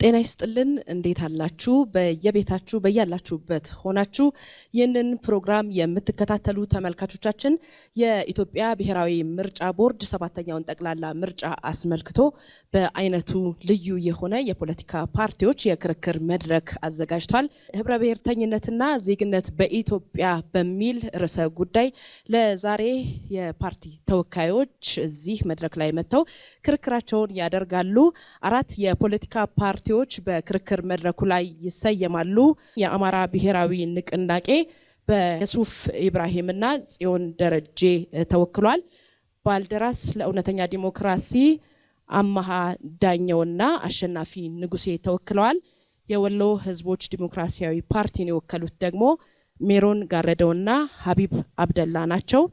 ጤና ይስጥልን እንዴት አላችሁ በየቤታችሁ በያላችሁበት ሆናችሁ ይህንን ፕሮግራም የምትከታተሉ ተመልካቾቻችን የኢትዮጵያ ብሔራዊ ምርጫ ቦርድ 7ኛውን ጠቅላላ ምርጫ አስመልክቶ በአይነቱ ልዩ የሆነ የፖለቲካ ፓርቲዎች የክርክር መድረክ አዘጋጅቷል። ህብረ ብሔርተኝነትና ዜግነት በኢትዮጵያ በሚል ርዕሰ ጉዳይ ለዛሬ የፓርቲ ተወካዮች እዚህ መድረክ ላይ መጥተው ክርክራቸውን ያደርጋሉ። አራት የፖለቲካ ፓርቲዎች በክርክር መድረኩ ላይ ይሰየማሉ። የአማራ ብሔራዊ ንቅናቄ በየሱፍ ኢብራሂምና ጽዮን ደረጀ ተወክሏል። ባልደራስ ለእውነተኛ ዲሞክራሲ አማሃ ዳኘውና አሸናፊ ንጉሴ ተወክለዋል። የወሎ ህዝቦች ዲሞክራሲያዊ ፓርቲን የወከሉት ደግሞ ሜሮን ጋረደውና ሀቢብ አብደላ ናቸው።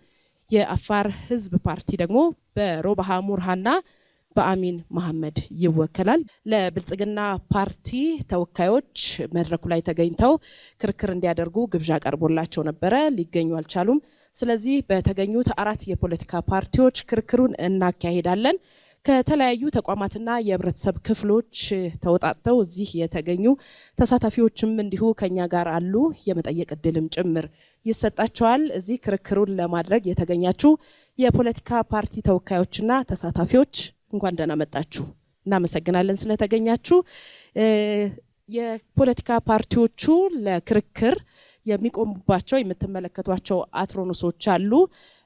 የአፋር ህዝብ ፓርቲ ደግሞ በሮባሃ ሙርሃና በአሚን መሐመድ ይወከላል። ለብልጽግና ፓርቲ ተወካዮች መድረኩ ላይ ተገኝተው ክርክር እንዲያደርጉ ግብዣ ቀርቦላቸው ነበረ፣ ሊገኙ አልቻሉም። ስለዚህ በተገኙት አራት የፖለቲካ ፓርቲዎች ክርክሩን እናካሂዳለን። ከተለያዩ ተቋማትና የህብረተሰብ ክፍሎች ተወጣጥተው እዚህ የተገኙ ተሳታፊዎችም እንዲሁ ከኛ ጋር አሉ። የመጠየቅ እድልም ጭምር ይሰጣቸዋል። እዚህ ክርክሩን ለማድረግ የተገኛችሁ የፖለቲካ ፓርቲ ተወካዮችና ተሳታፊዎች እንኳን ደህና መጣችሁ። እናመሰግናለን ስለተገኛችሁ። የፖለቲካ ፓርቲዎቹ ለክርክር የሚቆሙባቸው የምትመለከቷቸው አትሮኖሶች አሉ።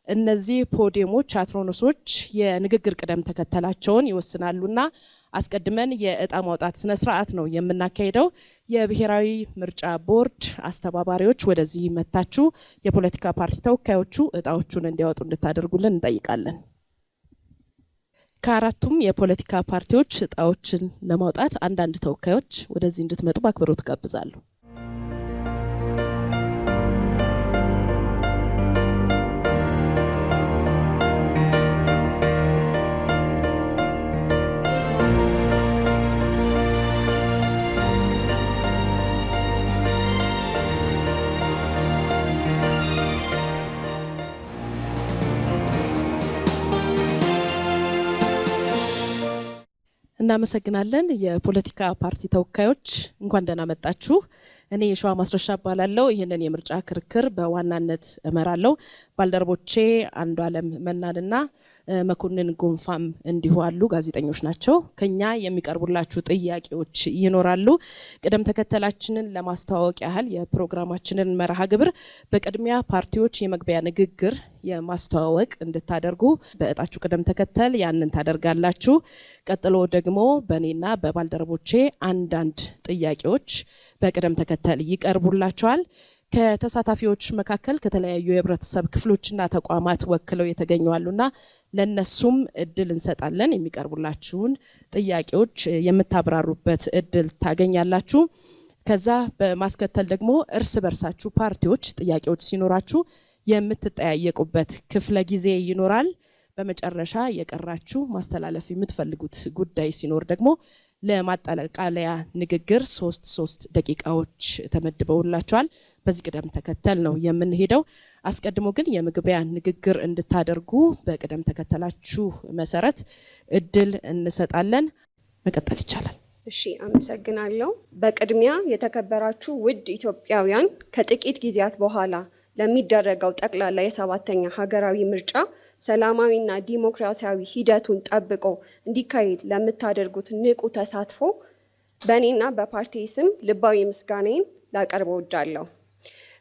እነዚህ ፖዲየሞች አትሮኖሶች የንግግር ቅደም ተከተላቸውን ይወስናሉና አስቀድመን የእጣ ማውጣት ስነ ስርዓት ነው የምናካሄደው። የብሔራዊ ምርጫ ቦርድ አስተባባሪዎች ወደዚህ መታችሁ የፖለቲካ ፓርቲ ተወካዮቹ እጣዎቹን እንዲያወጡ እንድታደርጉልን እንጠይቃለን። ከአራቱም የፖለቲካ ፓርቲዎች እጣዎችን ለማውጣት አንዳንድ ተወካዮች ወደዚህ እንድትመጡ በአክብሮት ጋብዛለሁ። እናመሰግናለን። የፖለቲካ ፓርቲ ተወካዮች እንኳን ደህና መጣችሁ። እኔ የሸዋ ማስረሻ እባላለሁ። ይህንን የምርጫ ክርክር በዋናነት እመራለሁ። ባልደረቦቼ አንዱ አለም መናንና መኮንን ጎንፋም እንዲሁ አሉ፣ ጋዜጠኞች ናቸው። ከኛ የሚቀርቡላችሁ ጥያቄዎች ይኖራሉ። ቅደም ተከተላችንን ለማስተዋወቅ ያህል የፕሮግራማችንን መርሃ ግብር በቅድሚያ ፓርቲዎች የመግቢያ ንግግር የማስተዋወቅ እንድታደርጉ በእጣችሁ ቅደም ተከተል ያንን ታደርጋላችሁ። ቀጥሎ ደግሞ በእኔና በባልደረቦቼ አንዳንድ ጥያቄዎች በቅደም ተከተል ይቀርቡላቸዋል። ከተሳታፊዎች መካከል ከተለያዩ የህብረተሰብ ክፍሎችና ተቋማት ወክለው የተገኙአሉና ለነሱም እድል እንሰጣለን። የሚቀርቡላችሁን ጥያቄዎች የምታብራሩበት እድል ታገኛላችሁ። ከዛ በማስከተል ደግሞ እርስ በርሳችሁ ፓርቲዎች ጥያቄዎች ሲኖራችሁ የምትጠያየቁበት ክፍለ ጊዜ ይኖራል። በመጨረሻ የቀራችሁ ማስተላለፍ የምትፈልጉት ጉዳይ ሲኖር ደግሞ ለማጠቃለያ ንግግር 3 ደቂቃዎች ተመድበውላችኋል። በዚህ ቅደም ተከተል ነው የምንሄደው። አስቀድሞ ግን የመግቢያ ንግግር እንድታደርጉ በቅደም ተከተላችሁ መሰረት እድል እንሰጣለን። መቀጠል ይቻላል። እሺ፣ አመሰግናለሁ። በቅድሚያ የተከበራችሁ ውድ ኢትዮጵያውያን ከጥቂት ጊዜያት በኋላ ለሚደረገው ጠቅላላ የ7ኛ ሀገራዊ ምርጫ ሰላማዊና ዲሞክራሲያዊ ሂደቱን ጠብቆ እንዲካሄድ ለምታደርጉት ንቁ ተሳትፎ በእኔና በፓርቲ ስም ልባዊ ምስጋናዬን ላቀርብ እወዳለሁ።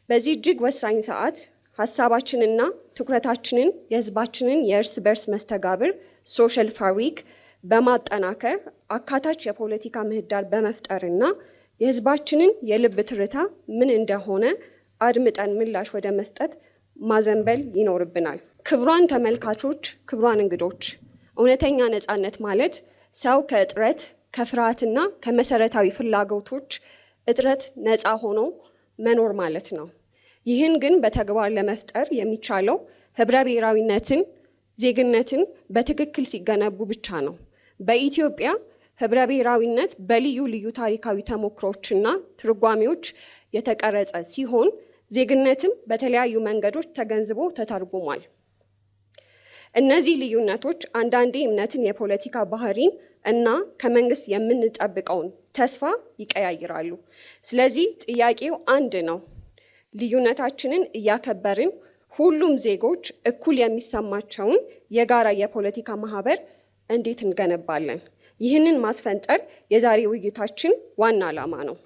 በዚህ እጅግ ወሳኝ ሰዓት ሀሳባችንና ትኩረታችንን የህዝባችንን የእርስ በርስ መስተጋብር ሶሻል ፋብሪክ በማጠናከር አካታች የፖለቲካ ምህዳር በመፍጠርና የህዝባችንን የልብ ትርታ ምን እንደሆነ አድምጠን ምላሽ ወደ መስጠት ማዘንበል ይኖርብናል። ክቡራን ተመልካቾች፣ ክቡራን እንግዶች፣ እውነተኛ ነፃነት ማለት ሰው ከእጥረት ከፍርሃትና ከመሰረታዊ ፍላጎቶች እጥረት ነፃ ሆኖ መኖር ማለት ነው። ይህን ግን በተግባር ለመፍጠር የሚቻለው ህብረ ብሔራዊነትን፣ ዜግነትን በትክክል ሲገነቡ ብቻ ነው። በኢትዮጵያ ህብረ ብሔራዊነት በልዩ ልዩ ታሪካዊ ተሞክሮችና ትርጓሜዎች የተቀረጸ ሲሆን ዜግነትም በተለያዩ መንገዶች ተገንዝቦ ተተርጉሟል። እነዚህ ልዩነቶች አንዳንዴ እምነትን፣ የፖለቲካ ባህሪን እና ከመንግስት የምንጠብቀውን ተስፋ ይቀያይራሉ። ስለዚህ ጥያቄው አንድ ነው። ልዩነታችንን እያከበርን ሁሉም ዜጎች እኩል የሚሰማቸውን የጋራ የፖለቲካ ማህበር እንዴት እንገነባለን? ይህንን ማስፈንጠር የዛሬ ውይይታችን ዋና ዓላማ ነው።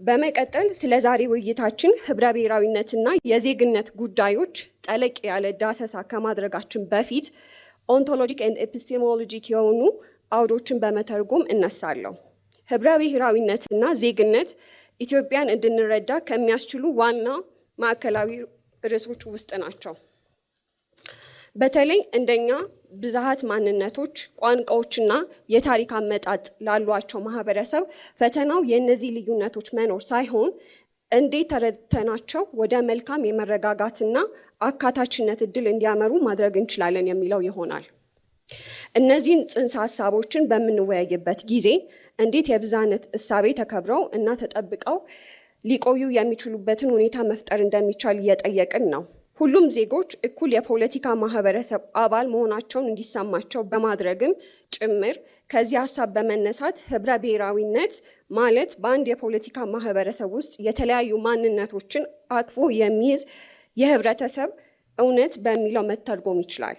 በመቀጠል ስለ ዛሬ ውይይታችን ህብረ ብሔራዊነትና የዜግነት ጉዳዮች ጠለቅ ያለ ዳሰሳ ከማድረጋችን በፊት ኦንቶሎጂክ ኤንድ ኤፒስቴሞሎጂክ የሆኑ አውዶችን በመተርጎም እነሳለሁ። ህብረ ብሔራዊነትና ዜግነት ኢትዮጵያን እንድንረዳ ከሚያስችሉ ዋና ማዕከላዊ ርዕሶች ውስጥ ናቸው። በተለይ እንደኛ ብዝሃት ማንነቶች፣ ቋንቋዎችና የታሪክ አመጣጥ ላሏቸው ማህበረሰብ ፈተናው የእነዚህ ልዩነቶች መኖር ሳይሆን እንዴት ተረድተናቸው ወደ መልካም የመረጋጋትና አካታችነት እድል እንዲያመሩ ማድረግ እንችላለን የሚለው ይሆናል። እነዚህን ጽንሰ ሀሳቦችን በምንወያይበት ጊዜ እንዴት የብዝሃነት እሳቤ ተከብረው እና ተጠብቀው ሊቆዩ የሚችሉበትን ሁኔታ መፍጠር እንደሚቻል እየጠየቅን ነው። ሁሉም ዜጎች እኩል የፖለቲካ ማህበረሰብ አባል መሆናቸውን እንዲሰማቸው በማድረግም ጭምር ከዚህ ሀሳብ በመነሳት ህብረ ብሔራዊነት ማለት በአንድ የፖለቲካ ማህበረሰብ ውስጥ የተለያዩ ማንነቶችን አቅፎ የሚይዝ የህብረተሰብ እውነት በሚለው መተርጎም ይችላል።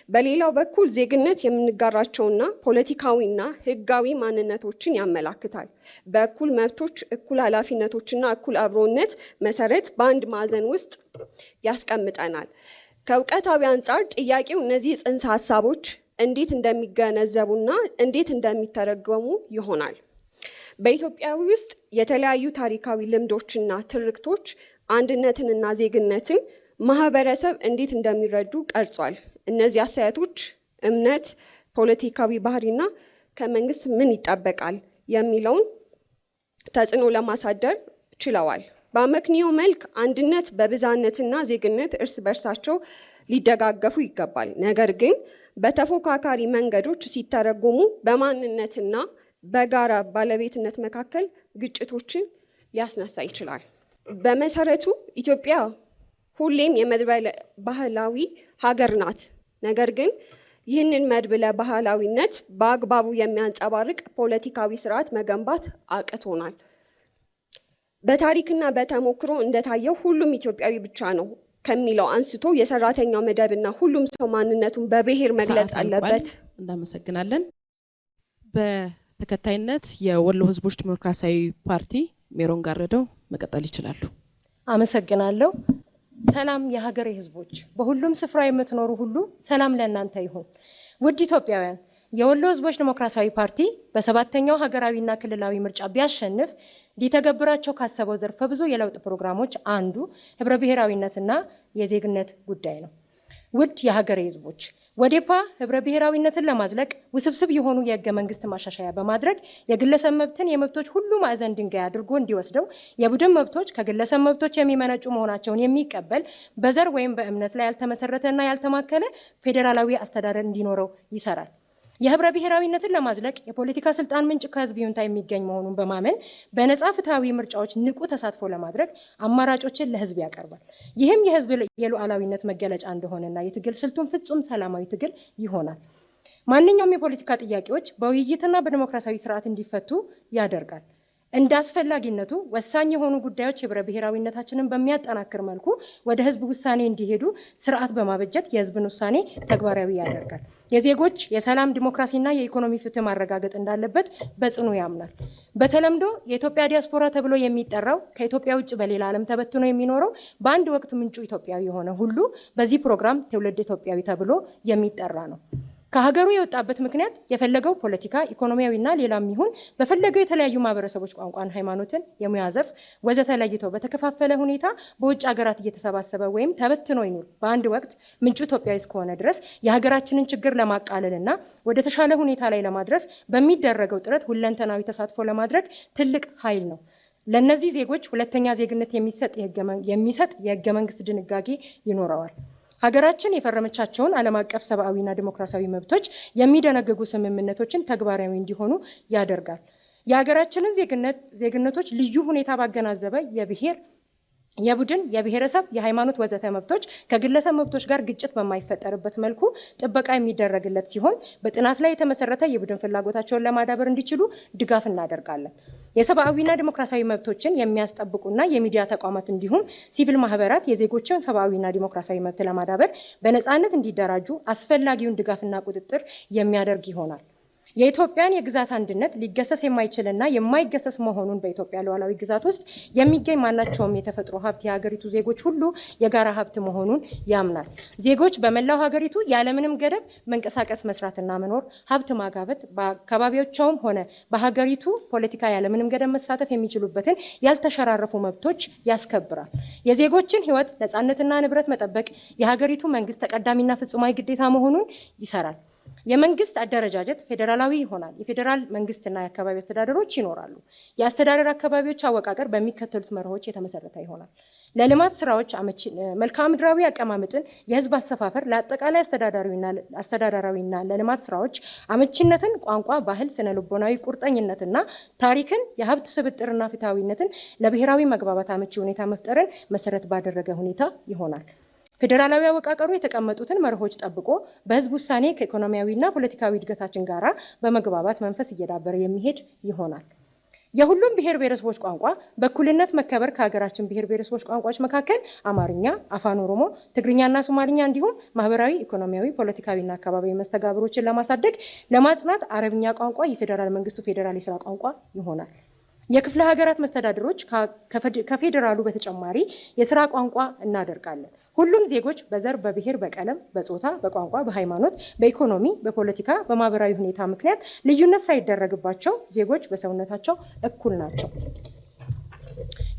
በሌላው በኩል ዜግነት የምንጋራቸውና ፖለቲካዊና ህጋዊ ማንነቶችን ያመላክታል። በእኩል መብቶች፣ እኩል ኃላፊነቶችና እኩል አብሮነት መሰረት በአንድ ማዕዘን ውስጥ ያስቀምጠናል። ከእውቀታዊ አንጻር ጥያቄው እነዚህ ጽንሰ ሀሳቦች እንዴት እንደሚገነዘቡና እንዴት እንደሚተረጎሙ ይሆናል። በኢትዮጵያ ውስጥ የተለያዩ ታሪካዊ ልምዶችና ትርክቶች አንድነትንና ዜግነትን ማህበረሰብ እንዴት እንደሚረዱ ቀርጿል። እነዚህ አስተያየቶች እምነት፣ ፖለቲካዊ ባህሪና ከመንግስት ምን ይጠበቃል የሚለውን ተጽዕኖ ለማሳደር ችለዋል። በአመክንዮ መልክ አንድነት በብዝሃነትና ዜግነት እርስ በርሳቸው ሊደጋገፉ ይገባል። ነገር ግን በተፎካካሪ መንገዶች ሲተረጎሙ በማንነትና በጋራ ባለቤትነት መካከል ግጭቶችን ሊያስነሳ ይችላል። በመሰረቱ ኢትዮጵያ ሁሌም የመድበለ ባህላዊ ሀገር ናት። ነገር ግን ይህንን መድብለ ባህላዊነት በአግባቡ የሚያንጸባርቅ ፖለቲካዊ ስርዓት መገንባት አቅቶናል። በታሪክና በተሞክሮ እንደታየው ሁሉም ኢትዮጵያዊ ብቻ ነው ከሚለው አንስቶ የሰራተኛው መደብና ሁሉም ሰው ማንነቱን በብሔር መግለጽ አለበት። እናመሰግናለን። በተከታይነት የወሎ ህዝቦች ዲሞክራሲያዊ ፓርቲ ሜሮን ጋረደው መቀጠል ይችላሉ። አመሰግናለሁ። ሰላም የሀገሬ ህዝቦች፣ በሁሉም ስፍራ የምትኖሩ ሁሉ ሰላም ለእናንተ ይሁን። ውድ ኢትዮጵያውያን፣ የወሎ ህዝቦች ዲሞክራሲያዊ ፓርቲ በሰባተኛው ሀገራዊና ክልላዊ ምርጫ ቢያሸንፍ ሊተገብራቸው ካሰበው ዘርፈ ብዙ የለውጥ ፕሮግራሞች አንዱ ህብረ ብሔራዊነትና የዜግነት ጉዳይ ነው። ውድ የሀገሬ ህዝቦች፣ ወዴፓ ህብረ ብሔራዊነትን ለማዝለቅ ውስብስብ የሆኑ የህገ መንግስት ማሻሻያ በማድረግ የግለሰብ መብትን የመብቶች ሁሉ ማዕዘን ድንጋይ አድርጎ እንዲወስደው፣ የቡድን መብቶች ከግለሰብ መብቶች የሚመነጩ መሆናቸውን የሚቀበል በዘር ወይም በእምነት ላይ ያልተመሰረተና ያልተማከለ ፌዴራላዊ አስተዳደር እንዲኖረው ይሰራል። የህብረ ብሔራዊነትን ለማዝለቅ የፖለቲካ ስልጣን ምንጭ ከህዝብ ይሁንታ የሚገኝ መሆኑን በማመን በነጻ ፍትሃዊ ምርጫዎች ንቁ ተሳትፎ ለማድረግ አማራጮችን ለህዝብ ያቀርባል። ይህም የህዝብ የሉዓላዊነት መገለጫ እንደሆነና የትግል ስልቱን ፍጹም ሰላማዊ ትግል ይሆናል። ማንኛውም የፖለቲካ ጥያቄዎች በውይይትና በዲሞክራሲያዊ ስርዓት እንዲፈቱ ያደርጋል። እንደ አስፈላጊነቱ ወሳኝ የሆኑ ጉዳዮች ህብረ ብሔራዊነታችንን በሚያጠናክር መልኩ ወደ ህዝብ ውሳኔ እንዲሄዱ ስርዓት በማበጀት የህዝብን ውሳኔ ተግባራዊ ያደርጋል። የዜጎች የሰላም ዲሞክራሲና የኢኮኖሚ ፍትህ ማረጋገጥ እንዳለበት በጽኑ ያምናል። በተለምዶ የኢትዮጵያ ዲያስፖራ ተብሎ የሚጠራው ከኢትዮጵያ ውጭ በሌላ ዓለም ተበትኖ የሚኖረው በአንድ ወቅት ምንጩ ኢትዮጵያዊ የሆነ ሁሉ በዚህ ፕሮግራም ትውልድ ኢትዮጵያዊ ተብሎ የሚጠራ ነው። ከሀገሩ የወጣበት ምክንያት የፈለገው ፖለቲካ፣ ኢኮኖሚያዊና ሌላም ይሁን በፈለገው የተለያዩ ማህበረሰቦች ቋንቋን፣ ሃይማኖትን፣ የሙያ ዘርፍ ወዘተ ለይቶ በተከፋፈለ ሁኔታ በውጭ ሀገራት እየተሰባሰበ ወይም ተበትኖ ይኑር በአንድ ወቅት ምንጩ ኢትዮጵያዊ እስከሆነ ድረስ የሀገራችንን ችግር ለማቃለልና ወደ ተሻለ ሁኔታ ላይ ለማድረስ በሚደረገው ጥረት ሁለንተናዊ ተሳትፎ ለማድረግ ትልቅ ኃይል ነው። ለእነዚህ ዜጎች ሁለተኛ ዜግነት የሚሰጥ የህገ መንግስት ድንጋጌ ይኖረዋል። ሀገራችን የፈረመቻቸውን ዓለም አቀፍ ሰብአዊና ዲሞክራሲያዊ መብቶች የሚደነግጉ ስምምነቶችን ተግባራዊ እንዲሆኑ ያደርጋል። የሀገራችንን ዜግነቶች ልዩ ሁኔታ ባገናዘበ የብሔር የቡድን የብሔረሰብ የሃይማኖት ወዘተ መብቶች ከግለሰብ መብቶች ጋር ግጭት በማይፈጠርበት መልኩ ጥበቃ የሚደረግለት ሲሆን በጥናት ላይ የተመሰረተ የቡድን ፍላጎታቸውን ለማዳበር እንዲችሉ ድጋፍ እናደርጋለን። የሰብአዊና ዲሞክራሲያዊ መብቶችን የሚያስጠብቁና የሚዲያ ተቋማት እንዲሁም ሲቪል ማህበራት የዜጎችን ሰብአዊና ዲሞክራሲያዊ መብት ለማዳበር በነፃነት እንዲደራጁ አስፈላጊውን ድጋፍና ቁጥጥር የሚያደርግ ይሆናል። የኢትዮጵያን የግዛት አንድነት ሊገሰስ የማይችልና የማይገሰስ መሆኑን በኢትዮጵያ ሉዓላዊ ግዛት ውስጥ የሚገኝ ማናቸውም የተፈጥሮ ሀብት የሀገሪቱ ዜጎች ሁሉ የጋራ ሀብት መሆኑን ያምናል። ዜጎች በመላው ሀገሪቱ ያለምንም ገደብ መንቀሳቀስ፣ መስራትና መኖር፣ ሀብት ማጋበት፣ በአካባቢያቸውም ሆነ በሀገሪቱ ፖለቲካ ያለምንም ገደብ መሳተፍ የሚችሉበትን ያልተሸራረፉ መብቶች ያስከብራል። የዜጎችን ሕይወት፣ ነፃነትና ንብረት መጠበቅ የሀገሪቱ መንግስት ተቀዳሚና ፍጹማዊ ግዴታ መሆኑን ይሰራል። የመንግስት አደረጃጀት ፌዴራላዊ ይሆናል። የፌዴራል መንግስትና የአካባቢ አስተዳደሮች ይኖራሉ። የአስተዳደር አካባቢዎች አወቃቀር በሚከተሉት መርሆች የተመሰረተ ይሆናል። ለልማት ስራዎች መልክዓ ምድራዊ አቀማመጥን፣ የህዝብ አሰፋፈር፣ ለአጠቃላይ አስተዳደራዊና ለልማት ስራዎች አመቺነትን፣ ቋንቋ፣ ባህል፣ ስነ ልቦናዊ ቁርጠኝነትና ታሪክን፣ የሀብት ስብጥርና ፍትሃዊነትን፣ ለብሔራዊ መግባባት አመቺ ሁኔታ መፍጠርን መሰረት ባደረገ ሁኔታ ይሆናል። ፌዴራላዊ አወቃቀሩ የተቀመጡትን መርሆች ጠብቆ በህዝብ ውሳኔ ከኢኮኖሚያዊና ፖለቲካዊ እድገታችን ጋራ በመግባባት መንፈስ እየዳበረ የሚሄድ ይሆናል። የሁሉም ብሔር ብሔረሰቦች ቋንቋ በእኩልነት መከበር ከሀገራችን ብሔር ብሔረሰቦች ቋንቋዎች መካከል አማርኛ፣ አፋን ኦሮሞ፣ ትግርኛና ሶማሊኛ እንዲሁም ማህበራዊ፣ ኢኮኖሚያዊ፣ ፖለቲካዊና አካባቢያዊ መስተጋብሮችን ለማሳደግ ለማጽናት አረብኛ ቋንቋ የፌዴራል መንግስቱ ፌዴራል የስራ ቋንቋ ይሆናል። የክፍለ ሀገራት መስተዳድሮች ከፌዴራሉ በተጨማሪ የስራ ቋንቋ እናደርጋለን። ሁሉም ዜጎች በዘር፣ በብሔር፣ በቀለም፣ በጾታ፣ በቋንቋ፣ በሃይማኖት፣ በኢኮኖሚ፣ በፖለቲካ፣ በማህበራዊ ሁኔታ ምክንያት ልዩነት ሳይደረግባቸው ዜጎች በሰውነታቸው እኩል ናቸው።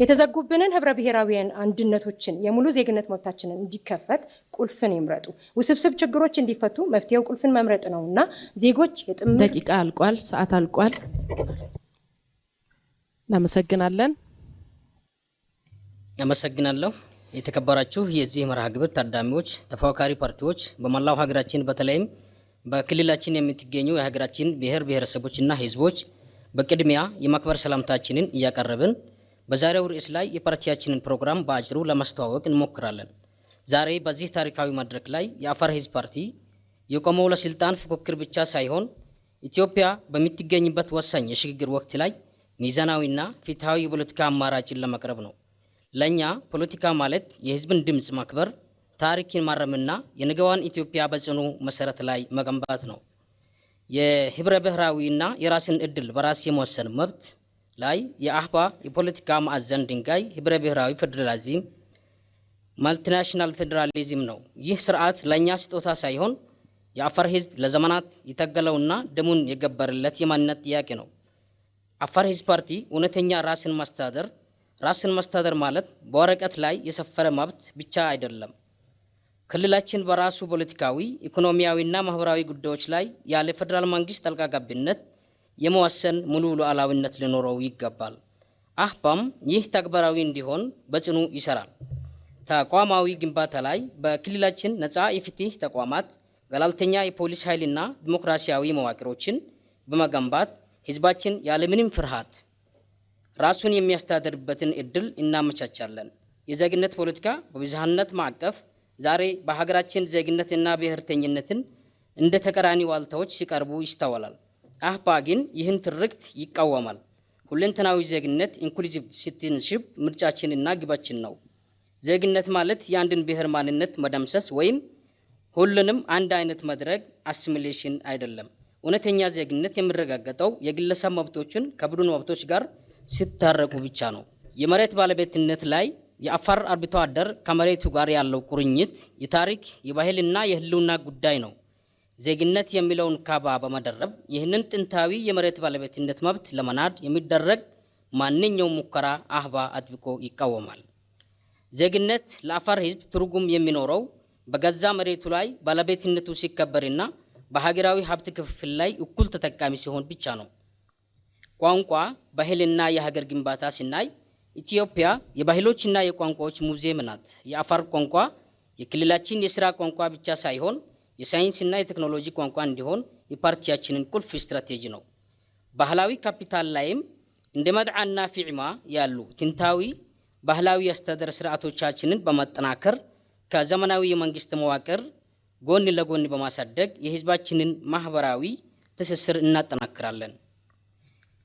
የተዘጉብንን ህብረ ብሔራዊያን አንድነቶችን የሙሉ ዜግነት መብታችንን እንዲከፈት ቁልፍን ይምረጡ። ውስብስብ ችግሮች እንዲፈቱ መፍትሄው ቁልፍን መምረጥ ነውና ዜጎች የጥምር ደቂቃ አልቋል፣ ሰዓት አልቋል። እናመሰግናለን። አመሰግናለሁ። የተከበራችሁ የዚህ መርሃ ግብር ታዳሚዎች፣ ተፎካካሪ ፓርቲዎች፣ በመላው ሀገራችን በተለይም በክልላችን የምትገኙ የሀገራችን ብሔር ብሔረሰቦችና ህዝቦች በቅድሚያ የማክበር ሰላምታችንን እያቀረብን በዛሬው ርዕስ ላይ የፓርቲያችንን ፕሮግራም በአጭሩ ለማስተዋወቅ እንሞክራለን። ዛሬ በዚህ ታሪካዊ መድረክ ላይ የአፋር ህዝብ ፓርቲ የቆመው ለስልጣን ፉክክር ብቻ ሳይሆን ኢትዮጵያ በምትገኝበት ወሳኝ የሽግግር ወቅት ላይ ሚዛናዊና ፍትሃዊ የፖለቲካ አማራጭን ለማቅረብ ነው። ለኛ ፖለቲካ ማለት የህዝብን ድምጽ ማክበር፣ ታሪክን ማረምና የነገዋን ኢትዮጵያ በጽኑ መሰረት ላይ መገንባት ነው። የህብረ ብሔራዊና የራስን እድል በራስ የመወሰን መብት ላይ የአህባ የፖለቲካ ማዕዘን ድንጋይ ህብረ ብሔራዊ ፌዴራሊዝም ማልቲናሽናል ፌዴራሊዝም ነው። ይህ ስርዓት ለኛ ስጦታ ሳይሆን የአፋር ህዝብ ለዘመናት የታገለውና ደሙን የገበረለት የማንነት ጥያቄ ነው። አፋር ህዝብ ፓርቲ እውነተኛ ራስን ማስተዳደር ማለት በወረቀት ላይ የሰፈረ መብት ብቻ አይደለም። ክልላችን በራሱ ፖለቲካዊ፣ ኢኮኖሚያዊና ማህበራዊ ጉዳዮች ላይ ያለ ፌዴራል መንግስት ጣልቃ ገብነት የመወሰን ሙሉ ሉዓላዊነት ሊኖረው ይገባል። አህባም ይህ ተግባራዊ እንዲሆን በጽኑ ይሰራል። ተቋማዊ ግንባታ ላይ በክልላችን ነፃ የፍትህ ተቋማት፣ ገለልተኛ የፖሊስ ኃይልና ዲሞክራሲያዊ መዋቅሮችን በመገንባት ህዝባችን ያለምንም ፍርሃት ራሱን የሚያስተዳድርበትን እድል እናመቻቻለን። የዜግነት ፖለቲካ በብዝሃነት ማዕቀፍ ዛሬ በሀገራችን ዜግነትና ብሔርተኝነትን እንደ ተቀራኒ ዋልታዎች ሲቀርቡ ይስተዋላል። አህባ ግን ይህን ትርክት ይቃወማል። ሁለንተናዊ ዜግነት ኢንክሉሲቭ ሲቲዝንሺፕ ምርጫችንና ግባችን ነው። ዜግነት ማለት የአንድን ብሔር ማንነት መደምሰስ ወይም ሁሉንም አንድ አይነት ማድረግ አሲሚሌሽን አይደለም። እውነተኛ ዜግነት የሚረጋገጠው የግለሰብ መብቶችን ከቡድን መብቶች ጋር ሲታረቁ ብቻ ነው። የመሬት ባለቤትነት ላይ የአፋር አርብቶ አደር ከመሬቱ ጋር ያለው ቁርኝት የታሪክ የባህልና የህልውና ጉዳይ ነው። ዜግነት የሚለውን ካባ በመደረብ ይህንን ጥንታዊ የመሬት ባለቤትነት መብት ለመናድ የሚደረግ ማንኛውም ሙከራ አህባ አጥብቆ ይቃወማል። ዜግነት ለአፋር ህዝብ ትርጉም የሚኖረው በገዛ መሬቱ ላይ ባለቤትነቱ ሲከበርና በሀገራዊ ሀብት ክፍፍል ላይ እኩል ተጠቃሚ ሲሆን ብቻ ነው። ቋንቋ፣ ባህልና የሀገር ግንባታ ሲናይ ኢትዮጵያ የባህሎችና የቋንቋዎች ሙዚየም ናት። የአፋር ቋንቋ የክልላችን የስራ ቋንቋ ብቻ ሳይሆን የሳይንስና የቴክኖሎጂ ቋንቋ እንዲሆን የፓርቲያችንን ቁልፍ ስትራቴጂ ነው። ባህላዊ ካፒታል ላይም እንደ መድዓና ፊዕማ ያሉ ጥንታዊ ባህላዊ አስተዳደር ስርዓቶቻችንን በማጠናከር ከዘመናዊ የመንግስት መዋቅር ጎን ለጎን በማሳደግ የህዝባችንን ማህበራዊ ትስስር እናጠናክራለን።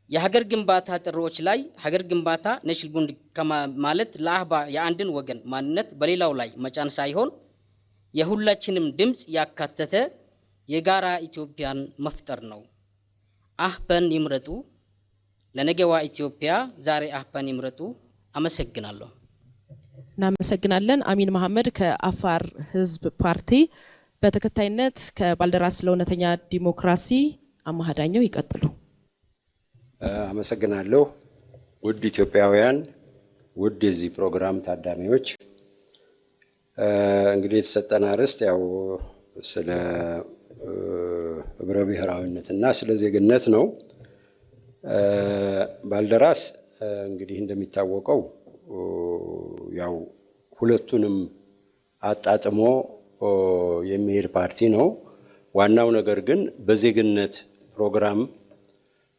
የሀገር ግንባታ ጥሪዎች ላይ ሀገር ግንባታ ኔሽን ቢልዲንግ ማለት ለአህባ የአንድን ወገን ማንነት በሌላው ላይ መጫን ሳይሆን የሁላችንም ድምጽ ያካተተ የጋራ ኢትዮጵያን መፍጠር ነው። አህባን ይምረጡ፣ ለነገዋ ኢትዮጵያ ዛሬ አህባን ይምረጡ። አመሰግናለሁ። እናመሰግናለን። አሚን መሐመድ ከአፋር ህዝብ ፓርቲ። በተከታይነት ከባልደራስ ለእውነተኛ ዲሞክራሲ አማሃ ዳኘው ይቀጥሉ። አመሰግናለሁ። ውድ ኢትዮጵያውያን፣ ውድ የዚህ ፕሮግራም ታዳሚዎች፣ እንግዲህ የተሰጠን አርዕስት ያው ስለ ህብረ ብሔራዊነትና ስለ ዜግነት ነው። ባልደራስ እንግዲህ እንደሚታወቀው ያው ሁለቱንም አጣጥሞ የሚሄድ ፓርቲ ነው። ዋናው ነገር ግን በዜግነት ፕሮግራም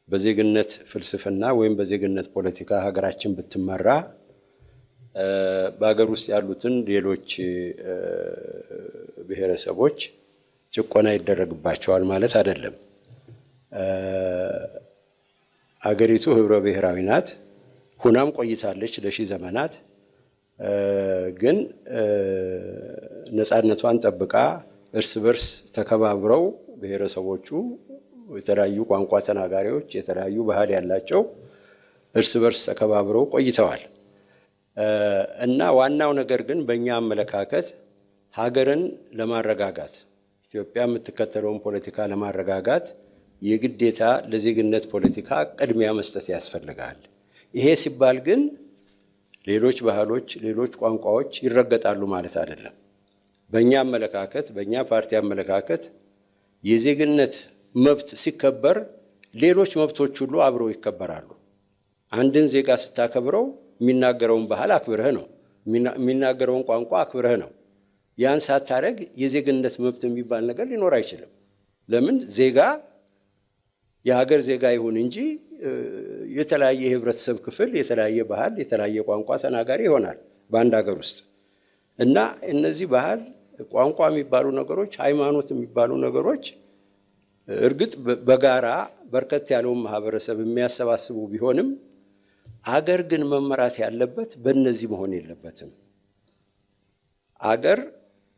በዜግነት ፍልስፍና ወይም በዜግነት ፖለቲካ ሀገራችን ብትመራ በሀገር ውስጥ ያሉትን ሌሎች ብሔረሰቦች ጭቆና ይደረግባቸዋል ማለት አይደለም። ሀገሪቱ ህብረ ብሔራዊ ናት፣ ሁናም ቆይታለች ለሺህ ዘመናት። ግን ነፃነቷን ጠብቃ እርስ በርስ ተከባብረው ብሔረሰቦቹ የተለያዩ ቋንቋ ተናጋሪዎች የተለያዩ ባህል ያላቸው እርስ በርስ ተከባብረው ቆይተዋል እና ዋናው ነገር ግን በእኛ አመለካከት ሀገርን ለማረጋጋት ኢትዮጵያ የምትከተለውን ፖለቲካ ለማረጋጋት የግዴታ ለዜግነት ፖለቲካ ቅድሚያ መስጠት ያስፈልጋል። ይሄ ሲባል ግን ሌሎች ባህሎች ሌሎች ቋንቋዎች ይረገጣሉ ማለት አይደለም። በእኛ አመለካከት በእኛ ፓርቲ አመለካከት የዜግነት መብት ሲከበር ሌሎች መብቶች ሁሉ አብረው ይከበራሉ። አንድን ዜጋ ስታከብረው የሚናገረውን ባህል አክብረህ ነው፣ የሚናገረውን ቋንቋ አክብረህ ነው። ያን ሳታረግ የዜግነት መብት የሚባል ነገር ሊኖር አይችልም። ለምን? ዜጋ የሀገር ዜጋ ይሁን እንጂ የተለያየ የህብረተሰብ ክፍል የተለያየ ባህል የተለያየ ቋንቋ ተናጋሪ ይሆናል በአንድ ሀገር ውስጥ እና እነዚህ ባህል ቋንቋ የሚባሉ ነገሮች ሃይማኖት የሚባሉ ነገሮች እርግጥ በጋራ በርከት ያለውን ማህበረሰብ የሚያሰባስቡ ቢሆንም አገር ግን መመራት ያለበት በእነዚህ መሆን የለበትም። አገር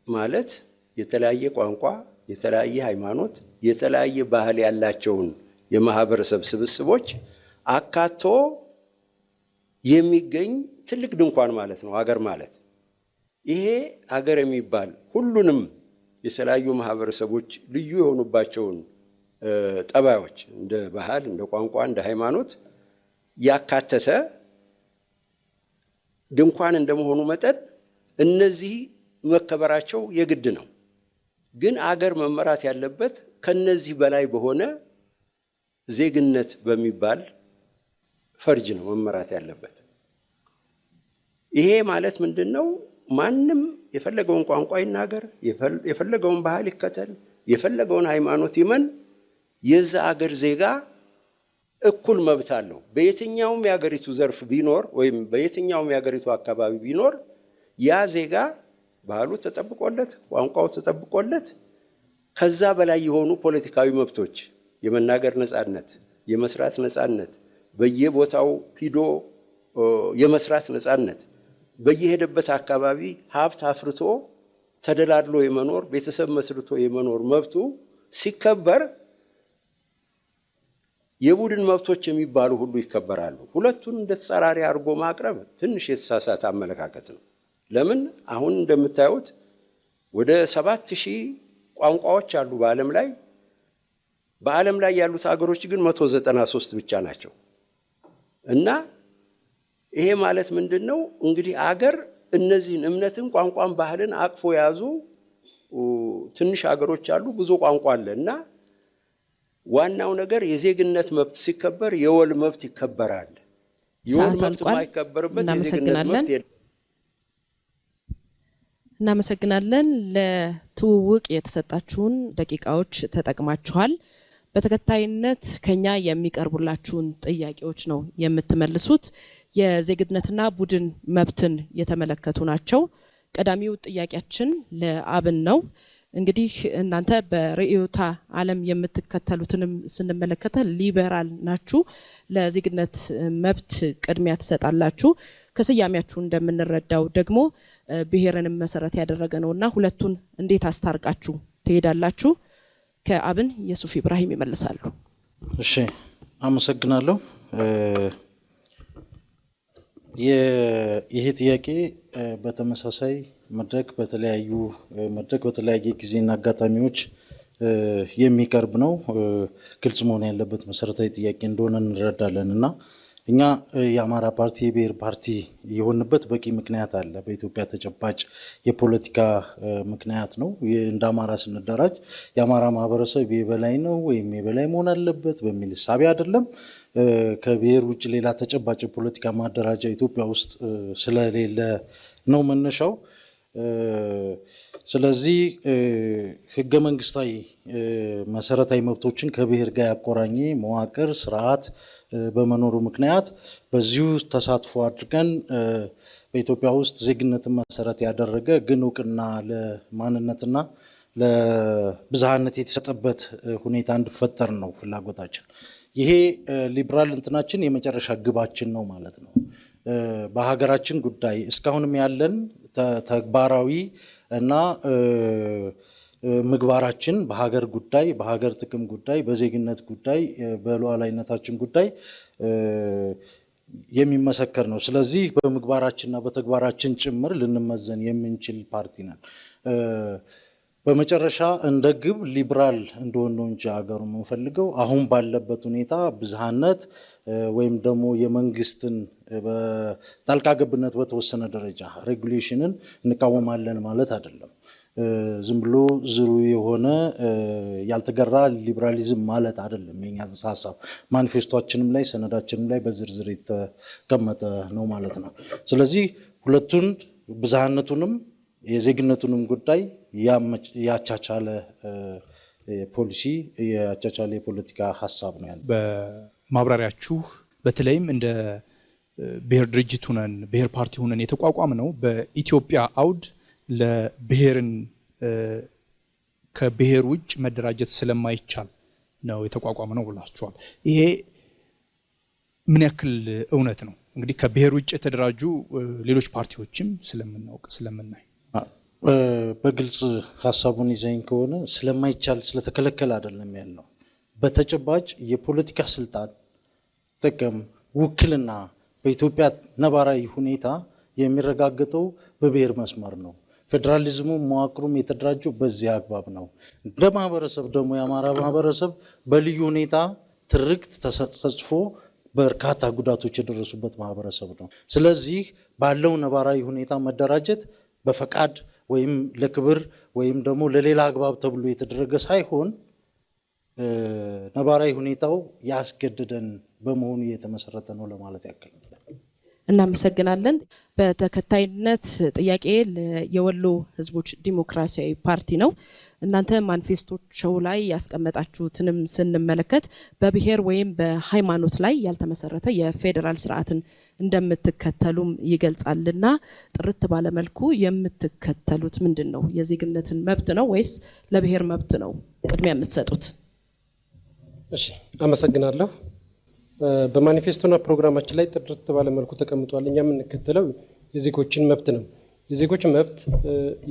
ማለት የተለያየ ቋንቋ የተለያየ ሃይማኖት የተለያየ ባህል ያላቸውን የማህበረሰብ ስብስቦች አካቶ የሚገኝ ትልቅ ድንኳን ማለት ነው አገር ማለት። ይሄ አገር የሚባል ሁሉንም የተለያዩ ማህበረሰቦች ልዩ የሆኑባቸውን ጠባዮች እንደ ባህል እንደ ቋንቋ እንደ ሃይማኖት ያካተተ ድንኳን እንደመሆኑ መጠን እነዚህ መከበራቸው የግድ ነው። ግን አገር መመራት ያለበት ከነዚህ በላይ በሆነ ዜግነት በሚባል ፈርጅ ነው መመራት ያለበት። ይሄ ማለት ምንድነው? ማንም የፈለገውን ቋንቋ ይናገር፣ የፈለገውን ባህል ይከተል፣ የፈለገውን ሃይማኖት ይመን፣ የዛ አገር ዜጋ እኩል መብት አለው። በየትኛውም የሀገሪቱ ዘርፍ ቢኖር ወይም በየትኛውም የሀገሪቱ አካባቢ ቢኖር ያ ዜጋ ባህሉ ተጠብቆለት ቋንቋው ተጠብቆለት ከዛ በላይ የሆኑ ፖለቲካዊ መብቶች የመናገር ነፃነት፣ የመስራት ነፃነት፣ በየቦታው ሂዶ የመስራት ነፃነት፣ በየሄደበት አካባቢ ሀብት አፍርቶ ተደላድሎ የመኖር ቤተሰብ መስርቶ የመኖር መብቱ ሲከበር የቡድን መብቶች የሚባሉ ሁሉ ይከበራሉ። ሁለቱን እንደተጻራሪ አድርጎ ማቅረብ ትንሽ የተሳሳተ አመለካከት ነው። ለምን? አሁን እንደምታዩት ወደ 7000 ቋንቋዎች አሉ በዓለም ላይ። በዓለም ላይ ያሉት ሀገሮች ግን 193 ብቻ ናቸው። እና ይሄ ማለት ምንድነው? እንግዲህ አገር እነዚህን እምነትን ቋንቋን ባህልን አቅፎ ያዙ ትንሽ ሀገሮች አሉ፣ ብዙ ቋንቋ አለ እና ዋናው ነገር የዜግነት መብት ሲከበር የወል መብት ይከበራል። የወል መብት ማይከበርበት የዜግነት መብት የለም። እናመሰግናለን። ለትውውቅ የተሰጣችሁን ደቂቃዎች ተጠቅማችኋል። በተከታይነት ከኛ የሚቀርቡላችሁን ጥያቄዎች ነው የምትመልሱት። የዜግነትና ቡድን መብትን የተመለከቱ ናቸው። ቀዳሚው ጥያቄያችን ለአብን ነው። እንግዲህ እናንተ በርዕዮተ ዓለም የምትከተሉትንም ስንመለከተ ሊበራል ናችሁ፣ ለዜግነት መብት ቅድሚያ ትሰጣላችሁ። ከስያሜያችሁ እንደምንረዳው ደግሞ ብሔርንም መሰረት ያደረገ ነውና ሁለቱን እንዴት አስታርቃችሁ ትሄዳላችሁ? ከአብን የሱፍ ኢብራሂም ይመልሳሉ። እሺ፣ አመሰግናለሁ። ይሄ ጥያቄ በተመሳሳይ መድረክ በተለያየ ጊዜና አጋጣሚዎች የሚቀርብ ነው። ግልጽ መሆን ያለበት መሰረታዊ ጥያቄ እንደሆነ እንረዳለን እና እኛ የአማራ ፓርቲ የብሔር ፓርቲ የሆንበት በቂ ምክንያት አለ። በኢትዮጵያ ተጨባጭ የፖለቲካ ምክንያት ነው። እንደ አማራ ስንደራጅ የአማራ ማህበረሰብ የበላይ ነው ወይም የበላይ መሆን አለበት በሚል እሳቤ አይደለም። ከብሔር ውጭ ሌላ ተጨባጭ የፖለቲካ ማደራጃ ኢትዮጵያ ውስጥ ስለሌለ ነው መነሻው። ስለዚህ ህገ መንግስታዊ መሰረታዊ መብቶችን ከብሔር ጋር ያቆራኘ መዋቅር ስርዓት በመኖሩ ምክንያት በዚሁ ተሳትፎ አድርገን በኢትዮጵያ ውስጥ ዜግነትን መሰረት ያደረገ ግን እውቅና ለማንነትና ለብዝሃነት የተሰጠበት ሁኔታ እንዲፈጠር ነው ፍላጎታችን። ይሄ ሊበራል እንትናችን የመጨረሻ ግባችን ነው ማለት ነው። በሀገራችን ጉዳይ እስካሁንም ያለን ተግባራዊ እና ምግባራችን በሀገር ጉዳይ፣ በሀገር ጥቅም ጉዳይ፣ በዜግነት ጉዳይ፣ በሉዓላዊነታችን ጉዳይ የሚመሰከር ነው። ስለዚህ በምግባራችንና በተግባራችን ጭምር ልንመዘን የምንችል ፓርቲ ነን። በመጨረሻ እንደ ግብ ሊበራል እንደሆነ ነው እንጂ ሀገሩ የምንፈልገው አሁን ባለበት ሁኔታ ብዝሃነት ወይም ደግሞ የመንግስትን በጣልቃ ገብነት በተወሰነ ደረጃ ሬጉሌሽንን እንቃወማለን ማለት አይደለም። ዝም ብሎ ዝሩ የሆነ ያልተገራ ሊበራሊዝም ማለት አይደለም። የኛ ሀሳብ ማኒፌስቶአችንም ላይ ሰነዳችንም ላይ በዝርዝር የተቀመጠ ነው ማለት ነው። ስለዚህ ሁለቱን ብዝሃነቱንም የዜግነቱንም ጉዳይ ያቻቻለ ፖሊሲ ያቻቻለ የፖለቲካ ሀሳብ ነው ያለው። በማብራሪያችሁ በተለይም እንደ ብሔር ድርጅት ሆነን ብሔር ፓርቲ ሆነን የተቋቋመ ነው በኢትዮጵያ አውድ ለብሔርን ከብሔር ውጭ መደራጀት ስለማይቻል ነው የተቋቋመ ነው ብላችኋል። ይሄ ምን ያክል እውነት ነው? እንግዲህ ከብሔር ውጭ የተደራጁ ሌሎች ፓርቲዎችም ስለምናውቅ ስለምናይ በግልጽ ሀሳቡን ይዘኝ ከሆነ ስለማይቻል ስለተከለከለ አይደለም ያለው። በተጨባጭ የፖለቲካ ስልጣን ጥቅም ውክልና በኢትዮጵያ ነባራዊ ሁኔታ የሚረጋገጠው በብሔር መስመር ነው። ፌዴራሊዝሙ መዋቅሩም የተደራጀው በዚህ አግባብ ነው። እንደ ማህበረሰብ ደግሞ የአማራ ማህበረሰብ በልዩ ሁኔታ ትርክት ተጽፎ በርካታ ጉዳቶች የደረሱበት ማህበረሰብ ነው። ስለዚህ ባለው ነባራዊ ሁኔታ መደራጀት በፈቃድ ወይም ለክብር ወይም ደግሞ ለሌላ አግባብ ተብሎ የተደረገ ሳይሆን ነባራዊ ሁኔታው ያስገድደን በመሆኑ የተመሰረተ ነው ለማለት ያክል። እናመሰግናለን። በተከታይነት ጥያቄ የወሎ ህዝቦች ዲሞክራሲያዊ ፓርቲ ነው። እናንተ ማኒፌስቶቸው ላይ ያስቀመጣችሁትንም ስንመለከት በብሔር ወይም በሃይማኖት ላይ ያልተመሰረተ የፌዴራል ስርዓትን እንደምትከተሉም ይገልጻልና ጥርት ባለመልኩ የምትከተሉት ምንድን ነው? የዜግነትን መብት ነው ወይስ ለብሔር መብት ነው ቅድሚያ የምትሰጡት? እሺ፣ አመሰግናለሁ። በማኒፌስቶና ፕሮግራማችን ላይ ጥርት ባለመልኩ ተቀምጧል። እኛ የምንከተለው የዜጎችን መብት ነው። የዜጎች መብት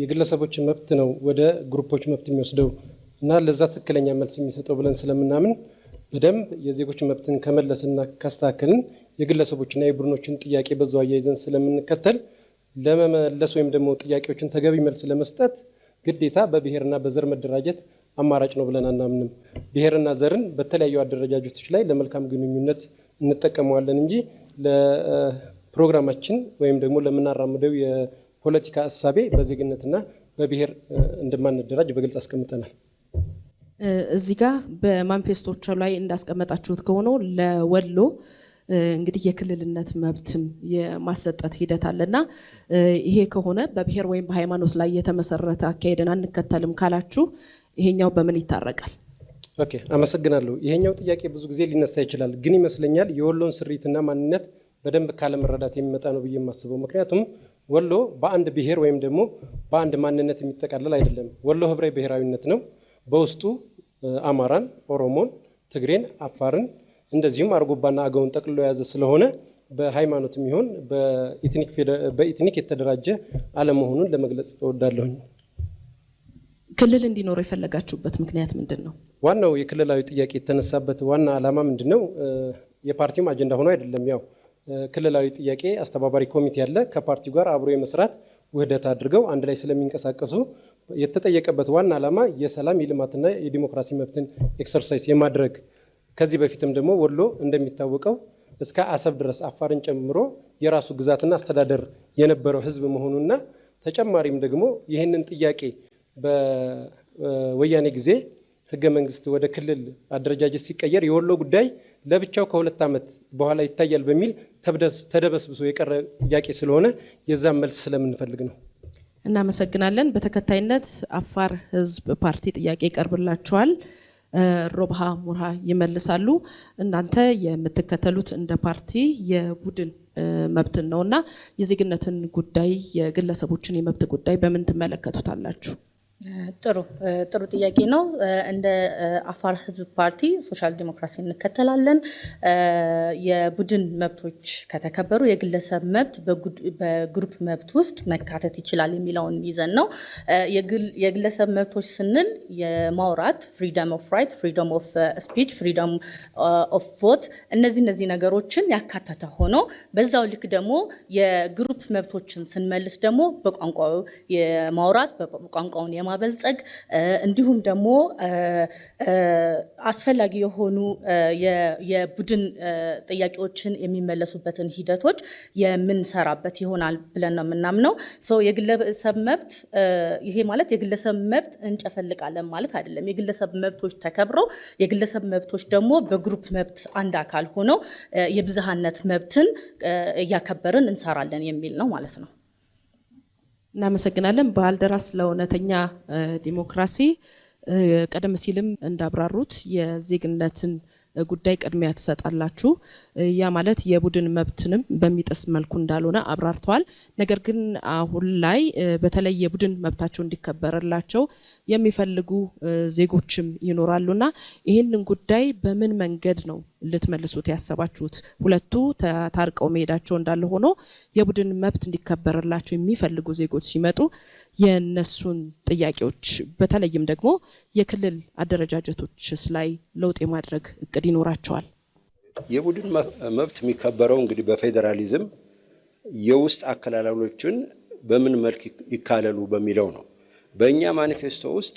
የግለሰቦችን መብት ነው ወደ ግሩፖች መብት የሚወስደው እና ለዛ ትክክለኛ መልስ የሚሰጠው ብለን ስለምናምን በደንብ የዜጎች መብትን ከመለስና ካስተካከልን የግለሰቦችና የቡድኖችን ጥያቄ በዛው አያይዘን ስለምንከተል ለመመለስ ወይም ደግሞ ጥያቄዎችን ተገቢ መልስ ለመስጠት ግዴታ በብሔርና በዘር መደራጀት አማራጭ ነው ብለን አናምንም። ብሔርና ዘርን በተለያዩ አደረጃጀቶች ላይ ለመልካም ግንኙነት እንጠቀመዋለን እንጂ ለፕሮግራማችን ወይም ደግሞ ለምናራምደው የፖለቲካ እሳቤ በዜግነትና በብሔር እንደማንደራጅ በግልጽ አስቀምጠናል። እዚህ ጋር በማኒፌስቶቹ ላይ እንዳስቀመጣችሁት ከሆነው ለወሎ እንግዲህ የክልልነት መብትም የማሰጠት ሂደት አለና ይሄ ከሆነ በብሔር ወይም በሃይማኖት ላይ የተመሰረተ አካሄድን አንከተልም ካላችሁ ይሄኛው በምን ይታረቃል? ኦኬ፣ አመሰግናለሁ። ይሄኛው ጥያቄ ብዙ ጊዜ ሊነሳ ይችላል፣ ግን ይመስለኛል የወሎን ስሪትና ማንነት በደንብ ካለመረዳት የሚመጣ ነው ብዬ የማስበው። ምክንያቱም ወሎ በአንድ ብሔር ወይም ደግሞ በአንድ ማንነት የሚጠቃለል አይደለም። ወሎ ህብረ ብሔራዊነት ነው። በውስጡ አማራን፣ ኦሮሞን፣ ትግሬን፣ አፋርን እንደዚሁም አርጎባና አገውን ጠቅልሎ የያዘ ስለሆነ በሃይማኖትም ይሁን በኢትኒክ የተደራጀ አለመሆኑን ለመግለጽ እወዳለሁኝ። ክልል እንዲኖር የፈለጋችሁበት ምክንያት ምንድን ነው? ዋናው የክልላዊ ጥያቄ የተነሳበት ዋና ዓላማ ምንድን ነው? የፓርቲውም አጀንዳ ሆኖ አይደለም። ያው ክልላዊ ጥያቄ አስተባባሪ ኮሚቴ ያለ ከፓርቲው ጋር አብሮ የመስራት ውህደት አድርገው አንድ ላይ ስለሚንቀሳቀሱ የተጠየቀበት ዋና ዓላማ የሰላም የልማትና የዲሞክራሲ መብትን ኤክሰርሳይዝ የማድረግ ከዚህ በፊትም ደግሞ ወሎ እንደሚታወቀው እስከ አሰብ ድረስ አፋርን ጨምሮ የራሱ ግዛትና አስተዳደር የነበረው ህዝብ መሆኑና ተጨማሪም ደግሞ ይህንን ጥያቄ በወያኔ ጊዜ ህገ መንግስት ወደ ክልል አደረጃጀት ሲቀየር የወሎ ጉዳይ ለብቻው ከ2 ዓመት በኋላ ይታያል በሚል ተደበስብሶ የቀረ ጥያቄ ስለሆነ የዛም መልስ ስለምንፈልግ ነው። እናመሰግናለን። በተከታይነት አፋር ህዝብ ፓርቲ ጥያቄ ይቀርብላቸዋል። ሮብሃ ሙርሃ ይመልሳሉ። እናንተ የምትከተሉት እንደ ፓርቲ የቡድን መብትን ነውና የዜግነትን ጉዳይ የግለሰቦችን የመብት ጉዳይ በምን ትመለከቱታላችሁ? ጥሩ ጥያቄ ነው። እንደ አፋር ህዝብ ፓርቲ ሶሻል ዲሞክራሲ እንከተላለን። የቡድን መብቶች ከተከበሩ የግለሰብ መብት በግሩፕ መብት ውስጥ መካተት ይችላል የሚለውን ይዘን ነው። የግለሰብ መብቶች ስንል የማውራት ፍሪደም ኦፍ ራይት፣ ፍሪደም ኦፍ ስፒች፣ ፍሪደም ኦፍ ቮት እነዚህ ነገሮችን ያካተተ ሆኖ በዛው ልክ ደግሞ የግሩፕ መብቶችን ስንመልስ ደግሞ በቋንቋው የማውራት በቋንቋውን ማበልጸግ እንዲሁም ደግሞ አስፈላጊ የሆኑ የቡድን ጥያቄዎችን የሚመለሱበትን ሂደቶች የምንሰራበት ይሆናል ብለን ነው የምናምነው። የግለሰብ መብት ይሄ ማለት የግለሰብ መብት እንጨፈልቃለን ማለት አይደለም። የግለሰብ መብቶች ተከብረው የግለሰብ መብቶች ደግሞ በግሩፕ መብት አንድ አካል ሆነው የብዝሃነት መብትን እያከበርን እንሰራለን የሚል ነው ማለት ነው። እናመሰግናለን። ባልደራስ ለእውነተኛ ዲሞክራሲ ቀደም ሲልም እንዳብራሩት የዜግነትን ጉዳይ ቅድሚያ ትሰጣላችሁ። ያ ማለት የቡድን መብትንም በሚጥስ መልኩ እንዳልሆነ አብራርተዋል። ነገር ግን አሁን ላይ በተለይ የቡድን መብታቸው እንዲከበርላቸው የሚፈልጉ ዜጎችም ይኖራሉና ይህንን ጉዳይ በምን መንገድ ነው ልትመልሱት ያሰባችሁት? ሁለቱ ታርቀው መሄዳቸው እንዳለ ሆኖ የቡድን መብት እንዲከበርላቸው የሚፈልጉ ዜጎች ሲመጡ የነሱን ጥያቄዎች በተለይም ደግሞ የክልል አደረጃጀቶችስ ላይ ለውጥ የማድረግ እቅድ ይኖራቸዋል? የቡድን መብት የሚከበረው እንግዲህ በፌዴራሊዝም የውስጥ አከላለሎችን በምን መልክ ይካለሉ በሚለው ነው። በእኛ ማኒፌስቶ ውስጥ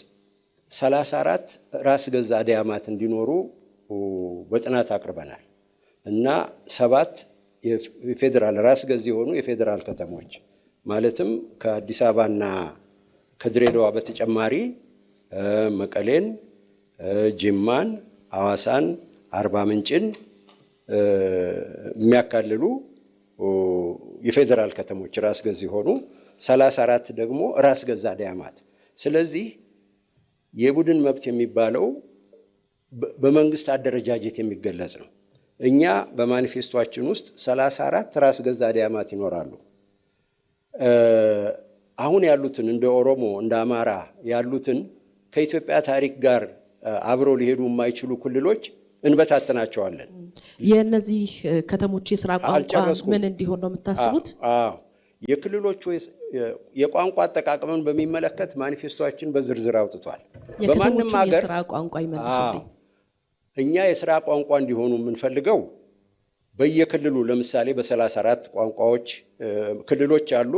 34 ራስ ገዝ አድያማት እንዲኖሩ በጥናት አቅርበናል እና 7 የፌዴራል ራስ ገዝ የሆኑ የፌዴራል ከተሞች ማለትም ከአዲስ አበባና ከድሬዳዋ በተጨማሪ መቀሌን፣ ጅማን፣ ሐዋሳን፣ አርባ ምንጭን የሚያካልሉ የፌዴራል ከተሞች ራስ ገዝ የሆኑ 34 ደግሞ ራስ ገዝ አድያማት። ስለዚህ የቡድን መብት የሚባለው በመንግስት አደረጃጀት የሚገለጽ ነው። እኛ በማኒፌስቶአችን ውስጥ 34 ራስ ገዝ አድያማት ይኖራሉ። አሁን ያሉትን እንደ ኦሮሞ እንደ አማራ ያሉትን ከኢትዮጵያ ታሪክ ጋር አብረው ሊሄዱ የማይችሉ ክልሎች እንበታተናቸዋለን። የነዚህ ከተሞች የሥራ ቋንቋ ምን እንዲሆን ነው የምታስቡት? የክልሎቹ የቋንቋ አጠቃቀምን በሚመለከት ማኒፌስቶአችን በዝርዝር አውጥቷል። በማንም ሀገር የሥራ ቋንቋ ይመልሱልኝ። እኛ የሥራ ቋንቋ እንዲሆኑ የምንፈልገው በየክልሉ ለምሳሌ በ34 ቋንቋዎች ክልሎች አሉ።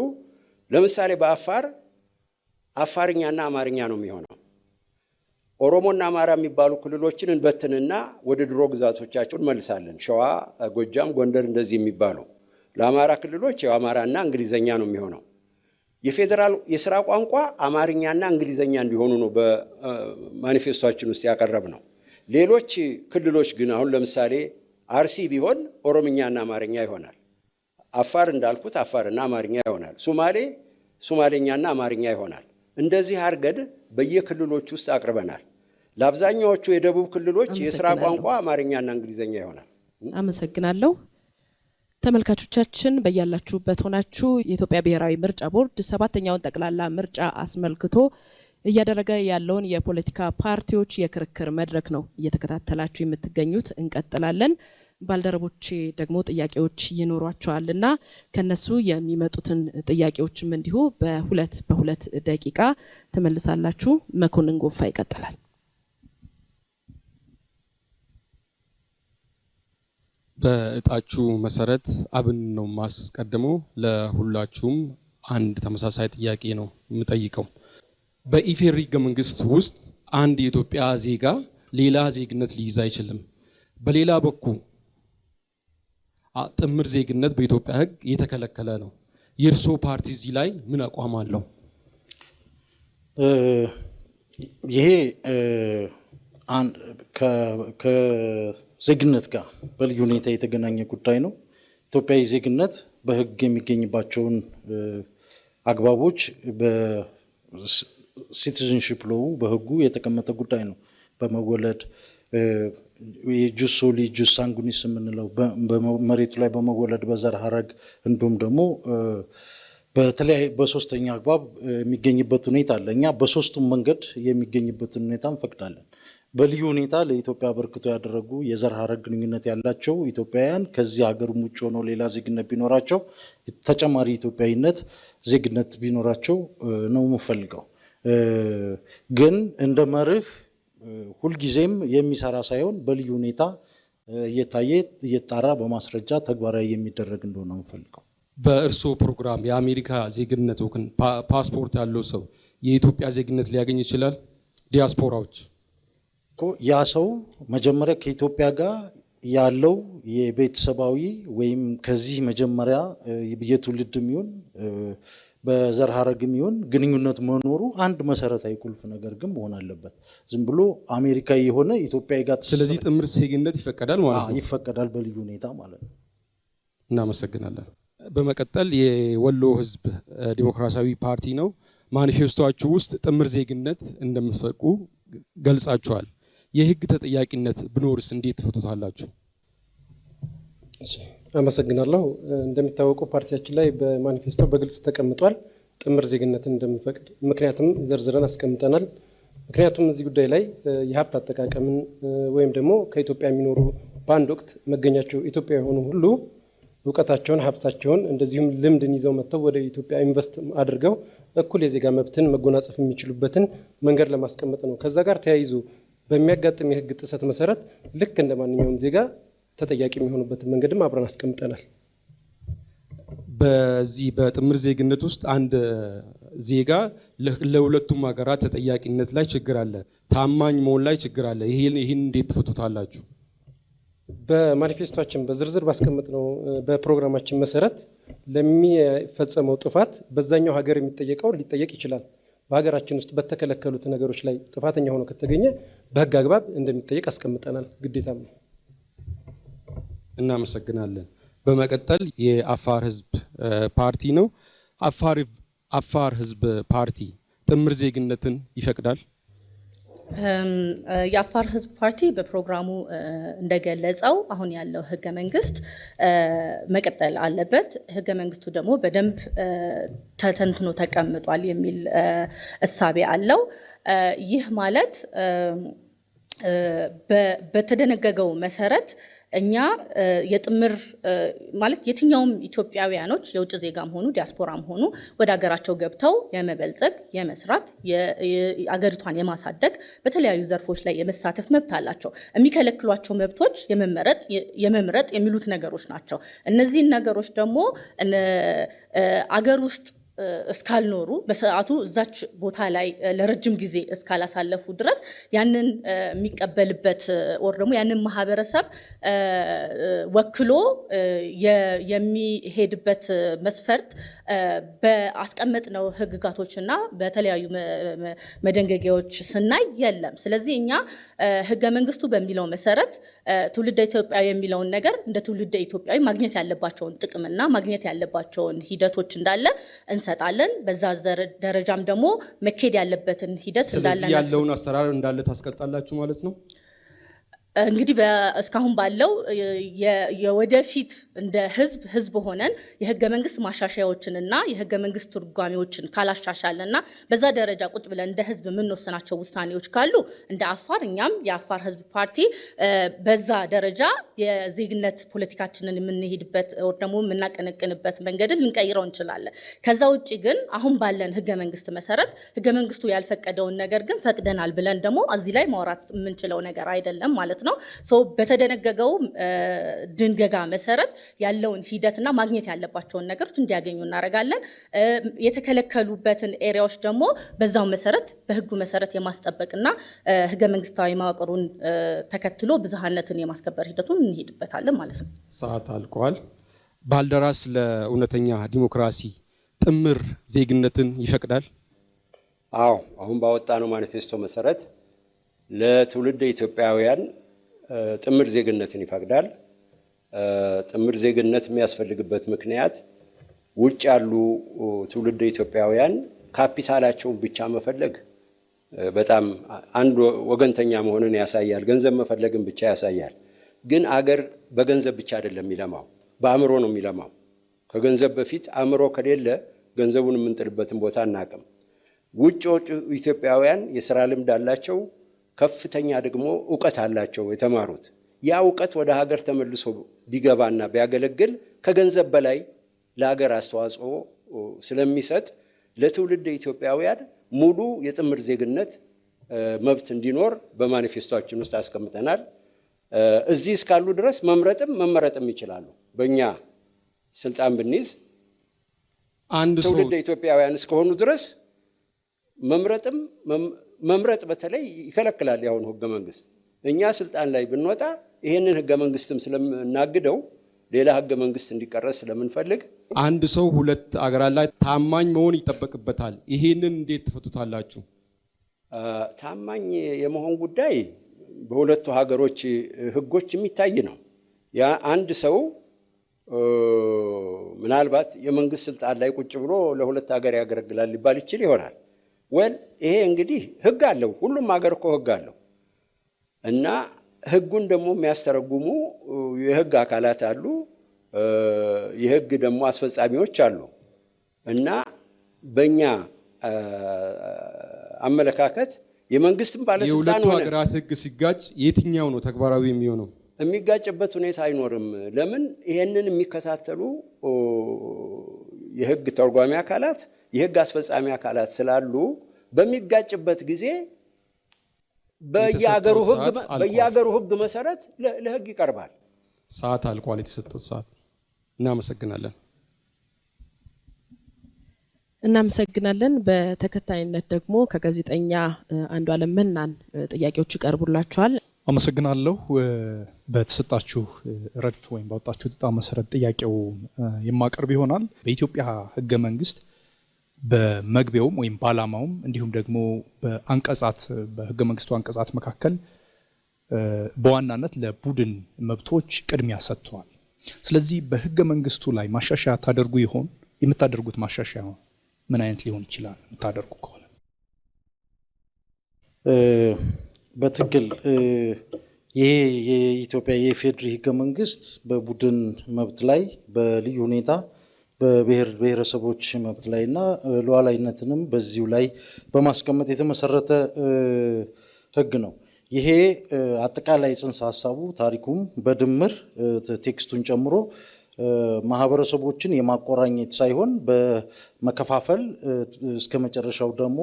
ለምሳሌ በአፋር አፋርኛና አማርኛ ነው የሚሆነው። ኦሮሞና አማራ የሚባሉ ክልሎችን እንበትንና ወደ ድሮ ግዛቶቻቸው እንመልሳለን። ሸዋ፣ ጎጃም፣ ጎንደር እንደዚህ የሚባሉ ለአማራ ክልሎች የአማራና እንግሊዘኛ ነው የሚሆነው። የፌዴራል የሥራ ቋንቋ አማርኛና እንግሊዘኛ እንዲሆኑ ነው በማኒፌስቶአችን ውስጥ ያቀረብ ነው። ሌሎች ክልሎች ግን አሁን ለምሳሌ አርሲ ቢሆን ኦሮምኛና አማርኛ ይሆናል። አፋር እንዳልኩት አፋርና አማርኛ ይሆናል። ሶማሌ ሶማሌኛና አማርኛ ይሆናል። እንደዚህ አርገድ በየክልሎች ውስጥ አቅርበናል። ለአብዛኛዎቹ የደቡብ ክልሎች የሥራ ቋንቋ አማርኛና እንግሊዘኛ ይሆናል። አመሰግናለሁ። ተመልካቾቻችን በያላችሁበት ሆናችሁ የኢትዮጵያ ብሔራዊ ምርጫ ቦርድ 7ኛውን ጠቅላላ ምርጫ አስመልክቶ እያደረገ ያለውን የፖለቲካ ፓርቲዎች የክርክር መድረክ ነው እየተከታተላችሁ የምትገኙት። እንቀጥላለን። ባልደረቦቼ ደግሞ ጥያቄዎች ይኖሯቸዋልና ከነሱ የሚመጡትን ጥያቄዎችም እንዲሁ በሁለት ደቂቃ ተመልሳላችሁ። መኮንን ጎፋ ይቀጥላል። በእጣችሁ መሰረት አብን ነው ማስቀደመው። ለሁላችሁም አንድ ተመሳሳይ ጥያቄ ነው የምጠይቀው። በኢፌሪ ሕገ መንግስት ውስጥ አንድ የኢትዮጵያ ዜጋ ሌላ ዜግነት ሊይዝ አይችልም። በሌላ በኩል ጥምር ዜግነት በኢትዮጵያ ሕግ የተከለከለ ነው። የእርሶ ፓርቲ እዚህ ላይ ምን አቋም አለው? ይሄ ከዜግነት ጋር በልዩ ሁኔታ የተገናኘ ጉዳይ ነው። ኢትዮጵያዊ ዜግነት በሕግ የሚገኝባቸውን አግባቦች በሲቲዝንሺፕ ሎው በሕጉ የተቀመጠ ጉዳይ ነው። በመወለድ የጁስ ሶሊ ጁስ ሳንጉኒስ የምንለው በመሬቱ ላይ በመወለድ በዘር ሀረግ እንዲሁም ደግሞ በተለያየ በሶስተኛ አግባብ የሚገኝበት ሁኔታ አለ። እኛ በሶስቱም መንገድ የሚገኝበትን ሁኔታ እንፈቅዳለን። በልዩ ሁኔታ ለኢትዮጵያ አበርክቶ ያደረጉ የዘር ሀረግ ግንኙነት ያላቸው ኢትዮጵያውያን ከዚህ ሀገር ውጭ ሆነው ሌላ ዜግነት ቢኖራቸው ተጨማሪ ኢትዮጵያዊነት ዜግነት ቢኖራቸው ነው የምፈልገው። ግን እንደ መርህ ሁልጊዜም የሚሰራ ሳይሆን በልዩ ሁኔታ እየታየ እየጣራ በማስረጃ ተግባራዊ የሚደረግ እንደሆነ የምፈልገው። በእርሶ ፕሮግራም የአሜሪካ ዜግነት ወይም ፓስፖርት ያለው ሰው የኢትዮጵያ ዜግነት ሊያገኝ ይችላል? ዲያስፖራዎች ያ ሰው መጀመሪያ ከኢትዮጵያ ጋር ያለው የቤተሰባዊ ወይም ከዚህ መጀመሪያ የትውልድ የሚሆን በዘር ሀረግ የሚሆን ግንኙነት መኖሩ አንድ መሰረታዊ ቁልፍ ነገር ግን መሆን አለበት። ዝም ብሎ አሜሪካዊ የሆነ ኢትዮጵያዊ ጋር ስለዚህ ጥምር ዜግነት ይፈቀዳል ማለት ነው? ይፈቀዳል በልዩ ሁኔታ ማለት ነው። እናመሰግናለን። በመቀጠል የወሎ ህዝብ ዲሞክራሲያዊ ፓርቲ ነው። ማኒፌስቶአችሁ ውስጥ ጥምር ዜግነት እንደምትፈቅዱ ገልጻችኋል። የህግ ተጠያቂነት ብኖርስ እንዴት ትፈቱታላችሁ? አመሰግናለሁ። እንደሚታወቀው ፓርቲያችን ላይ በማኒፌስቶ በግልጽ ተቀምጧል ጥምር ዜግነትን እንደምንፈቅድ። ምክንያቱም ዘርዝረን አስቀምጠናል። ምክንያቱም እዚህ ጉዳይ ላይ የሀብት አጠቃቀምን ወይም ደግሞ ከኢትዮጵያ የሚኖሩ በአንድ ወቅት መገኛቸው ኢትዮጵያ የሆኑ ሁሉ እውቀታቸውን፣ ሀብታቸውን እንደዚሁም ልምድን ይዘው መጥተው ወደ ኢትዮጵያ ኢንቨስት አድርገው እኩል የዜጋ መብትን መጎናጸፍ የሚችሉበትን መንገድ ለማስቀመጥ ነው። ከዛ ጋር ተያይዞ በሚያጋጥም የህግ ጥሰት መሰረት ልክ እንደ ማንኛውም ዜጋ ተጠያቂ የሚሆኑበትን መንገድም አብረን አስቀምጠናል። በዚህ በጥምር ዜግነት ውስጥ አንድ ዜጋ ለሁለቱም ሀገራት ተጠያቂነት ላይ ችግር አለ፣ ታማኝ መሆን ላይ ችግር አለ። ይህን እንዴት ትፈቱታላችሁ? በማኒፌስቶችን በዝርዝር ባስቀመጥነው በፕሮግራማችን መሰረት ለሚፈጸመው ጥፋት በዛኛው ሀገር የሚጠየቀው ሊጠየቅ ይችላል። በሀገራችን ውስጥ በተከለከሉት ነገሮች ላይ ጥፋተኛ ሆኖ ከተገኘ በህግ አግባብ እንደሚጠየቅ አስቀምጠናል። ግዴታም ነው። እናመሰግናለን። በመቀጠል የአፋር ህዝብ ፓርቲ ነው። አፋር ህዝብ ፓርቲ ጥምር ዜግነትን ይፈቅዳል? የአፋር ህዝብ ፓርቲ በፕሮግራሙ እንደገለጸው አሁን ያለው ህገ መንግስት መቀጠል አለበት፣ ህገ መንግስቱ ደግሞ በደንብ ተተንትኖ ተቀምጧል የሚል እሳቤ አለው። ይህ ማለት በተደነገገው መሰረት እኛ የጥምር ማለት የትኛውም ኢትዮጵያውያኖች የውጭ ዜጋም ሆኑ ዲያስፖራም ሆኑ ወደ ሀገራቸው ገብተው የመበልጸግ፣ የመስራት፣ አገሪቷን የማሳደግ በተለያዩ ዘርፎች ላይ የመሳተፍ መብት አላቸው። የሚከለክሏቸው መብቶች የመምረጥ የሚሉት ነገሮች ናቸው። እነዚህን ነገሮች ደግሞ አገር ውስጥ እስካልኖሩ በሰዓቱ እዛች ቦታ ላይ ለረጅም ጊዜ እስካላሳለፉ ድረስ ያንን የሚቀበልበት ወር ደግሞ ያንን ማህበረሰብ ወክሎ የሚሄድበት መስፈርት በአስቀመጥነው ህግጋቶችና በተለያዩ መደንገጊያዎች ስናይ የለም። ስለዚህ እኛ ህገ መንግስቱ በሚለው መሰረት ትውልደ ኢትዮጵያዊ የሚለውን ነገር እንደ ትውልደ ኢትዮጵያዊ ማግኘት ያለባቸውን ጥቅምና ማግኘት ያለባቸውን ሂደቶች እንዳለ እንሰጣለን። በዛ ደረጃም ደግሞ መኬድ ያለበትን ሂደት እንዳለ ስለዚህ ያለውን አሰራር እንዳለ ታስቀጣላችሁ ማለት ነው። እንግዲህ እስካሁን ባለው የወደፊት እንደ ህዝብ ሆነን የህገ መንግስት ማሻሻያዎችንና የህገ መንግስት ትርጓሜዎችን ካላሻሻለና በዛ ደረጃ ቁጭ ብለን እንደ ህዝብ የምንወስናቸው ውሳኔዎች ካሉ እንደ አፋር እኛም የአፋር ህዝብ ፓርቲ በዛ ደረጃ የዜግነት ፖለቲካችንን የምንሄድበት ወር ደግሞ የምናቀነቅንበት መንገድን ልንቀይረው እንችላለን። ከዛ ውጪ ግን አሁን ባለን ህገ መንግስት መሰረት ህገ መንግስቱ ያልፈቀደውን ነገር ግን ፈቅደናል ብለን ደግሞ እዚህ ላይ ማውራት የምንችለው ነገር አይደለም ማለት ነው። ሶ በተደነገገው ድንገጋ መሰረት ያለውን ሂደትና ማግኘት ያለባቸውን ነገሮች እንዲያገኙ እናደርጋለን። የተከለከሉበትን ኤሪያዎች ደግሞ በዛው መሰረት በህጉ መሰረት የማስጠበቅና ህገ መንግስታዊ መዋቅሩን ተከትሎ ብዝሃነትን የማስከበር ሂደቱን እንሄድበታለን ማለት ነው። ሰዓት አልቋል። ባልደራስ ለእውነተኛ ዲሞክራሲ ጥምር ዜግነትን ይፈቅዳል? አዎ፣ አሁን ባወጣነው ማኒፌስቶ መሰረት ለትውልደ ኢትዮጵያውያን ጥምር ዜግነትን ይፈቅዳል። ጥምር ዜግነት የሚያስፈልግበት ምክንያት ውጭ ያሉ ትውልደ ኢትዮጵያውያን ካፒታላቸውን ብቻ መፈለግ በጣም አንድ ወገንተኛ መሆንን ያሳያል። ገንዘብ መፈለግን ብቻ ያሳያል። ግን አገር በገንዘብ ብቻ አይደለም የሚለማው፣ በአእምሮ ነው የሚለማው። ከገንዘብ በፊት አእምሮ ከሌለ ገንዘቡን የምንጥልበትን ቦታ አናቅም። ውጭ ኢትዮጵያውያን የስራ ልምድ አላቸው፣ ከፍተኛ ደግሞ ዕውቀት አላቸው የተማሩት። ያ ዕውቀት ወደ ሀገር ተመልሶ ቢገባና ቢያገለግል ከገንዘብ በላይ ለሀገር አስተዋጽኦ ስለሚሰጥ ለትውልድ ኢትዮጵያውያን ሙሉ የጥምር ዜግነት መብት እንዲኖር በማኒፌስቶአችን ውስጥ አስቀምጠናል። እዚህ እስካሉ ድረስ መምረጥም መመረጥም ይችላሉ። በእኛ ስልጣን ብንይዝ ትውልድ ኢትዮጵያውያን እስከሆኑ ድረስ መምረጥም መምረጥ በተለይ ይከለክላል ያሁን ህገ መንግስት። እኛ ስልጣን ላይ ብንወጣ ይሄንን ህገ መንግስትም ስለምናግደው ሌላ ህገ መንግስት እንዲቀረጽ ስለምንፈልግ አንድ ሰው ሁለት አገራት ላይ ታማኝ መሆን ይጠበቅበታል። ይሄንን እንዴት ትፈቱታላችሁ? ታማኝ የመሆን ጉዳይ በሁለቱ ሀገሮች ህጎች የሚታይ ነው። ያ አንድ ሰው ምናልባት የመንግስት ስልጣን ላይ ቁጭ ብሎ ለሁለት ሀገር ያገለግላል ሊባል ይችል ይሆናል። ይሄ እንግዲህ ህግ አለው። ሁሉም ሀገር እኮ ህግ አለው እና ህጉን ደግሞ የሚያስተረጉሙ የህግ አካላት አሉ፣ የህግ ደግሞ አስፈጻሚዎች አሉ እና በእኛ አመለካከት የመንግስትም ባለስልጣን የሁለቱ ሀገራት ህግ ሲጋጭ የትኛው ነው ተግባራዊ የሚሆነው? የሚጋጭበት ሁኔታ አይኖርም። ለምን? ይሄንን የሚከታተሉ የህግ ተርጓሚ አካላት የህግ አስፈጻሚ አካላት ስላሉ በሚጋጭበት ጊዜ በየሀገሩ ህግ መሰረት ለህግ ይቀርባል። ሰዓት አልቋል። የተሰጠው ሰዓት። እናመሰግናለን። እናመሰግናለን። በተከታይነት ደግሞ ከጋዜጠኛ አንዱዓለም መናን ጥያቄዎች ይቀርቡላችኋል። አመሰግናለሁ። በተሰጣችሁ ረድፍ ወይም ባወጣችሁ ዕጣ መሰረት ጥያቄው የማቀርብ ይሆናል። በኢትዮጵያ ህገ መንግስት በመግቢያውም ወይም ባላማውም እንዲሁም ደግሞ በአንቀጻት በህገ መንግስቱ አንቀጻት መካከል በዋናነት ለቡድን መብቶች ቅድሚያ ሰጥቷል። ስለዚህ በህገ መንግስቱ ላይ ማሻሻያ ታደርጉ ይሆን? የምታደርጉት ማሻሻያ ምን አይነት ሊሆን ይችላል? የምታደርጉ ከሆነ በትክክል ይሄ የኢትዮጵያ የፌዴሪ ህገ መንግስት በቡድን መብት ላይ በልዩ ሁኔታ በብሔር ብሔረሰቦች መብት ላይና ሉዓላዊነትንም በዚሁ ላይ በማስቀመጥ የተመሰረተ ህግ ነው። ይሄ አጠቃላይ ጽንሰ ሀሳቡ ታሪኩም በድምር ቴክስቱን ጨምሮ ማህበረሰቦችን የማቆራኘት ሳይሆን በመከፋፈል እስከ መጨረሻው ደግሞ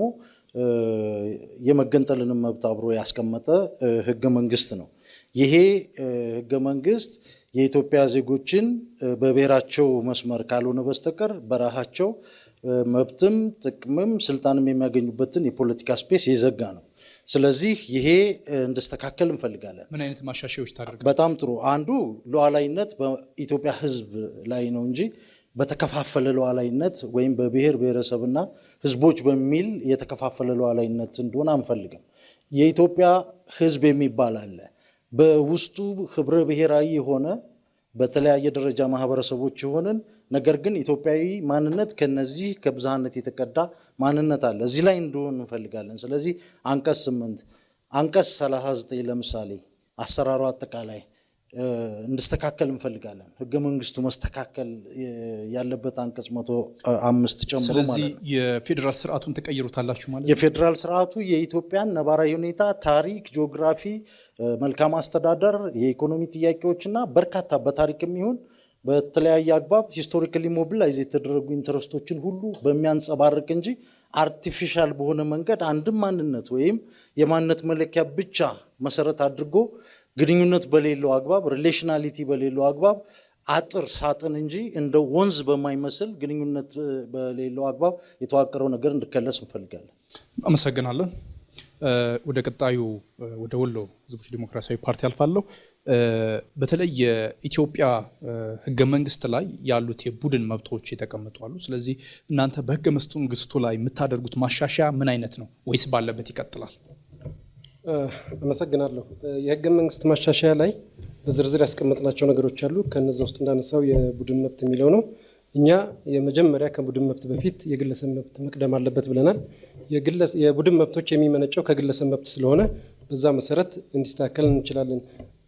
የመገንጠልንም መብት አብሮ ያስቀመጠ ህገ መንግስት ነው። ይሄ ህገ መንግስት የኢትዮጵያ ዜጎችን በብሔራቸው መስመር ካልሆነ በስተቀር በራሳቸው መብትም ጥቅምም ስልጣንም የሚያገኙበትን የፖለቲካ ስፔስ የዘጋ ነው። ስለዚህ ይሄ እንድስተካከል እንፈልጋለን። ምን አይነት ማሻሻያዎች ታደርጋለህ? በጣም ጥሩ። አንዱ ሉዓላዊነት በኢትዮጵያ ህዝብ ላይ ነው እንጂ በተከፋፈለ ሉዓላዊነት ወይም በብሔር ብሔረሰብና ህዝቦች በሚል የተከፋፈለ ሉዓላዊነት እንደሆነ አንፈልግም። የኢትዮጵያ ህዝብ የሚባል አለ። በውስጡ ህብረ ብሔራዊ የሆነ በተለያየ ደረጃ ማህበረሰቦች የሆንን ነገር ግን ኢትዮጵያዊ ማንነት ከነዚህ ከብዝሃነት የተቀዳ ማንነት አለ። እዚህ ላይ እንደሆነ እንፈልጋለን። ስለዚህ አንቀጽ 8 አንቀጽ 39 ለምሳሌ አሰራሩ አጠቃላይ እንድስተካከል እንፈልጋለን። ህገ መንግስቱ መስተካከል ያለበት አንቀጽ 105 ጨምሮ ማለት ነው። ስለዚህ የፌዴራል ስርዓቱን ተቀይሩታላችሁ ማለት ነው። የፌዴራል ስርዓቱ የኢትዮጵያን ነባራዊ ሁኔታ፣ ታሪክ፣ ጂኦግራፊ፣ መልካም አስተዳደር፣ የኢኮኖሚ ጥያቄዎችና በርካታ በታሪክም ይሁን በተለያየ አግባብ ሂስቶሪካሊ ሞቢላይዝ የተደረጉ ኢንተረስቶችን ሁሉ በሚያንጸባርቅ እንጂ አርቲፊሻል በሆነ መንገድ አንድም ማንነት ወይም የማንነት መለኪያ ብቻ መሰረት አድርጎ ግንኙነት በሌለው አግባብ ሪሌሽናሊቲ በሌለው አግባብ አጥር ሳጥን እንጂ እንደ ወንዝ በማይመስል ግንኙነት በሌለው አግባብ የተዋቀረው ነገር እንድከለስ እንፈልጋለን። አመሰግናለን። ወደ ቀጣዩ ወደ ወሎ ህዝቦች ዲሞክራሲያዊ ፓርቲ አልፋለሁ። በተለይ የኢትዮጵያ ህገ መንግስት ላይ ያሉት የቡድን መብቶች የተቀመጡ። ስለዚህ እናንተ በህገ መንግስቱ ላይ የምታደርጉት ማሻሻያ ምን አይነት ነው ወይስ ባለበት ይቀጥላል? አመሰግናለሁ። የህገ መንግስት ማሻሻያ ላይ በዝርዝር ያስቀመጥናቸው ነገሮች አሉ። ከነዛ ውስጥ እንዳነሳው የቡድን መብት የሚለው ነው። እኛ የመጀመሪያ ከቡድን መብት በፊት የግለሰብ መብት መቅደም አለበት ብለናል። የቡድን መብቶች የሚመነጨው ከግለሰብ መብት ስለሆነ በዛ መሰረት እንዲስተካከል እንችላለን።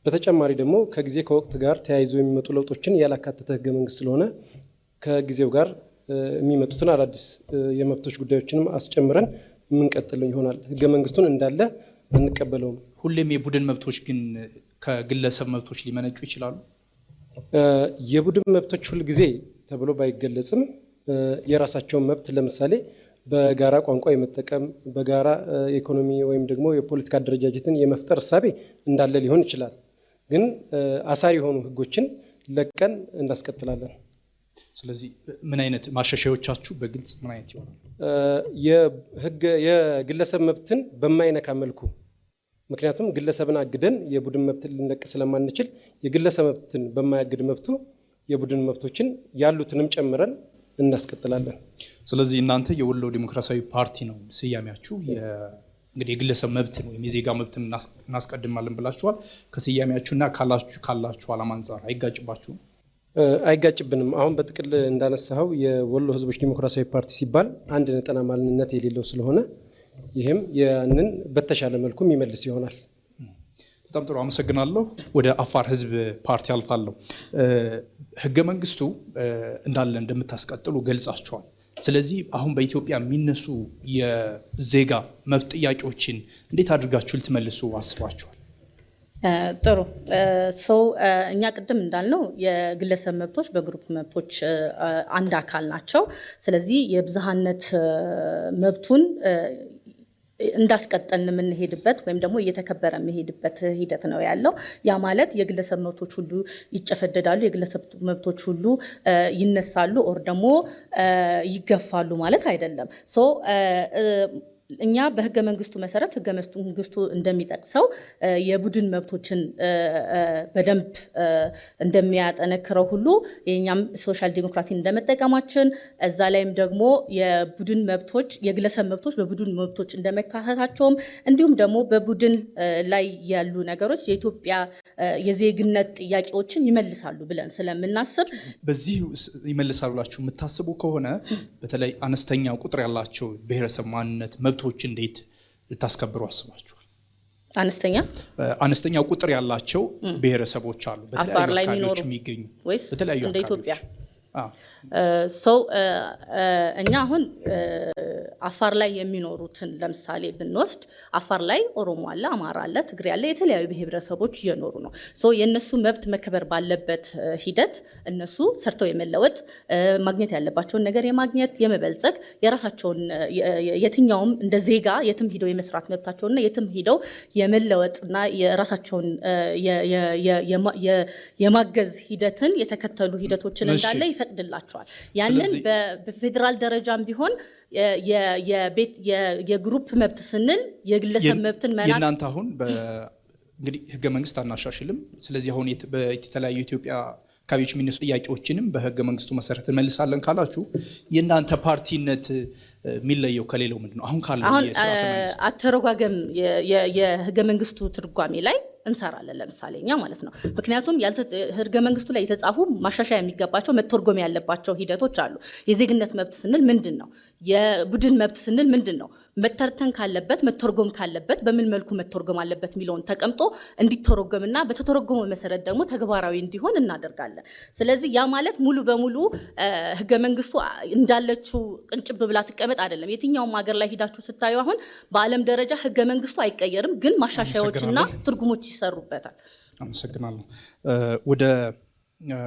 በተጨማሪ ደግሞ ከጊዜ ከወቅት ጋር ተያይዞ የሚመጡ ለውጦችን ያላካተተ ህገ መንግስት ስለሆነ ከጊዜው ጋር የሚመጡትን አዳዲስ የመብቶች ጉዳዮችንም አስጨምረን የምንቀጥል ይሆናል። ህገ መንግስቱን እንዳለ አንቀበለውም። ሁሌም የቡድን መብቶች ግን ከግለሰብ መብቶች ሊመነጩ ይችላሉ። የቡድን መብቶች ሁል ጊዜ ተብሎ ባይገለጽም የራሳቸውን መብት ለምሳሌ በጋራ ቋንቋ የመጠቀም በጋራ ኢኮኖሚ ወይም ደግሞ የፖለቲካ አደረጃጀትን የመፍጠር እሳቤ እንዳለ ሊሆን ይችላል። ግን አሳሪ የሆኑ ህጎችን ለቀን እናስቀጥላለን። ስለዚህ ምን አይነት ማሻሻያዎቻችሁ በግልጽ ምን አይነት ይሆናል? የግለሰብ መብትን በማይነካ መልኩ፣ ምክንያቱም ግለሰብን አግደን የቡድን መብትን ልንለቅ ስለማንችል የግለሰብ መብትን በማያግድ መብቱ የቡድን መብቶችን ያሉትንም ጨምረን እናስቀጥላለን። ስለዚህ እናንተ የወሎ ዲሞክራሲያዊ ፓርቲ ነው ስያሜያችሁ። እንግዲህ የግለሰብ መብትን ወይም የዜጋ መብትን እናስቀድማለን ብላችኋል። ከስያሜያችሁና ካላችሁ ዓላማ አንጻር አይጋጭባችሁም? አይጋጭብንም። አሁን በጥቅል እንዳነሳው የወሎ ህዝቦች ዲሞክራሲያዊ ፓርቲ ሲባል አንድ ነጠላ ማንነት የሌለው ስለሆነ ይህም ያንን በተሻለ መልኩ የሚመልስ ይሆናል። በጣም ጥሩ አመሰግናለሁ። ወደ አፋር ህዝብ ፓርቲ አልፋለሁ። ህገ መንግስቱ እንዳለ እንደምታስቀጥሉ ገልጻችኋል። ስለዚህ አሁን በኢትዮጵያ የሚነሱ የዜጋ መብት ጥያቄዎችን እንዴት አድርጋችሁ ልትመልሱ አስባችኋል? ጥሩ ሰው እኛ ቅድም እንዳልነው የግለሰብ መብቶች በግሩፕ መብቶች አንድ አካል ናቸው። ስለዚህ የብዝሃነት መብቱን እንዳስቀጠልን የምንሄድበት ወይም ደግሞ እየተከበረ የሚሄድበት ሂደት ነው ያለው። ያ ማለት የግለሰብ መብቶች ሁሉ ይጨፈደዳሉ፣ የግለሰብ መብቶች ሁሉ ይነሳሉ ኦር ደግሞ ይገፋሉ ማለት አይደለም። እኛ በህገ መንግስቱ መሰረት ህገ መንግስቱ እንደሚጠቅሰው የቡድን መብቶችን በደንብ እንደሚያጠነክረው ሁሉ የኛም ሶሻል ዲሞክራሲ እንደመጠቀማችን እዛ ላይም ደግሞ የቡድን መብቶች የግለሰብ መብቶች በቡድን መብቶች እንደመካተታቸውም እንዲሁም ደግሞ በቡድን ላይ ያሉ ነገሮች የኢትዮጵያ የዜግነት ጥያቄዎችን ይመልሳሉ ብለን ስለምናስብ በዚህ ይመልሳሉ ብላችሁ የምታስቡ ከሆነ በተለይ አነስተኛ ቁጥር ያላቸው ብሔረሰብ ማንነት መብቶች እንዴት ልታስከብሩ አስባችኋል? አነስተኛ ቁጥር ያላቸው ብሔረሰቦች አሉ በተለያዩ አካባቢዎች የሚገኙ በተለያዩ እንደ ኢትዮጵያ እኛ አሁን አፋር ላይ የሚኖሩትን ለምሳሌ ብንወስድ አፋር ላይ ኦሮሞ አለ፣ አማራ አለ፣ ትግሬ አለ፣ የተለያዩ ብሔረሰቦች እየኖሩ ነው። የነሱ መብት መከበር ባለበት ሂደት እነሱ ሰርተው የመለወጥ ማግኘት ያለባቸውን ነገር የማግኘት የመበልጸግ የራሳቸውን የትኛውም እንደ ዜጋ የትም ሂደው የመስራት መብታቸውንና የትም ሂደው የመለወጥና የራሳቸውን የማገዝ ሂደትን የተከተሉ ሂደቶችን እንዳለ ይፈቅድላቸዋል። ያንን በፌዴራል ደረጃም ቢሆን የግሩፕ መብት ስንል የግለሰብ መብትን መናቅ የእናንተ አሁን እንግዲህ ህገ መንግስት አናሻሽልም። ስለዚህ አሁን በተለያዩ ኢትዮጵያ አካባቢዎች የሚነሱ ጥያቄዎችንም በህገ መንግስቱ መሰረት እንመልሳለን ካላችሁ የእናንተ ፓርቲነት የሚለየው ከሌላው ምንድነው? አሁን ካለው የስርዓተ መንግስት አተረጓገም የህገ መንግስቱ ትርጓሜ ላይ እንሰራለን ለምሳሌ እኛ ማለት ነው። ምክንያቱም ህገ መንግስቱ ላይ የተጻፉ ማሻሻያ የሚገባቸው መተርጎም ያለባቸው ሂደቶች አሉ። የዜግነት መብት ስንል ምንድን ነው? የቡድን መብት ስንል ምንድን ነው? መተርተን ካለበት መተርጎም ካለበት በምን መልኩ መተርጎም አለበት የሚለውን ተቀምጦ እንዲተረጎምና በተተረጎመው መሰረት ደግሞ ተግባራዊ እንዲሆን እናደርጋለን። ስለዚህ ያ ማለት ሙሉ በሙሉ ህገ መንግስቱ እንዳለችው ቅንጭብ ብላ ትቀመጥ አይደለም። የትኛውም ሀገር ላይ ሂዳችሁ ስታዩ አሁን በዓለም ደረጃ ህገ መንግስቱ አይቀየርም፣ ግን ማሻሻያዎችና ትርጉሞች ይሰሩበታል። አመሰግናለሁ። ወደ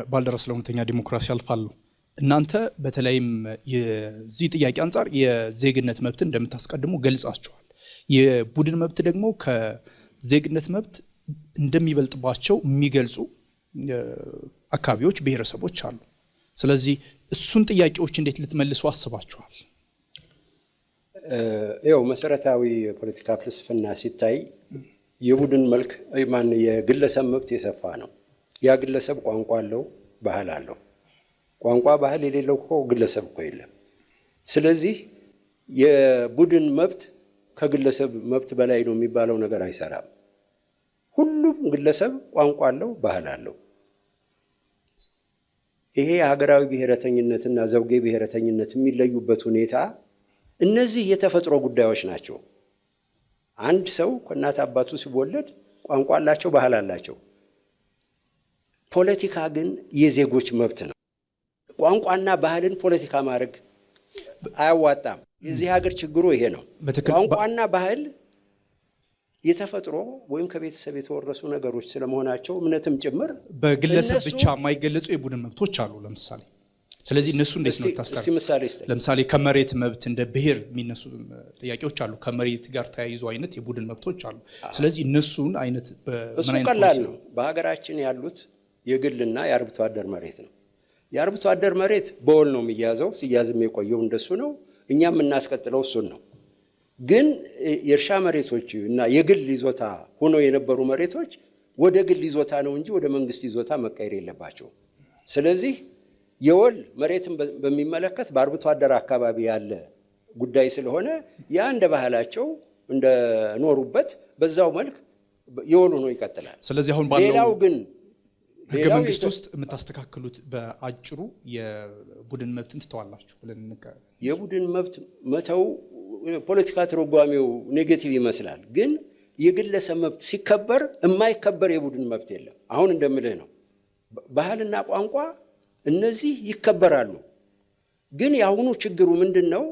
ባልደራስ ለእውነተኛ ዲሞክራሲ አልፋለሁ። እናንተ በተለይም የዚህ ጥያቄ አንጻር የዜግነት መብትን እንደምታስቀድሙ ገልጻቸዋል። የቡድን መብት ደግሞ ከዜግነት መብት እንደሚበልጥባቸው የሚገልጹ አካባቢዎች፣ ብሔረሰቦች አሉ። ስለዚህ እሱን ጥያቄዎች እንዴት ልትመልሱ አስባችኋል? ያው መሰረታዊ የፖለቲካ ፍልስፍና ሲታይ የቡድን መልክ የግለሰብ መብት የሰፋ ነው። ያ ግለሰብ ቋንቋ አለው፣ ባህል አለው። ቋንቋ ባህል የሌለው እኮ ግለሰብ እኮ የለም። ስለዚህ የቡድን መብት ከግለሰብ መብት በላይ ነው የሚባለው ነገር አይሰራም። ሁሉም ግለሰብ ቋንቋ አለው፣ ባህል አለው። ይሄ ሀገራዊ ብሔረተኝነትና ዘውጌ ብሔረተኝነት የሚለዩበት ሁኔታ እነዚህ የተፈጥሮ ጉዳዮች ናቸው። አንድ ሰው ከእናት አባቱ ሲወለድ ቋንቋ አላቸው፣ ባህል አላቸው። ፖለቲካ ግን የዜጎች መብት ነው። ቋንቋና ባህልን ፖለቲካ ማድረግ አያዋጣም። የዚህ ሀገር ችግሩ ይሄ ነው። ቋንቋና ባህል የተፈጥሮ ወይም ከቤተሰብ የተወረሱ ነገሮች ስለመሆናቸው እምነትም ጭምር በግለሰብ ብቻ የማይገለጹ የቡድን መብቶች አሉ ለምሳሌ። ስለዚህ እነሱ እንዴት ነው ታስታውቃላችሁ? ለምሳሌ ከመሬት መብት እንደ ብሔር የሚነሱ ጥያቄዎች አሉ። ከመሬት ጋር ተያይዞ አይነት የቡድን መብቶች አሉ። ስለዚህ እነሱን አይነት እሱ ቀላል ነው። በሀገራችን ያሉት የግልና የአርብቶ አደር መሬት ነው። የአርብቶ አደር መሬት በወል ነው የሚያዘው፣ ሲያዝም የቆየው እንደሱ ነው። እኛም የምናስቀጥለው እሱን ነው። ግን የእርሻ መሬቶች እና የግል ይዞታ ሆነው የነበሩ መሬቶች ወደ ግል ይዞታ ነው እንጂ ወደ መንግስት ይዞታ መቀየር የለባቸው። ስለዚህ የወል መሬትን በሚመለከት በአርብቶ አደር አካባቢ ያለ ጉዳይ ስለሆነ ያ እንደ ባህላቸው እንደኖሩበት በዛው መልክ የወል ሆኖ ይቀጥላል። ስለዚህ አሁን ባለው ሌላው ግን ህገ መንግስት ውስጥ የምታስተካክሉት በአጭሩ የቡድን መብትን ትተዋላችሁ ብለን የቡድን መብት መተው ፖለቲካ ትርጓሜው ኔጌቲቭ ይመስላል። ግን የግለሰብ መብት ሲከበር የማይከበር የቡድን መብት የለም። አሁን እንደምልህ ነው። ባህልና ቋንቋ እነዚህ ይከበራሉ። ግን የአሁኑ ችግሩ ምንድን ነው?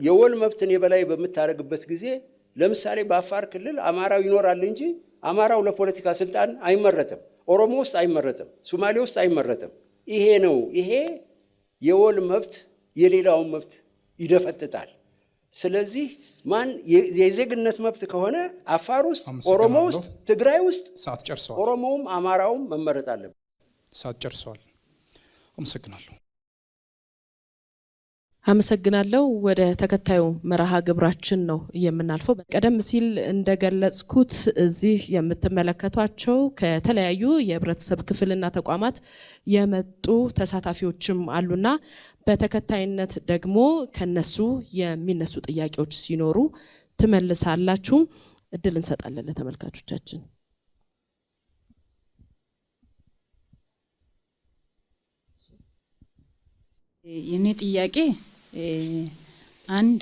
የወል መብትን የበላይ በምታደርግበት ጊዜ ለምሳሌ በአፋር ክልል አማራው ይኖራል እንጂ አማራው ለፖለቲካ ስልጣን አይመረጥም። ኦሮሞ ውስጥ አይመረጥም፣ ሶማሌ ውስጥ አይመረጥም። ይሄ ነው። ይሄ የወል መብት የሌላውን መብት ይደፈጥጣል። ስለዚህ የዜግነት መብት ከሆነ አፋር ውስጥ፣ ኦሮሞ ውስጥ፣ ትግራይ ውስጥ ኦሮሞውም አማራውም መመረጥ አለበት። ሰዓት ጨርሰዋል። አመሰግናለሁ። አመሰግናለሁ። ወደ ተከታዩ መርሃ ግብራችን ነው የምናልፈው። ቀደም ሲል እንደገለጽኩት እዚህ የምትመለከቷቸው ከተለያዩ የህብረተሰብ ክፍልና ተቋማት የመጡ ተሳታፊዎችም አሉና በተከታይነት ደግሞ ከነሱ የሚነሱ ጥያቄዎች ሲኖሩ ትመልሳላችሁ። እድል እንሰጣለን ለተመልካቾቻችን። የኔ ጥያቄ አንድ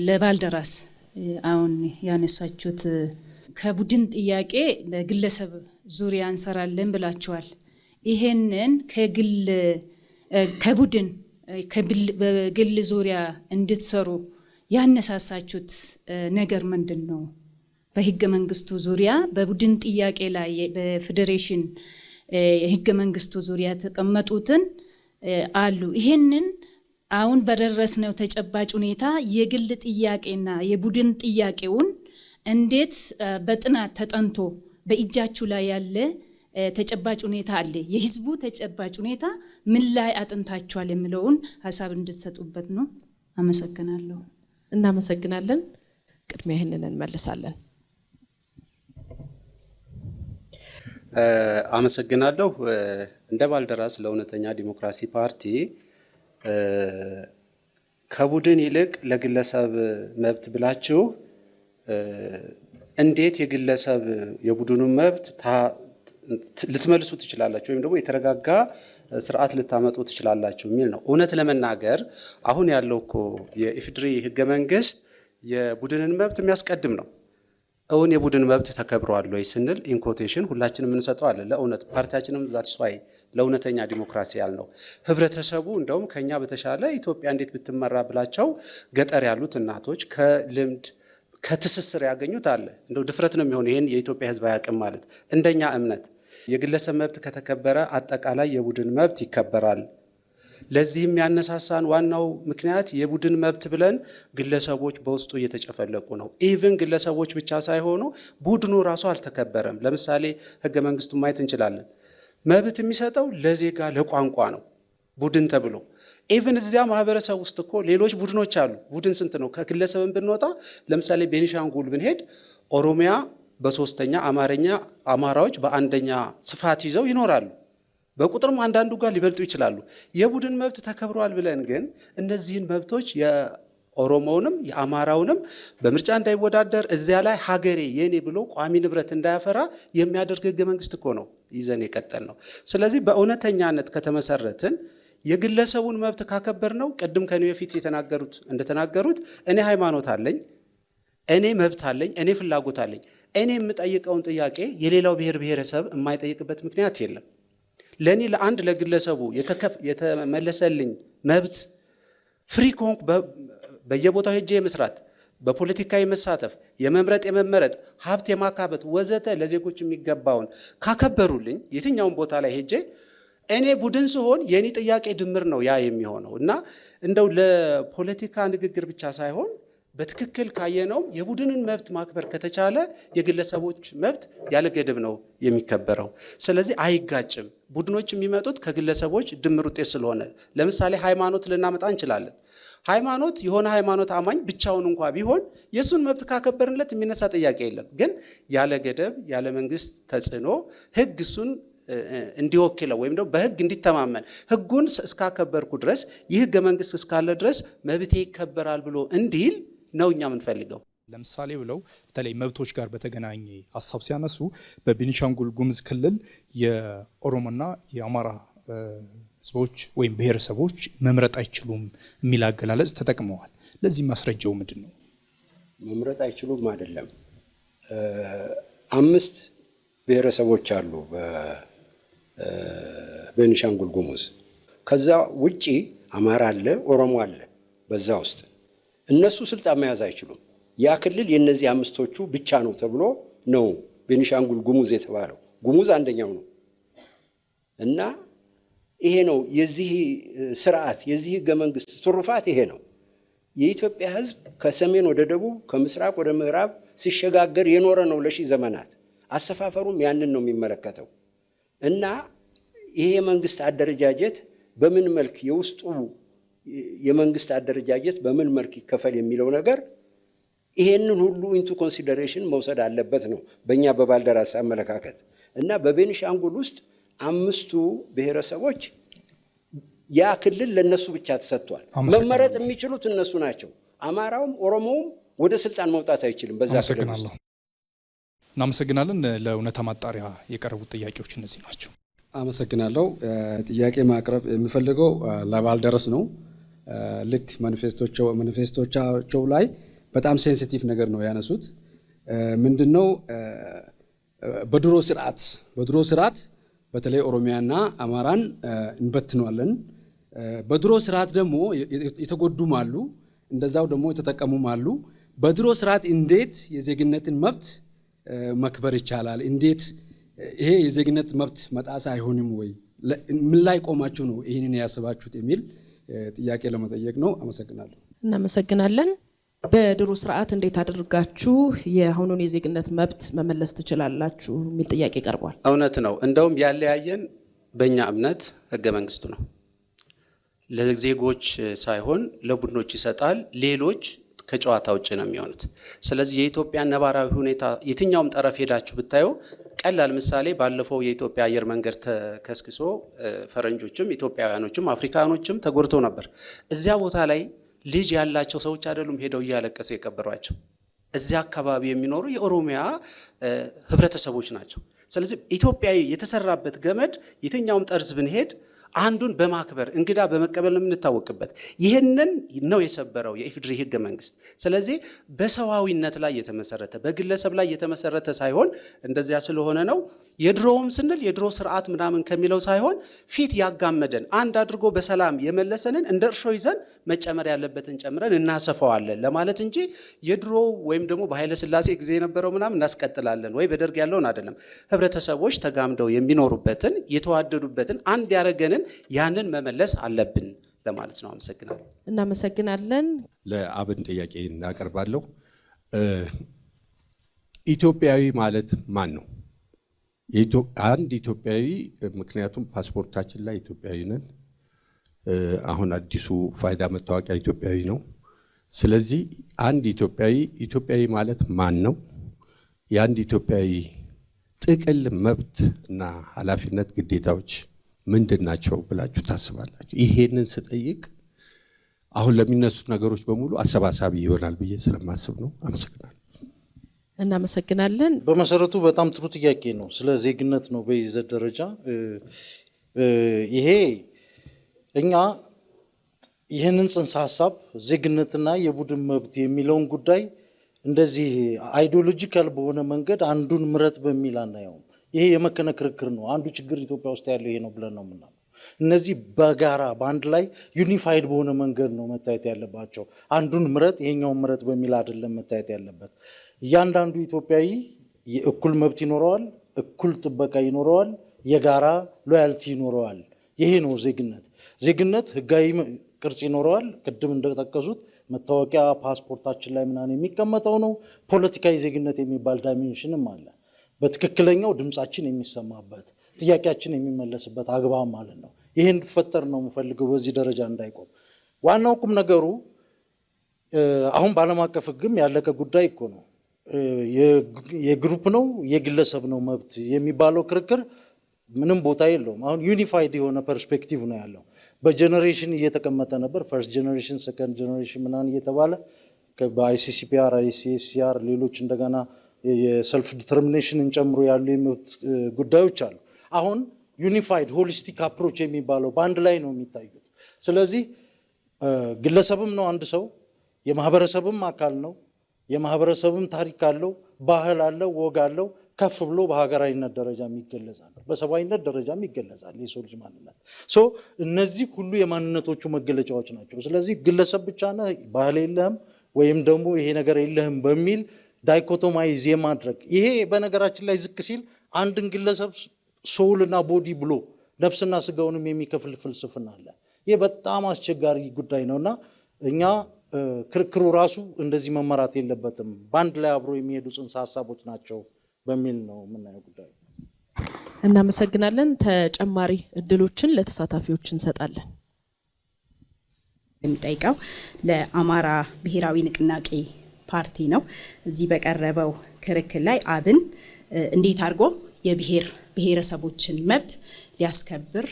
ለባልደራስ አሁን ያነሳችሁት ከቡድን ጥያቄ ለግለሰብ ዙሪያ እንሰራለን ብላችኋል። ይሄንን ከቡድን በግል ዙሪያ እንድትሰሩ ያነሳሳችሁት ነገር ምንድን ነው? በህገ መንግስቱ ዙሪያ በቡድን ጥያቄ ላይ በፌዴሬሽን ህገ መንግስቱ ዙሪያ ተቀመጡትን አሉ። ይሄንን አሁን በደረስነው ተጨባጭ ሁኔታ የግል ጥያቄና የቡድን ጥያቄውን እንዴት በጥናት ተጠንቶ በእጃችሁ ላይ ያለ ተጨባጭ ሁኔታ አለ፣ የህዝቡ ተጨባጭ ሁኔታ ምን ላይ አጥንታችኋል የሚለውን ሀሳብ እንድትሰጡበት ነው። አመሰግናለሁ። እናመሰግናለን። ቅድሚያ ይህንን እንመልሳለን። ከቡድን ይልቅ ለግለሰብ መብት ብላችሁ እንዴት የግለሰብ የቡድኑን መብት ልትመልሱ ትችላላችሁ ወይም ደግሞ የተረጋጋ ስርዓት ልታመጡ ትችላላችሁ የሚል ነው። እውነት ለመናገር አሁን ያለው እኮ የኢፌዴሪ ህገ መንግስት የቡድንን መብት የሚያስቀድም ነው። እውን የቡድን መብት ተከብሯል ወይ ስንል ኢንኮቴሽን ሁላችንም እንሰጠው አለ። ለእውነት ፓርቲያችንም ዛትስዋይ ለእውነተኛ ዲሞክራሲ ያልነው ህብረተሰቡ እንደውም ከኛ በተሻለ ኢትዮጵያ እንዴት ብትመራ ብላቸው ገጠር ያሉት እናቶች ከልምድ ከትስስር ያገኙት አለ። እንደው ድፍረት ነው የሚሆን ይሄን የኢትዮጵያ ህዝብ አያውቅም ማለት እንደኛ እምነት የግለሰብ መብት ከተከበረ አጠቃላይ የቡድን መብት ይከበራል። ለዚህም ያነሳሳን ዋናው ምክንያት የቡድን መብት ብለን ግለሰቦች በውስጡ እየተጨፈለቁ ነው። ኢቭን ግለሰቦች ብቻ ሳይሆኑ ቡድኑ ራሱ አልተከበረም። ለምሳሌ ህገ መንግስቱን ማየት እንችላለን። መብት የሚሰጠው ለዜጋ ለቋንቋ ነው ቡድን ተብሎ። ኢቭን እዚያ ማህበረሰብ ውስጥ እኮ ሌሎች ቡድኖች አሉ። ቡድን ስንት ነው? ከግለሰብን ብንወጣ ለምሳሌ ቤኒሻንጉል ብንሄድ ኦሮሚያ በሶስተኛ አማራዎች በአንደኛ ስፋት ይዘው ይኖራሉ። በቁጥርም አንዳንዱ ጋር ሊበልጡ ይችላሉ። የቡድን መብት ተከብሯል ብለን ግን እነዚህን መብቶች የኦሮሞውንም የአማራውንም በምርጫ እንዳይወዳደር እዚያ ላይ ሀገሬ የኔ ብሎ ቋሚ ንብረት እንዳያፈራ የሚያደርግ ህገ መንግስት እኮ ነው ይዘን የቀጠል ነው። ስለዚህ በእውነተኛነት ከተመሰረትን የግለሰቡን መብት ካከበር ነው ቅድም ከኔ በፊት እንደተናገሩት እኔ ሃይማኖት አለኝ፣ እኔ መብት አለኝ፣ እኔ ፍላጎት አለኝ። እኔ የምጠይቀውን ጥያቄ የሌላው ብሔር ብሔረሰብ የማይጠይቅበት ምክንያት የለም። ለኔ ለአንድ ለግለሰቡ የተመለሰልኝ መብት ፍሪ ኮንክ በየቦታው ሄጄ የመስራት በፖለቲካ የመሳተፍ የመምረጥ የመመረጥ ሀብት የማካበት ወዘተ ለዜጎች የሚገባውን ካከበሩልኝ የትኛውን ቦታ ላይ ሄጄ እኔ ቡድን ሲሆን የኔ ጥያቄ ድምር ነው ያ የሚሆነው እና እንደው ለፖለቲካ ንግግር ብቻ ሳይሆን በትክክል ካየነው የቡድንን መብት ማክበር ከተቻለ የግለሰቦች መብት ያለ ገደብ ነው የሚከበረው። ስለዚህ አይጋጭም። ቡድኖች የሚመጡት ከግለሰቦች ድምር ውጤት ስለሆነ ለምሳሌ ሃይማኖት ልናመጣ እንችላለን። ሃይማኖት የሆነ ሃይማኖት አማኝ ብቻውን እንኳ ቢሆን የሱን መብት ካከበርንለት የሚነሳ ጥያቄ የለም። ግን ያለ ገደብ ያለ መንግስት ተጽዕኖ ህግ እሱን እንዲወክለው ወይም ደግሞ በህግ እንዲተማመን ህጉን እስካከበርኩ ድረስ ይህ ህገ መንግስት እስካለ ድረስ መብቴ ይከበራል ብሎ እንዲል ነው እኛ የምንፈልገው። ለምሳሌ ብለው በተለይ መብቶች ጋር በተገናኘ ሀሳብ ሲያነሱ በቤኒሻንጉል ጉሙዝ ክልል የኦሮሞና የአማራ ህዝቦች ወይም ብሔረሰቦች መምረጥ አይችሉም የሚል አገላለጽ ተጠቅመዋል። ለዚህ ማስረጃው ምንድን ነው? መምረጥ አይችሉም አይደለም። 5 ብሔረሰቦች አሉ በቤኒሻንጉል ጉሙዝ። ከዛ ውጪ አማራ አለ፣ ኦሮሞ አለ። በዛ ውስጥ እነሱ ስልጣን መያዝ አይችሉም። ያ ክልል የነዚህ 5ቶቹ ብቻ ነው ተብሎ ነው ቤኒሻንጉል ጉሙዝ የተባለው። ጉሙዝ አንደኛው ነው እና ይሄ ነው የዚህ ስርዓት የዚህ ህገ መንግስት ትሩፋት ይሄ ነው። የኢትዮጵያ ህዝብ ከሰሜን ወደ ደቡብ ከምስራቅ ወደ ምዕራብ ሲሸጋገር የኖረ ነው ለሺህ ዘመናት። አሰፋፈሩም ያንን ነው የሚመለከተው እና ይሄ የመንግስት አደረጃጀት በምን መልክ የውስጡ የመንግስት አደረጃጀት በምን መልክ ይከፈል የሚለው ነገር ይሄንን ሁሉ ኢንቱ ኮንሲደሬሽን መውሰድ አለበት ነው በእኛ በባልደራስ አመለካከት። እና በቤኒሻንጉል ውስጥ 5ቱ ብሔረሰቦች ያ ክልል ለነሱ ብቻ ተሰጥቷል። መመረጥ የሚችሉት እነሱ ናቸው። አማራውም ኦሮሞውም ወደ ስልጣን መውጣት አይችልም። በዛ ክልል እናመሰግናለን። ለእውነታ ማጣሪያ የቀረቡት ጥያቄዎች እነዚህ ናቸው። አመሰግናለሁ። ጥያቄ ማቅረብ የሚፈልገው ለባልደረስ ነው። ልክ ማኒፌስቶቻቸው ላይ በጣም ሴንሲቲቭ ነገር ነው ያነሱት። ምንድነው በድሮ ስርዓት በተለይ ኦሮሚያና አማራን እንበትነዋለን። በድሮ ስርዓት ደግሞ የተጎዱም አሉ፣ እንደዛው ደግሞ የተጠቀሙም አሉ። በድሮ ስርዓት እንዴት የዜግነትን መብት መክበር ይቻላል? እንዴት ይሄ የዜግነት መብት መጣስ አይሆንም ወይ? ምን ላይ ቆማችሁ ነው ይህንን ያስባችሁት የሚል ጥያቄ ለመጠየቅ ነው። አመሰግናለሁ። እናመሰግናለን። በድሮ ስርዓት እንዴት አድርጋችሁ የአሁኑን የዜግነት መብት መመለስ ትችላላችሁ የሚል ጥያቄ ቀርቧል። እውነት ነው። እንደውም ያለያየን በእኛ እምነት ህገ መንግስቱ ነው። ለዜጎች ሳይሆን ለቡድኖች ይሰጣል። ሌሎች ከጨዋታ ውጭ ነው የሚሆኑት። ስለዚህ የኢትዮጵያ ነባራዊ ሁኔታ የትኛውም ጠረፍ ሄዳችሁ ብታዩ ቀላል ምሳሌ ባለፈው የኢትዮጵያ አየር መንገድ ተከስክሶ ፈረንጆችም ኢትዮጵያውያኖችም አፍሪካኖችም ተጎድተው ነበር። እዚያ ቦታ ላይ ልጅ ያላቸው ሰዎች አይደሉም ሄደው እያለቀሱ የቀበሯቸው። እዚያ አካባቢ የሚኖሩ የኦሮሚያ ህብረተሰቦች ናቸው። ስለዚህ ኢትዮጵያዊ የተሰራበት ገመድ የትኛውም ጠርዝ ብንሄድ አንዱን በማክበር እንግዳ በመቀበል ነው የምንታወቅበት። ይህንን ነው የሰበረው የኢፌዴሪ ህገ መንግስት። ስለዚህ በሰዋዊነት ላይ የተመሰረተ በግለሰብ ላይ የተመሰረተ ሳይሆን እንደዚያ ስለሆነ ነው የድሮውም ስንል የድሮ ስርዓት ምናምን ከሚለው ሳይሆን ፊት ያጋመደን አንድ አድርጎ በሰላም የመለሰንን እንደ እርሾ ይዘን መጨመር ያለበትን ጨምረን እናሰፋዋለን ለማለት እንጂ የድሮ ወይም ደግሞ በኃይለ ሥላሴ ጊዜ የነበረው ምናምን እናስቀጥላለን ወይ በደርግ ያለውን አይደለም። ህብረተሰቦች ተጋምደው የሚኖሩበትን የተዋደዱበትን አንድ ያረገንን ያንን መመለስ አለብን ለማለት ነው። አመሰግናለሁ። እናመሰግናለን። ለአብን ጥያቄ እናቀርባለሁ። ኢትዮጵያዊ ማለት ማን ነው? አንድ ኢትዮጵያዊ ምክንያቱም ፓስፖርታችን ላይ ኢትዮጵያዊ ነን። አሁን አዲሱ ፋይዳ መታወቂያ ኢትዮጵያዊ ነው። ስለዚህ አንድ ኢትዮጵያዊ ማለት ማን ነው? የአንድ ኢትዮጵያዊ ጥቅል መብት እና ኃላፊነት ግዴታዎች ምንድን ናቸው ብላችሁ ታስባላችሁ? ይሄንን ስጠይቅ አሁን ለሚነሱት ነገሮች በሙሉ አሰባሳቢ ይሆናል ብዬ ስለማስብ ነው። አመሰግናለሁ። እናመሰግናለን። በመሰረቱ በጣም ጥሩ ጥያቄ ነው። ስለ ዜግነት ነው በይዘት ደረጃ ይሄ እኛ ይህንን ጽንሰ ሀሳብ ዜግነትና የቡድን መብት የሚለውን ጉዳይ እንደዚህ አይዲዮሎጂካል በሆነ መንገድ አንዱን ምረጥ በሚል አናየውም። ይሄ የመከነ ክርክር ነው። አንዱ ችግር ኢትዮጵያ ውስጥ ያለው ይሄ ነው ብለን ነው የምናምነው። እነዚህ በጋራ በአንድ ላይ ዩኒፋይድ በሆነ መንገድ ነው መታየት ያለባቸው። አንዱን ምረጥ ይሄኛውን ምረጥ በሚል አይደለም መታየት ያለበት። እያንዳንዱ ኢትዮጵያዊ እኩል መብት ይኖረዋል፣ እኩል ጥበቃ ይኖረዋል፣ የጋራ ሎያልቲ ይኖረዋል። ይሄ ነው ዜግነት። ዜግነት ህጋዊ ቅርጽ ይኖረዋል። ቅድም እንደተጠቀሱት መታወቂያ ፓስፖርታችን ላይ ምናምን የሚቀመጠው ነው። ፖለቲካዊ ዜግነት የሚባል ዳይሜንሽንም አለ። በትክክለኛው ድምጻችን የሚሰማበት ጥያቄያችን የሚመለስበት አግባብ ማለት ነው። ይሄን እንዲፈጠር ነው የምፈልገው በዚህ ደረጃ እንዳይቆም። ዋናው ቁም ነገሩ አሁን በዓለም አቀፍ ህግም ያለቀ ጉዳይ እኮ ነው። የግሩፕ ነው የግለሰብ ነው መብት የሚባለው ክርክር ምንም ቦታ የለውም። አሁን ዩኒፋይድ የሆነ ፐርስፔክቲቭ ነው ያለው። በጀነሬሽን እየተቀመጠ ነበር። ፈርስት ጀነሬሽን፣ ሰከንድ ጀነሬሽን ምናምን እየተባለ በአይሲሲፒአር፣ አይሲኤስሲአር ሌሎች እንደገና የሰልፍ ዲተርሚኔሽንን ጨምሮ ያሉ የመብት ጉዳዮች አሉ። አሁን ዩኒፋይድ ሆሊስቲክ አፕሮች የሚባለው በአንድ ላይ ነው የሚታዩት። ስለዚህ ግለሰብም ነው አንድ ሰው፣ የማህበረሰብም አካል ነው፣ የማህበረሰብም ታሪክ አለው፣ ባህል አለው፣ ወግ አለው። ከፍ ብሎ በሀገራዊነት ደረጃም ይገለጻል፣ በሰብአዊነት ደረጃም ይገለጻል የሰው ልጅ ማንነት። እነዚህ ሁሉ የማንነቶቹ መገለጫዎች ናቸው። ስለዚህ ግለሰብ ብቻ ነህ ባህል የለህም ወይም ደግሞ ይሄ ነገር የለህም በሚል ዳይኮቶማይዝ የማድረግ ይሄ በነገራችን ላይ ዝቅ ሲል አንድን ግለሰብ ሶውልና ቦዲ ብሎ ነፍስና ስጋውንም የሚከፍል ፍልስፍና አለ። ይህ በጣም አስቸጋሪ ጉዳይ ነውና እኛ ክርክሩ ራሱ እንደዚህ መመራት የለበትም። በአንድ ላይ አብሮ የሚሄዱ ጽንሰ ሀሳቦች ናቸው በሚል ነው የምናየው ጉዳይ። እናመሰግናለን። ተጨማሪ እድሎችን ለተሳታፊዎች እንሰጣለን። የሚጠይቀው ለአማራ ብሔራዊ ንቅናቄ ፓርቲ ነው። እዚህ በቀረበው ክርክር ላይ አብን እንዴት አድርጎ የብሔር ብሔረሰቦችን መብት ሊያስከብር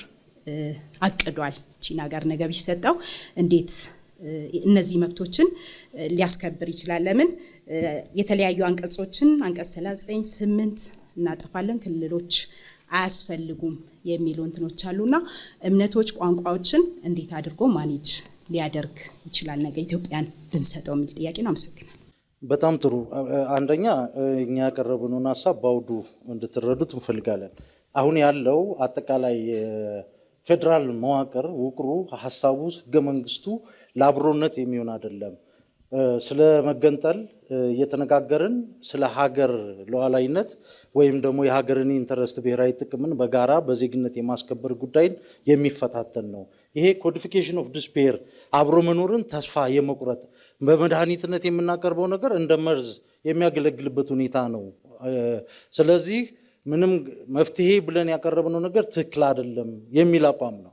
አቅዷል? ቺና ጋር ነገ ቢሰጠው እንዴት እነዚህ መብቶችን ሊያስከብር ይችላል? ለምን የተለያዩ አንቀጾችን አንቀጽ 39 8 እናጠፋለን፣ ክልሎች አያስፈልጉም የሚሉ እንትኖች አሉና እምነቶች፣ ቋንቋዎችን እንዴት አድርጎ ማኔጅ ሊያደርግ ይችላል ነገ ኢትዮጵያን ብንሰጠው የሚል ጥያቄ ነው። አመሰግናለሁ። በጣም ጥሩ። አንደኛ እኛ ያቀረብነውን ሀሳብ ባውዱ እንድትረዱት እንፈልጋለን። አሁን ያለው አጠቃላይ ፌዴራል መዋቅር ውቅሩ ሀሳቡ ህገ መንግስቱ ለአብሮነት የሚሆን አይደለም። ስለ መገንጠል እየተነጋገርን ስለ ሀገር ሉዓላዊነት ወይም ደግሞ የሀገርን ኢንተረስት ብሔራዊ ጥቅምን በጋራ በዜግነት የማስከበር ጉዳይን የሚፈታተን ነው። ይሄ ኮዲፊኬሽን ኦፍ ዲስፔር አብሮ መኖርን ተስፋ የመቁረጥ በመድኃኒትነት የምናቀርበው ነገር እንደ መርዝ የሚያገለግልበት ሁኔታ ነው። ስለዚህ ምንም መፍትሄ ብለን ያቀረብነው ነገር ትክክል አይደለም የሚል አቋም ነው።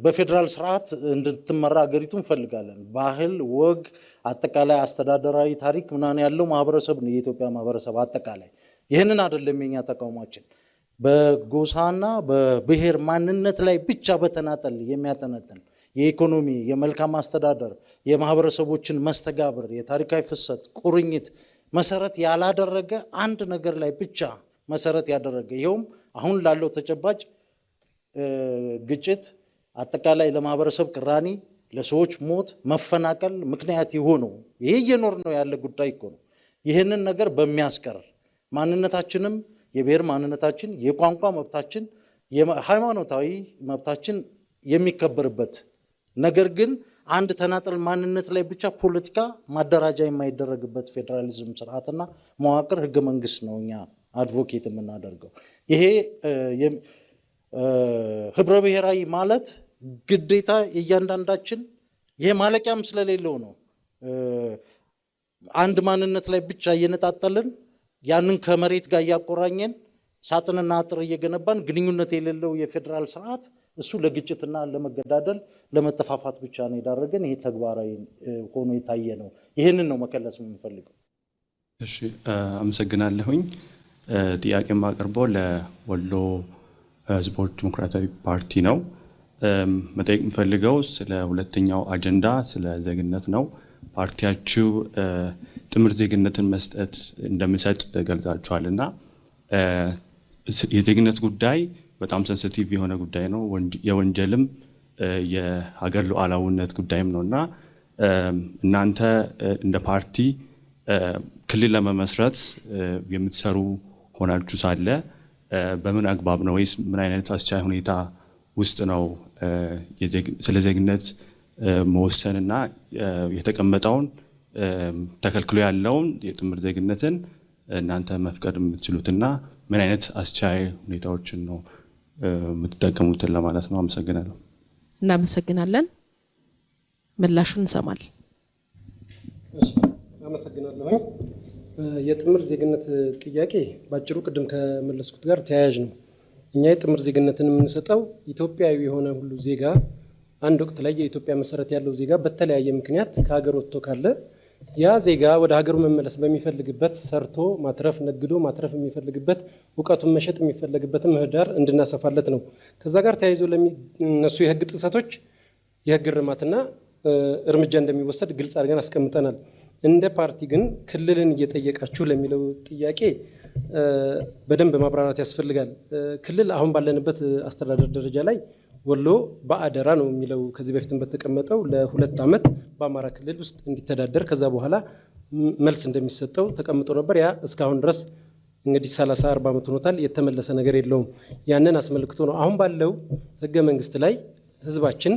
በፌዴራል ስርዓት እንድትመራ ሀገሪቱ እንፈልጋለን። ባህል፣ ወግ፣ አጠቃላይ አስተዳደራዊ ታሪክ ምናምን ያለው ማህበረሰብ ነው የኢትዮጵያ ማህበረሰብ አጠቃላይ። ይህንን አይደለም የኛ ተቃውሟችን። በጎሳና በብሔር ማንነት ላይ ብቻ በተናጠል የሚያጠነጥን የኢኮኖሚ፣ የመልካም አስተዳደር፣ የማህበረሰቦችን መስተጋብር፣ የታሪካዊ ፍሰት፣ ቁርኝት መሰረት ያላደረገ አንድ ነገር ላይ ብቻ መሰረት ያደረገ ይኸውም አሁን ላለው ተጨባጭ ግጭት፣ አጠቃላይ ለማህበረሰብ ቅራኔ፣ ለሰዎች ሞት፣ መፈናቀል ምክንያት የሆነው ይሄ እየኖር ነው ያለ ጉዳይ እኮ ነው። ይህንን ነገር በሚያስቀር ማንነታችንም የብሔር ማንነታችን፣ የቋንቋ መብታችን፣ የሃይማኖታዊ መብታችን የሚከበርበት ነገር ግን አንድ ተናጠል ማንነት ላይ ብቻ ፖለቲካ ማደራጃ የማይደረግበት ፌዴራሊዝም ስርዓትና መዋቅር ህገ መንግስት ነው እኛ አድቮኬት የምናደርገው። ይሄ ህብረ ብሔራዊ ማለት ግዴታ እያንዳንዳችን ይሄ ማለቂያም ስለሌለው ነው አንድ ማንነት ላይ ብቻ እየነጣጠልን ያንን ከመሬት ጋር እያቆራኘን ሳጥንና አጥር እየገነባን ግንኙነት የሌለው የፌዴራል ስርዓት እሱ ለግጭትና ለመገዳደል ለመተፋፋት ብቻ ነው የዳረገን። ይሄ ተግባራዊ ሆኖ የታየ ነው። ይህንን ነው መከለስ የምንፈልገው። እሺ፣ አመሰግናለሁኝ። ጥያቄ የማቀርበው ለወሎ ህዝቦች ዲሞክራሲያዊ ፓርቲ ነው። መጠየቅ የምፈልገው ስለ ሁለተኛው አጀንዳ ስለ ዜግነት ነው። ፓርቲያችሁ ጥምር ዜግነትን መስጠት እንደሚሰጥ ገልጻችኋል እና የዜግነት ጉዳይ በጣም ሴንሲቲቭ የሆነ ጉዳይ ነው። የወንጀልም የሀገር ሉዓላዊነት ጉዳይም ነው እና እናንተ እንደ ፓርቲ ክልል ለመመስረት የምትሰሩ ሆናችሁ ሳለ በምን አግባብ ነው ወይስ ምን አይነት አስቻይ ሁኔታ ውስጥ ነው ስለ ዜግነት መወሰንና የተቀመጠውን ተከልክሎ ያለውን የጥምር ዜግነትን እናንተ መፍቀድ የምትችሉትና ምን አይነት አስቻይ ሁኔታዎችን ነው የምትጠቀሙትን ለማለት ነው። አመሰግናለሁ። እናመሰግናለን። ምላሹን እንሰማል። አመሰግናለሁ። የጥምር ዜግነት ጥያቄ ባጭሩ ቅድም ከመለስኩት ጋር ተያያዥ ነው። እኛ የጥምር ዜግነትን የምንሰጠው ኢትዮጵያዊ የሆነ ሁሉ ዜጋ አንድ ወቅት ላይ የኢትዮጵያ መሰረት ያለው ዜጋ በተለያየ ምክንያት ከሀገር ወጥቶ ካለ ያ ዜጋ ወደ ሀገሩ መመለስ በሚፈልግበት ሰርቶ ማትረፍ፣ ነግዶ ማትረፍ የሚፈልግበት እውቀቱን መሸጥ የሚፈልግበትን ምህዳር እንድናሰፋለት ነው። ከዛ ጋር ተያይዞ ለሚነሱ የህግ ጥሰቶች የህግ እርማትና እርምጃ እንደሚወሰድ ግልጽ አድርገን አስቀምጠናል። እንደ ፓርቲ ግን ክልልን እየጠየቃችሁ ለሚለው ጥያቄ በደንብ ማብራራት ያስፈልጋል። ክልል አሁን ባለንበት አስተዳደር ደረጃ ላይ ወሎ በአደራ ነው የሚለው ከዚህ በፊትም በተቀመጠው ለ2 ዓመት በአማራ ክልል ውስጥ እንዲተዳደር ከዛ በኋላ መልስ እንደሚሰጠው ተቀምጦ ነበር። ያ እስካሁን ድረስ እንግዲህ 30-40 ዓመት ሆኖታል። የተመለሰ ነገር የለውም። ያንን አስመልክቶ ነው አሁን ባለው ህገ መንግስት ላይ ህዝባችን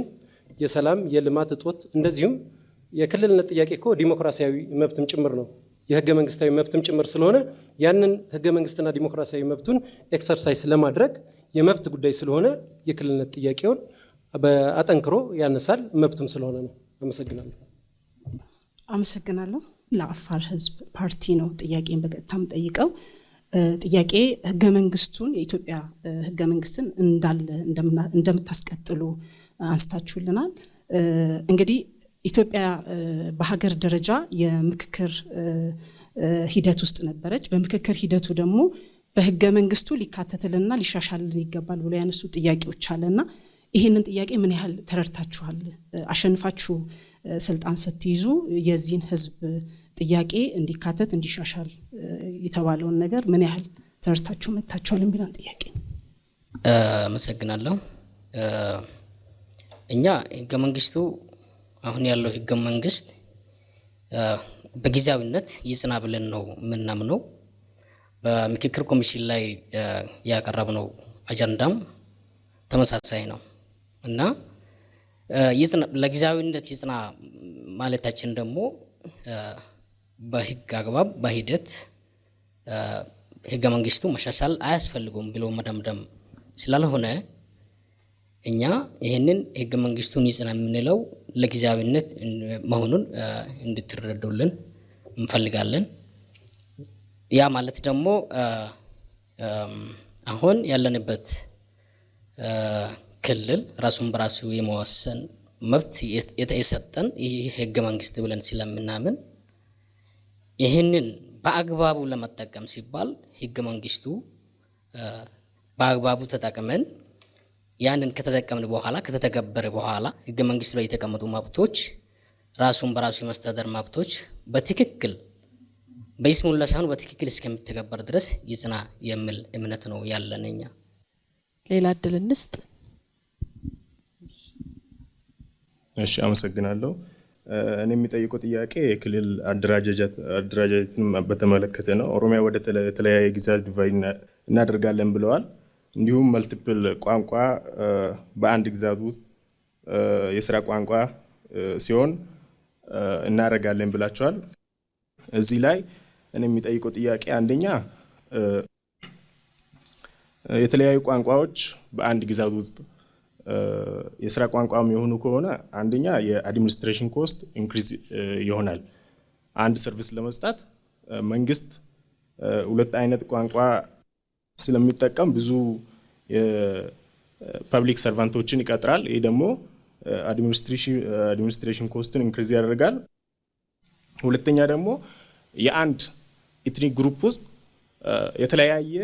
የሰላም የልማት እጦት እንደዚሁም የክልልነት ጥያቄ እኮ ዲሞክራሲያዊ መብትም ጭምር ነው፣ የህገ መንግስታዊ መብትም ጭምር ስለሆነ ያንን ህገ መንግስትና ዲሞክራሲያዊ መብቱን ኤክሰርሳይዝ ለማድረግ የመብት ጉዳይ ስለሆነ የክልልነት ጥያቄውን በአጠንክሮ ያነሳል፣ መብትም ስለሆነ ነው። አመሰግናለሁ። አመሰግናለሁ። ለአፋር ህዝብ ፓርቲ ነው ጥያቄን በቀጥታም ጠይቀው ጥያቄ ህገ መንግስቱን የኢትዮጵያ ህገ መንግስትን እንዳለ እንደምታስቀጥሉ አንስታችሁልናል። እንግዲህ ኢትዮጵያ በሀገር ደረጃ የምክክር ሂደት ውስጥ ነበረች። በምክክር ሂደቱ ደግሞ በህገ መንግስቱ ሊካተትልና ሊሻሻልን ይገባል ብሎ ያነሱ ጥያቄዎች አለና ይህንን ጥያቄ ምን ያህል ተረድታችኋል? አሸንፋችሁ ስልጣን ስትይዙ የዚህን ህዝብ ጥያቄ እንዲካተት እንዲሻሻል የተባለውን ነገር ምን ያህል ተረድታችሁ መታችኋል የሚለውን ጥያቄ ነው። አመሰግናለሁ። እኛ ህገ መንግስቱ አሁን ያለው ህገ መንግስት በጊዜያዊነት ይጽና ብለን ነው የምናምነው። በምክክር ኮሚሽን ላይ ያቀረብነው አጀንዳም ተመሳሳይ ነው እና ለጊዜያዊነት ይጽና ማለታችን ደግሞ በህግ አግባብ በሂደት ህገ መንግስቱ መሻሻል አያስፈልገውም ብሎ መደምደም ስላልሆነ እኛ ይህንን ህገ መንግስቱን ይጽና የምንለው ለጊዜያዊነት መሆኑን እንድትረዱልን እንፈልጋለን። ያ ማለት ደግሞ አሁን ያለንበት ክልል ራሱን በራሱ የመወሰን መብት የተሰጠን ይህ ህገ መንግስት ብለን ስለምናምን ይህንን በአግባቡ ለመጠቀም ሲባል ህገ መንግስቱ በአግባቡ ተጠቅመን ያንን ከተጠቀምን በኋላ ከተተገበረ በኋላ ህገ መንግስቱ ላይ የተቀመጡ መብቶች ራሱን በራሱ የመስተዳደር መብቶች በትክክል በይስሙላ ሳይሆን በትክክል እስከሚተገበር ድረስ ይጽና የሚል እምነት ነው ያለን እኛ። ሌላ እድል እንስጥ። እሺ አመሰግናለሁ። እኔ የሚጠይቀው ጥያቄ የክልል አደረጃጀትን በተመለከተ ነው። ኦሮሚያ ወደ ተለያየ ግዛት ዲቫይድ እናደርጋለን ብለዋል። እንዲሁም መልቲፕል ቋንቋ በአንድ ግዛት ውስጥ የስራ ቋንቋ ሲሆን እናደርጋለን ብላችኋል። እዚህ ላይ እኔ የሚጠይቀው ጥያቄ አንደኛ የተለያዩ ቋንቋዎች በአንድ ግዛት ውስጥ የስራ ቋንቋም የሆኑ ከሆነ አንደኛ የአድሚኒስትሬሽን ኮስት ኢንክሪዝ ይሆናል። አንድ ሰርቪስ ለመስጠት መንግስት ሁለት አይነት ቋንቋ ስለሚጠቀም ብዙ የፐብሊክ ሰርቫንቶችን ይቀጥራል። ይህ ደግሞ አድሚኒስትሬሽን ኮስትን ኢንክሪዝ ያደርጋል። ሁለተኛ ደግሞ የአንድ ኢትኒክ ግሩፕ ውስጥ የተለያየ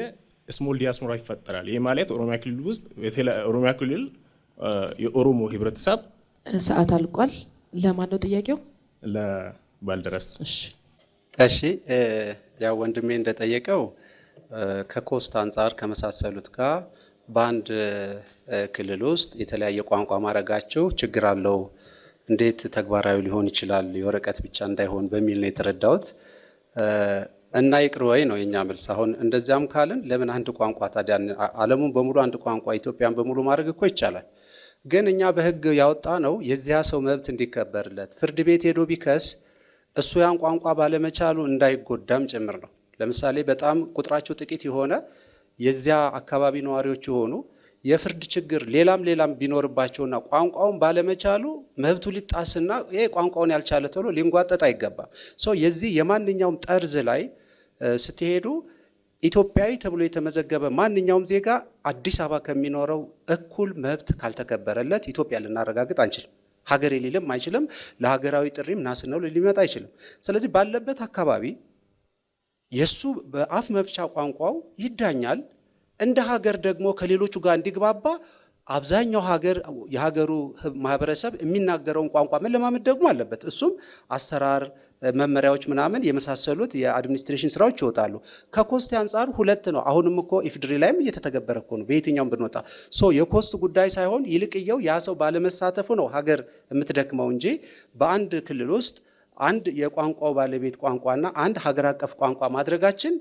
ስሞል ዲያስፖራ ይፈጠራል። ይህ ማለት ኦሮሚያ ክልል ውስጥ ኦሮሚያ ክልል የኦሮሞ ህብረተሰብ ሰዓት አልቋል። ለማን ነው ጥያቄው? ለባልደረስ። እሺ ያው ወንድሜ እንደጠየቀው ከኮስት አንጻር ከመሳሰሉት ጋር በአንድ ክልል ውስጥ የተለያየ ቋንቋ ማድረጋቸው ችግር አለው፣ እንዴት ተግባራዊ ሊሆን ይችላል የወረቀት ብቻ እንዳይሆን በሚል ነው የተረዳሁት። እና ይቅር ወይ ነው የኛ መልስ። አሁን እንደዚያም ካልን ለምን አንድ ቋንቋ ታዲያ ዓለሙን በሙሉ አንድ ቋንቋ ኢትዮጵያን በሙሉ ማድረግ እኮ ይቻላል። ግን እኛ በህግ ያወጣ ነው የዚያ ሰው መብት እንዲከበርለት ፍርድ ቤት ሄዶ ቢከስ እሱ ያን ቋንቋ ባለመቻሉ እንዳይጎዳም ጭምር ነው። ለምሳሌ በጣም ቁጥራቸው ጥቂት የሆነ የዚያ አካባቢ ነዋሪዎች የሆኑ የፍርድ ችግር ሌላም ቢኖርባቸውና ቋንቋውን ባለመቻሉ መብቱ ሊጣስና ይሄ ቋንቋውን ያልቻለ ተብሎ ሊንጓጠጥ አይገባም። የዚህ የማንኛውም ጠርዝ ላይ ስትሄዱ ኢትዮጵያዊ ተብሎ የተመዘገበ ማንኛውም ዜጋ አዲስ አበባ ከሚኖረው እኩል መብት ካልተከበረለት ኢትዮጵያ ልናረጋግጥ አንችልም። ሀገር ሊልም አይችልም። ለሀገራዊ ጥሪም ናስነው ሊመጣ አይችልም። ስለዚህ ባለበት አካባቢ የሱ በአፍ መፍቻ ቋንቋው ይዳኛል። እንደ ሀገር ደግሞ ከሌሎቹ ጋር እንዲግባባ አብዛኛው የሀገሩ ማህበረሰብ የሚናገረውን ቋንቋ መለማመድ ደግሞ አለበት። እሱም አሰራር መመሪያዎች ምናምን የመሳሰሉት የአድሚኒስትሬሽን ስራዎች ይወጣሉ። ከኮስት አንጻር ሁለት ነው። አሁንም እኮ ኢፍድሪ ላይም እየተተገበረ እኮ ነው። በየትኛውም ብንወጣ የኮስት ጉዳይ ሳይሆን ይልቅየው ያ ሰው ባለመሳተፉ ነው ሀገር የምትደክመው እንጂ በአንድ ክልል ውስጥ አንድ የቋንቋው ባለቤት ቋንቋና አንድ ሀገር አቀፍ ቋንቋ ማድረጋችን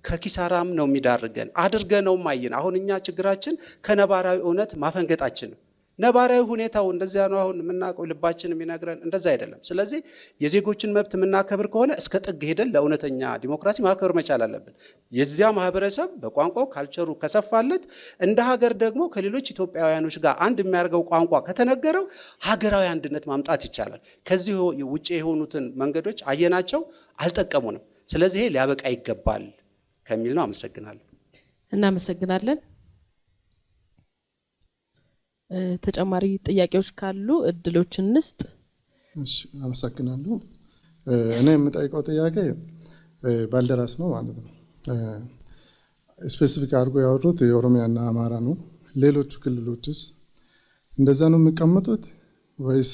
ከኪሳራም ነው የሚዳርገን። አድርገነው ማይን አሁን እኛ ችግራችን ከነባራዊ እውነት ማፈንገጣችን ነው። ነባራዊ ሁኔታው እንደዚያ ነው። አሁን የምናውቀው ልባችን የሚነግረን እንደዛ አይደለም። ስለዚህ የዜጎችን መብት የምናከብር ከሆነ እስከ ጥግ ሄደን ለእውነተኛ ዲሞክራሲ ማክበር መቻል አለብን። የዚያ ማህበረሰብ በቋንቋው ካልቸሩ ከሰፋለት እንደ ሀገር ደግሞ ከሌሎች ኢትዮጵያውያኖች ጋር አንድ የሚያደርገው ቋንቋ ከተነገረው ሀገራዊ አንድነት ማምጣት ይቻላል። ከዚህ ውጭ የሆኑትን መንገዶች አየናቸው፣ አልጠቀሙንም። ስለዚህ ሊያበቃ ይገባል ከሚል ነው። አመሰግናለሁ። እናመሰግናለን። ተጨማሪ ጥያቄዎች ካሉ እድሎችን እንስጥ። እሺ አመሰግናለሁ። እኔ የምጠይቀው ጥያቄ ባልደራስ ነው ማለት ነው። ስፔሲፊክ አድርጎ ያወሩት የኦሮሚያና አማራ ነው። ሌሎቹ ክልሎችስ እንደዛ ነው የሚቀመጡት ወይስ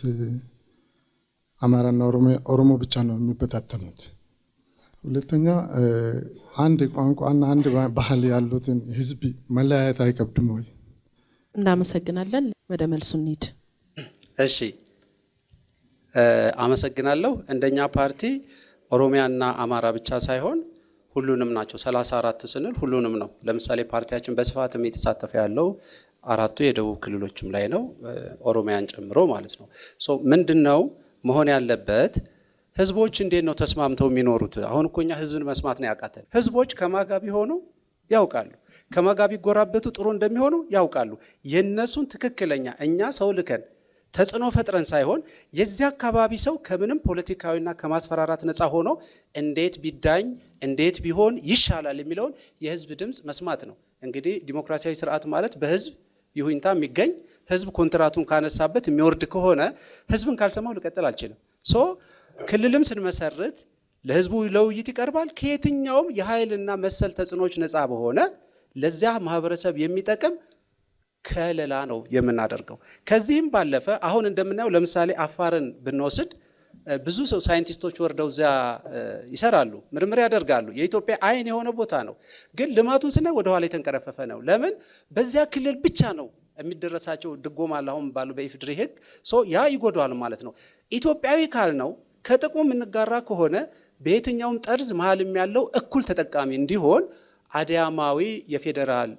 አማራና ኦሮሞ ብቻ ነው የሚበታተኑት? ሁለተኛ አንድ ቋንቋና አንድ ባህል ያሉትን ህዝብ መለያየት አይከብድም ወይ? እናመሰግናለን። ወደ መልሱ እንሂድ። እሺ አመሰግናለሁ። እንደኛ ፓርቲ ኦሮሚያና አማራ ብቻ ሳይሆን ሁሉንም ናቸው። 34 ስንል ሁሉንም ነው። ለምሳሌ ፓርቲያችን በስፋትም የተሳተፈ ያለው አራቱ የደቡብ ክልሎችም ላይ ነው፣ ኦሮሚያን ጨምሮ ማለት ነው። ምንድነው መሆን ያለበት? ህዝቦች እንዴት ነው ተስማምተው የሚኖሩት? አሁን እኮ እኛ ህዝብን መስማት ነው ያቃተን። ህዝቦች ከማጋቢ ሆኑ ያውቃሉ፣ ከማጋቢ ጎራበቱ ጥሩ እንደሚሆኑ ያውቃሉ። የነሱን ትክክለኛ እኛ ሰው ልከን ተጽዕኖ ፈጥረን ሳይሆን የዚህ አካባቢ ሰው ከምንም ፖለቲካዊና ከማስፈራራት ነፃ ሆኖ እንዴት ቢዳኝ እንዴት ቢሆን ይሻላል የሚለውን የህዝብ ድምፅ መስማት ነው። እንግዲህ ዲሞክራሲያዊ ስርዓት ማለት በህዝብ ይሁንታ የሚገኝ ህዝብ ኮንትራቱን ካነሳበት የሚወርድ ከሆነ ህዝብን ካልሰማው ልቀጥል አልችልም። ክልልም ስንመሰርት ለህዝቡ ለውይይት ይቀርባል። ከየትኛውም የኃይልና መሰል ተጽዕኖች ነፃ በሆነ ለዚያ ማህበረሰብ የሚጠቅም ከለላ ነው የምናደርገው። ከዚህም ባለፈ አሁን እንደምናየው ለምሳሌ አፋርን ብንወስድ ብዙ ሰው ሳይንቲስቶች ወርደው እዚያ ይሰራሉ፣ ምርምር ያደርጋሉ። የኢትዮጵያ አይን የሆነ ቦታ ነው። ግን ልማቱን ስናይ ወደ ኋላ የተንቀረፈፈ ነው። ለምን? በዚያ ክልል ብቻ ነው የሚደረሳቸው ድጎማ አሁን ባለው በኢፌዴሪ ሕግ ያ ይጎዳዋል ማለት ነው። ኢትዮጵያዊ ካልነው ከጥቅሙ የምንጋራ ከሆነ በየትኛውም ጠርዝ መሀልም ያለው እኩል ተጠቃሚ እንዲሆን አድያማዊ የፌዴራል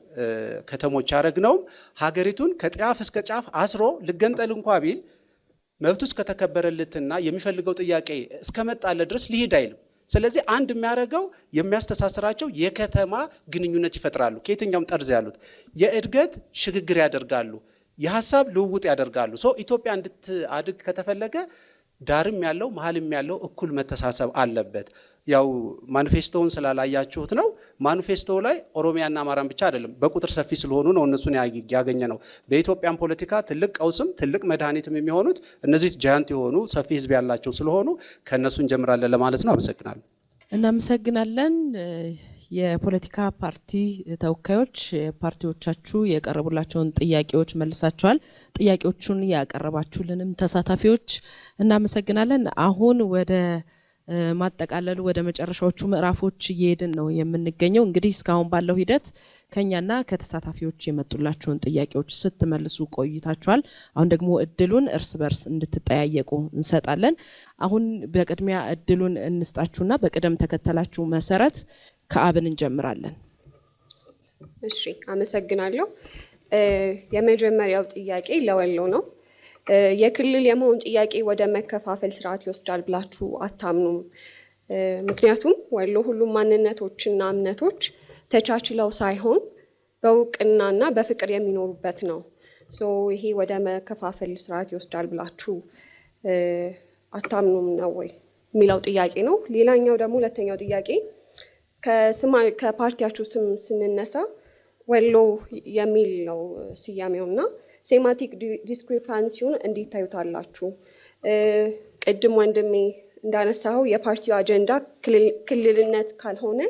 ከተሞች ያደረግነውም ሀገሪቱን ከጫፍ እስከ ጫፍ አስሮ ልገንጠል እንኳ ቢል መብቱ እስከተከበረለትና የሚፈልገው ጥያቄ እስከመጣለት ድረስ ሊሄድ አይልም። ስለዚህ አንድ የሚያደርገው የሚያስተሳስራቸው የከተማ ግንኙነት ይፈጥራሉ። ከየትኛውም ጠርዝ ያሉት የእድገት ሽግግር ያደርጋሉ፣ የሀሳብ ልውውጥ ያደርጋሉ። ኢትዮጵያ እንድታድግ ከተፈለገ ዳርም ያለው መሀልም ያለው እኩል መተሳሰብ አለበት። ያው ማኒፌስቶውን ስላላያችሁት ነው። ማኒፌስቶ ላይ ኦሮሚያና አማራን ብቻ አይደለም፣ በቁጥር ሰፊ ስለሆኑ ነው እነሱን ያገኘ ነው። በኢትዮጵያን ፖለቲካ ትልቅ ቀውስም ትልቅ መድኃኒትም የሚሆኑት እነዚህ ጃያንት የሆኑ ሰፊ ህዝብ ያላቸው ስለሆኑ ከእነሱ እንጀምራለን ለማለት ነው። አመሰግናለሁ። እናመሰግናለን። የፖለቲካ ፓርቲ ተወካዮች ፓርቲዎቻችሁ የቀረቡላቸውን ጥያቄዎች መልሳቸዋል። ጥያቄዎቹን ያቀረባችሁልንም ተሳታፊዎች እናመሰግናለን። አሁን ወደ ማጠቃለሉ ወደ መጨረሻዎቹ ምዕራፎች እየሄድን ነው የምንገኘው። እንግዲህ እስካሁን ባለው ሂደት ከኛና ከተሳታፊዎች የመጡላቸውን ጥያቄዎች ስትመልሱ ቆይታችኋል። አሁን ደግሞ እድሉን እርስ በርስ እንድትጠያየቁ እንሰጣለን። አሁን በቅድሚያ እድሉን እንስጣችሁና በቅደም ተከተላችሁ መሰረት ከአብን እንጀምራለን። እሺ፣ አመሰግናለሁ። የመጀመሪያው ጥያቄ ለወሎ ነው። የክልል የመሆን ጥያቄ ወደ መከፋፈል ስርዓት ይወስዳል ብላችሁ አታምኑም? ምክንያቱም ወሎ ሁሉም ማንነቶችና እምነቶች ተቻችለው ሳይሆን በእውቅናና በፍቅር የሚኖሩበት ነው። ይሄ ወደ መከፋፈል ስርዓት ይወስዳል ብላችሁ አታምኑም ነው ወይ የሚለው ጥያቄ ነው። ሌላኛው ደግሞ ሁለተኛው ጥያቄ ከፓርቲያችሁ ስም ስንነሳ ወሎ የሚል ነው ስያሜውና ሴማቲክ ዲስክሪፓንሲውን እንዴት ታዩታላችሁ? ቅድም ወንድሜ እንዳነሳው የፓርቲው አጀንዳ ክልልነት ካልሆነ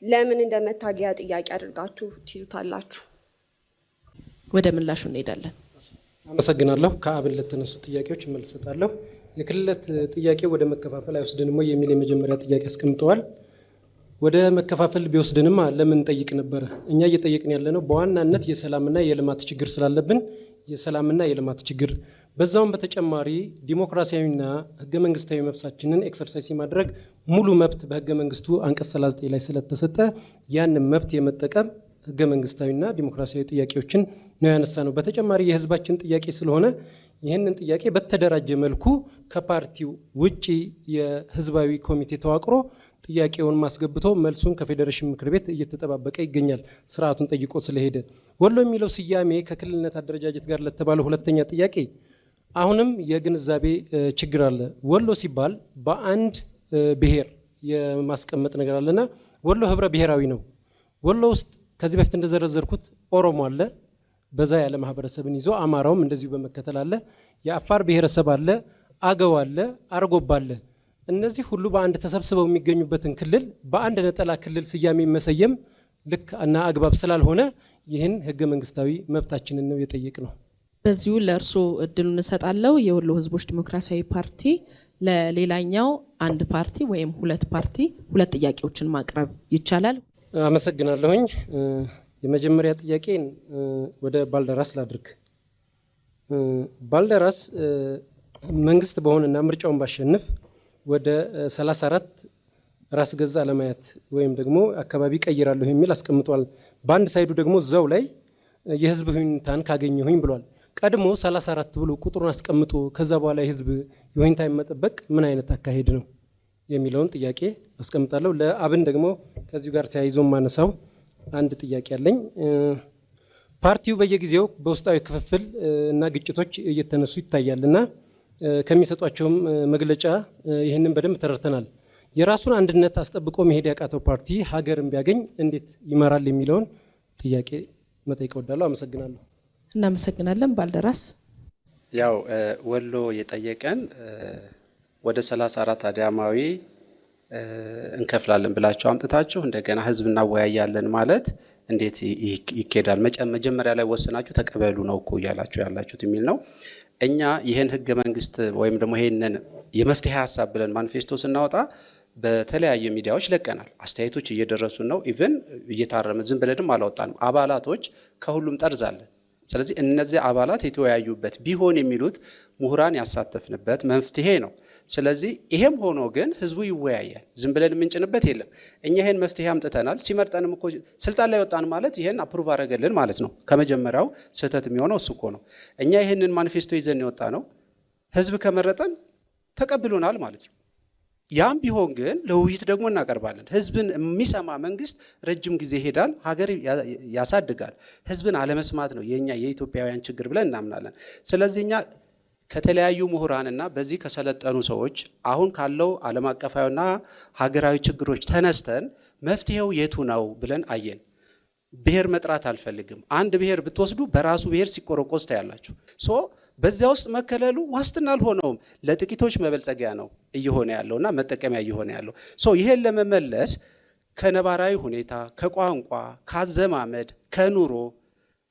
ለምን እንደ መታገያ ጥያቄ አድርጋችሁ ትይዙታላችሁ? ወደ ምላሹ እንሄዳለን። አመሰግናለሁ። ከአብን ለተነሱ ጥያቄዎች መልስ እሰጣለሁ። የክልልነት ጥያቄ ወደ መከፋፈል አይወስድንም ወይ የሚል የመጀመሪያ ጥያቄ አስቀምጠዋል። ወደ መከፋፈል ቢወስድንማ ለምን ጠይቅ ነበረ? እኛ እየጠየቅን ያለነው በዋናነት የሰላምና የልማት ችግር ስላለብን የሰላምና የልማት ችግር በዛውም በተጨማሪ ዲሞክራሲያዊና ህገ መንግስታዊ መብታችንን ኤክሰርሳይዝ የማድረግ ሙሉ መብት በህገ መንግስቱ አንቀጽ 39 ላይ ስለተሰጠ ያንን መብት የመጠቀም ህገ መንግስታዊና ዲሞክራሲያዊ ጥያቄዎችን ነው ያነሳ ነው። በተጨማሪ የህዝባችን ጥያቄ ስለሆነ ይህንን ጥያቄ በተደራጀ መልኩ ከፓርቲው ውጪ የህዝባዊ ኮሚቴ ተዋቅሮ ጥያቄውን ማስገብቶ መልሱን ከፌዴሬሽን ምክር ቤት እየተጠባበቀ ይገኛል፣ ስርዓቱን ጠይቆ ስለሄደ። ወሎ የሚለው ስያሜ ከክልልነት አደረጃጀት ጋር ለተባለው ሁለተኛ ጥያቄ አሁንም የግንዛቤ ችግር አለ። ወሎ ሲባል በአንድ ብሔር የማስቀመጥ ነገር አለና ወሎ ህብረ ብሔራዊ ነው። ወሎ ውስጥ ከዚህ በፊት እንደዘረዘርኩት ኦሮሞ አለ፣ በዛ ያለ ማህበረሰብን ይዞ አማራውም እንደዚሁ በመከተል አለ፣ የአፋር ብሔረሰብ አለ፣ አገው አለ፣ አርጎባ አለ። እነዚህ ሁሉ በአንድ ተሰብስበው የሚገኙበትን ክልል በአንድ ነጠላ ክልል ስያሜ መሰየም ልክ እና አግባብ ስላልሆነ ይህን ህገ መንግስታዊ መብታችንን ነው የጠየቅ ነው። በዚሁ ለእርሶ እድሉን እሰጣለሁ። የወሎ ህዝቦች ዲሞክራሲያዊ ፓርቲ ለሌላኛው አንድ ፓርቲ ወይም ሁለት ፓርቲ ሁለት ጥያቄዎችን ማቅረብ ይቻላል። አመሰግናለሁኝ። የመጀመሪያ ጥያቄን ወደ ባልደራስ ላድርግ። ባልደራስ መንግስት በሆነና ምርጫውን ባሸንፍ ወደ 34 ራስ ገዛ አለማየት ወይም ደግሞ አካባቢ ቀይራለሁ የሚል አስቀምጧል። በአንድ ሳይዱ ደግሞ እዛው ላይ የህዝብ ሁኔታን ካገኘሁኝ ብሏል። ቀድሞ 34 ብሎ ቁጥሩን አስቀምጦ ከዛ በኋላ የህዝብ ሁኔታ መጠበቅ ምን አይነት አካሄድ ነው የሚለውን ጥያቄ አስቀምጣለሁ። ለአብን ደግሞ ከዚሁ ጋር ተያይዞ ማነሳው አንድ ጥያቄ አለኝ። ፓርቲው በየጊዜው በውስጣዊ ክፍፍል እና ግጭቶች እየተነሱ ይታያልና ከሚሰጧቸውም መግለጫ ይህንን በደንብ ተረድተናል። የራሱን አንድነት አስጠብቆ መሄድ ያቃተው ፓርቲ ሀገርን ቢያገኝ እንዴት ይመራል የሚለውን ጥያቄ መጠየቅ እወዳለሁ። አመሰግናለሁ። እናመሰግናለን። ባልደራስ ያው ወሎ የጠየቀን ወደ 34 አድያማዊ እንከፍላለን ብላችሁ አምጥታችሁ እንደገና ህዝብ እናወያያለን ማለት እንዴት ይኬዳል? መጀመሪያ ላይ ወሰናችሁ ተቀበሉ ነው እኮ እያላችሁ ያላችሁት የሚል ነው። እኛ ይህን ህገ መንግስት ወይም ደግሞ ይህንን የመፍትሄ ሀሳብ ብለን ማኒፌስቶ ስናወጣ በተለያየ ሚዲያዎች ለቀናል። አስተያየቶች እየደረሱን ነው። ኢቭን እየታረመ ዝም ብለንም አላወጣንም። አባላቶች ከሁሉም ጠርዛለን። ስለዚህ እነዚህ አባላት የተወያዩበት ቢሆን የሚሉት ምሁራን ያሳተፍንበት መፍትሄ ነው። ስለዚህ ይሄም ሆኖ ግን ህዝቡ ይወያያል። ዝም ብለን የምንጭንበት የለም። እኛ ይሄን መፍትሄ አምጥተናል። ሲመርጠንም እኮ ስልጣን ላይ ወጣን ማለት ይሄን አፕሩቭ አደረገልን ማለት ነው። ከመጀመሪያው ስህተት የሚሆነው እሱ እኮ ነው። እኛ ይሄንን ማኒፌስቶ ይዘን የወጣ ነው። ህዝብ ከመረጠን ተቀብሎናል ማለት ነው። ያም ቢሆን ግን ለውይይት ደግሞ እናቀርባለን። ህዝብን የሚሰማ መንግስት ረጅም ጊዜ ይሄዳል፣ ሀገር ያሳድጋል። ህዝብን አለመስማት ነው የኛ የኢትዮጵያውያን ችግር ብለን እናምናለን። ስለዚህ እኛ ከተለያዩ ምሁራንና በዚህ ከሰለጠኑ ሰዎች አሁን ካለው ዓለም አቀፋዊና ሀገራዊ ችግሮች ተነስተን መፍትሄው የቱ ነው ብለን አየን። ብሔር መጥራት አልፈልግም። አንድ ብሔር ብትወስዱ በራሱ ብሔር ሲቆረቆዝ ታያላችሁ። በዚያ ውስጥ መከለሉ ዋስትና አልሆነውም። ለጥቂቶች መበልጸጊያ ነው እየሆነ ያለውና መጠቀሚያ እየሆነ ያለው። ይሄን ለመመለስ ከነባራዊ ሁኔታ፣ ከቋንቋ፣ ከአዘማመድ፣ ከኑሮ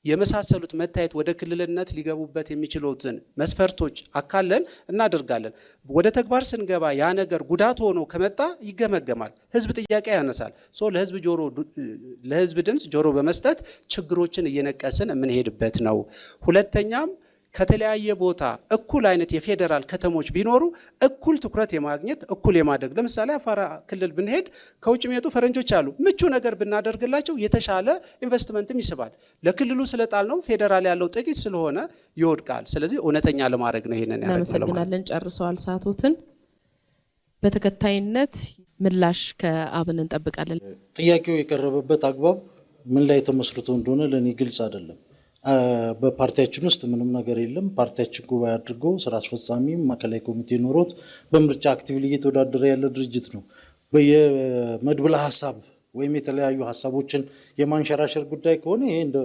የመሳሰሉት መታየት ወደ ክልልነት ሊገቡበት የሚችሉትን መስፈርቶች አካለን እናደርጋለን። ወደ ተግባር ስንገባ ያ ነገር ጉዳት ሆኖ ከመጣ ይገመገማል። ህዝብ ጥያቄ ያነሳል። ለህዝብ ድምፅ ጆሮ በመስጠት ችግሮችን እየነቀስን የምንሄድበት ነው። ሁለተኛም ከተለያየ ቦታ እኩል አይነት የፌዴራል ከተሞች ቢኖሩ እኩል ትኩረት የማግኘት እኩል የማደግ ለምሳሌ አፋር ክልል ብንሄድ ከውጭ የሚመጡ ፈረንጆች አሉ። ምቹ ነገር ብናደርግላቸው የተሻለ ኢንቨስትመንትም ይስባል። ለክልሉ ስለጣል ነው ፌዴራል ያለው ጥቂት ስለሆነ ይወድቃል። ስለዚህ እውነተኛ ለማድረግ ነው ይሄንን ያደረገው። እናመሰግናለን። ጨርሰዋል ሰዓቶትን። በተከታይነት ምላሽ ከአብን እንጠብቃለን። ጥያቄው የቀረበበት አግባብ ምን ላይ ተመስርቶ እንደሆነ ለኔ ግልጽ አይደለም። በፓርቲያችን ውስጥ ምንም ነገር የለም። ፓርቲያችን ጉባኤ አድርጎ ስራ አስፈጻሚ ማዕከላዊ ኮሚቴ ኖሮት በምርጫ አክቲቭሊ እየተወዳደረ ያለ ድርጅት ነው። በየመድብለ ሀሳብ ወይም የተለያዩ ሀሳቦችን የማንሸራሸር ጉዳይ ከሆነ ይሄ እንደ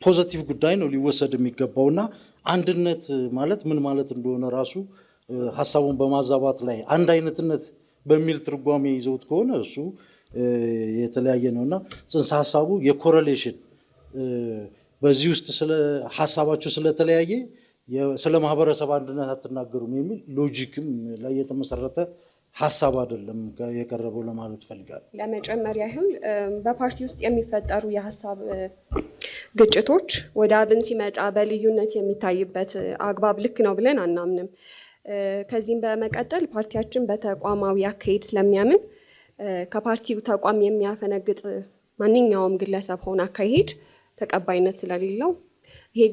ፖዚቲቭ ጉዳይ ነው ሊወሰድ የሚገባውና አንድነት ማለት ምን ማለት እንደሆነ ራሱ ሀሳቡን በማዛባት ላይ አንድ አይነትነት በሚል ትርጓሜ ይዘውት ከሆነ እሱ የተለያየ ነውና ጽንሰ ሀሳቡ የኮሬሌሽን በዚህ ውስጥ ስለ ሀሳባችሁ ስለተለያየ ስለ ማህበረሰብ አንድነት አትናገሩም የሚል ሎጂክም ላይ የተመሰረተ ሀሳብ አይደለም የቀረበው ለማለት ፈልጋለሁ። ለመጨመር ያህል በፓርቲ ውስጥ የሚፈጠሩ የሀሳብ ግጭቶች ወደ አብን ሲመጣ በልዩነት የሚታይበት አግባብ ልክ ነው ብለን አናምንም። ከዚህም በመቀጠል ፓርቲያችን በተቋማዊ አካሄድ ስለሚያምን ከፓርቲው ተቋም የሚያፈነግጥ ማንኛውም ግለሰብ ሆነ አካሄድ ተቀባይነት ስለሌለው ይሄ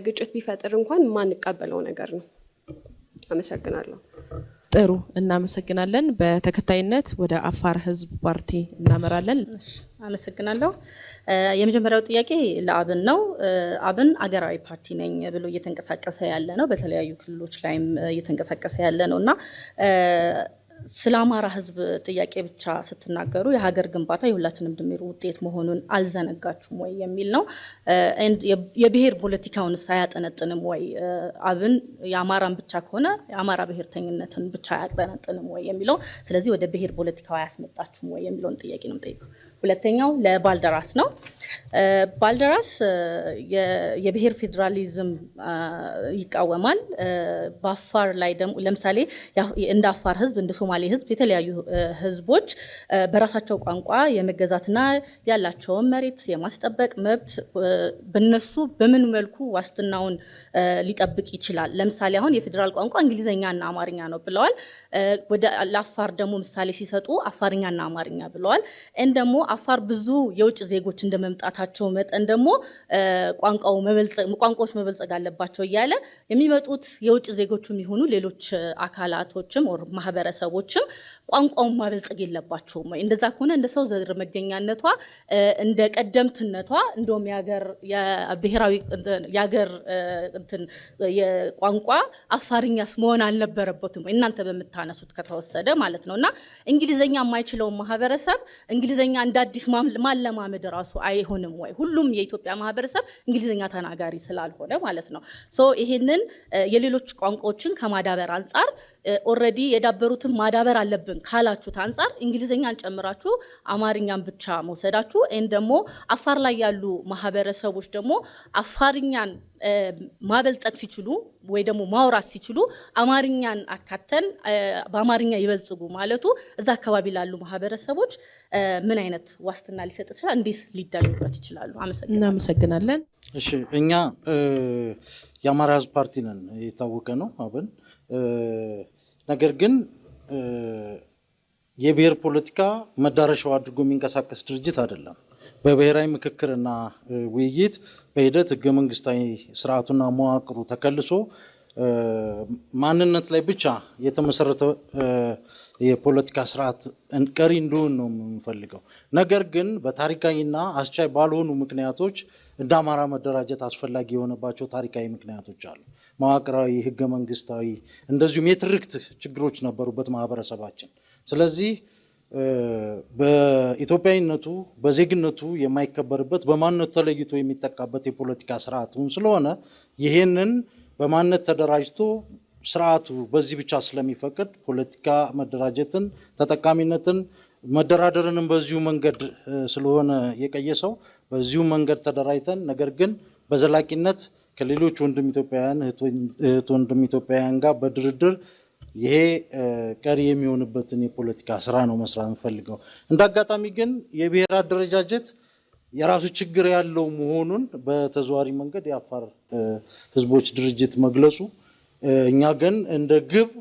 ግጭት ቢፈጥር እንኳን ማንቀበለው ነገር ነው። አመሰግናለሁ። ጥሩ እናመሰግናለን። በተከታይነት ወደ አፋር ህዝብ ፓርቲ እናመራለን። አመሰግናለሁ። የመጀመሪያው ጥያቄ ለአብን ነው። አብን አገራዊ ፓርቲ ነኝ ብሎ እየተንቀሳቀሰ ያለ ነው። በተለያዩ ክልሎች ላይም እየተንቀሳቀሰ ያለ ነው እና ስለ አማራ ህዝብ ጥያቄ ብቻ ስትናገሩ የሀገር ግንባታ የሁላችንም ድምር ውጤት መሆኑን አልዘነጋችሁም ወይ የሚል ነው። የብሔር ፖለቲካውን ሳያጠነጥንም ወይ አብን የአማራን ብቻ ከሆነ የአማራ ብሔርተኝነትን ብቻ አያጠነጥንም ወይ የሚለው፣ ስለዚህ ወደ ብሔር ፖለቲካው አያስመጣችሁም ወይ የሚለውን ጥያቄ ነው የምጠይቀው። ሁለተኛው ለባልደራስ ነው። ባልደራስ የብሔር ፌዴራሊዝም ይቃወማል። በአፋር ላይ ደግሞ ለምሳሌ እንደ አፋር ህዝብ እንደ ሶማሌ ህዝብ የተለያዩ ህዝቦች በራሳቸው ቋንቋ የመገዛትና ያላቸውን መሬት የማስጠበቅ መብት በነሱ በምን መልኩ ዋስትናውን ሊጠብቅ ይችላል? ለምሳሌ አሁን የፌዴራል ቋንቋ እንግሊዘኛና አማርኛ ነው ብለዋል። ወደ ለአፋር ደግሞ ምሳሌ ሲሰጡ አፋርኛና አማርኛ ብለዋል። ደግሞ አፋር ብዙ የውጭ ዜጎች እንደመምጣታቸው መጠን ደግሞ ቋንቋዎች መበልጸግ አለባቸው እያለ የሚመጡት የውጭ ዜጎችም ይሁኑ ሌሎች አካላቶችም ማህበረሰቦችም ቋንቋውን ማበልጸግ የለባቸውም ወይ? እንደዛ ከሆነ እንደ ሰው ዘር መገኛነቷ እንደ ቀደምትነቷ እንደውም የብሔራዊ የሀገር የቋንቋ አፋርኛስ መሆን አልነበረበትም ወይ? እናንተ በምታነሱት ከተወሰደ ማለት ነው። እና እንግሊዘኛ የማይችለውን ማህበረሰብ እንግሊዘኛ እንደ አዲስ ማለማመድ ራሱ አይሆንም ወይ? ሁሉም የኢትዮጵያ ማህበረሰብ እንግሊዘኛ ተናጋሪ ስላልሆነ ማለት ነው። ይሄንን የሌሎች ቋንቋዎችን ከማዳበር አንጻር ኦልሬዲ የዳበሩትን ማዳበር አለብን ካላችሁት አንጻር እንግሊዝኛን ጨምራችሁ አማርኛን ብቻ መውሰዳችሁ እና ደግሞ አፋር ላይ ያሉ ማህበረሰቦች ደግሞ አፋርኛን ማበልጸግ ሲችሉ ወይ ደግሞ ማውራት ሲችሉ አማርኛን አካተን በአማርኛ ይበልጽጉ ማለቱ እዛ አካባቢ ላሉ ማህበረሰቦች ምን አይነት ዋስትና ሊሰጥ ይችላል? እንዴት ሊዳኙበት ይችላሉ? እናመሰግናለን። እሺ እኛ የአማራ ህዝብ ፓርቲ ነን፣ የታወቀ ነው አብን። ነገር ግን የብሔር ፖለቲካ መዳረሻው አድርጎ የሚንቀሳቀስ ድርጅት አይደለም። በብሔራዊ ምክክርና ውይይት በሂደት ህገ መንግስታዊ ስርዓቱና መዋቅሩ ተከልሶ ማንነት ላይ ብቻ የተመሰረተ የፖለቲካ ስርዓት ቀሪ እንደሆነ ነው የምንፈልገው። ነገር ግን በታሪካዊና አስቻይ ባልሆኑ ምክንያቶች እንደ አማራ መደራጀት አስፈላጊ የሆነባቸው ታሪካዊ ምክንያቶች አሉ። መዋቅራዊ፣ ህገ መንግስታዊ እንደዚሁም የትርክት ችግሮች ነበሩበት ማህበረሰባችን። ስለዚህ በኢትዮጵያዊነቱ በዜግነቱ የማይከበርበት በማንነቱ ተለይቶ የሚጠቃበት የፖለቲካ ስርዓቱን ስለሆነ ይሄንን በማንነት ተደራጅቶ ስርዓቱ በዚህ ብቻ ስለሚፈቅድ ፖለቲካ መደራጀትን፣ ተጠቃሚነትን፣ መደራደርንም በዚሁ መንገድ ስለሆነ የቀየሰው በዚሁ መንገድ ተደራጅተን ነገር ግን በዘላቂነት ከሌሎች ወንድም ኢትዮጵያውያን እህት ወንድም ኢትዮጵያውያን ጋር በድርድር ይሄ ቀሪ የሚሆንበትን የፖለቲካ ስራ ነው መስራት እንፈልገው። እንዳጋጣሚ ግን የብሔር አደረጃጀት የራሱ ችግር ያለው መሆኑን በተዘዋዋሪ መንገድ የአፋር ህዝቦች ድርጅት መግለጹ እኛ ግን እንደ ግብ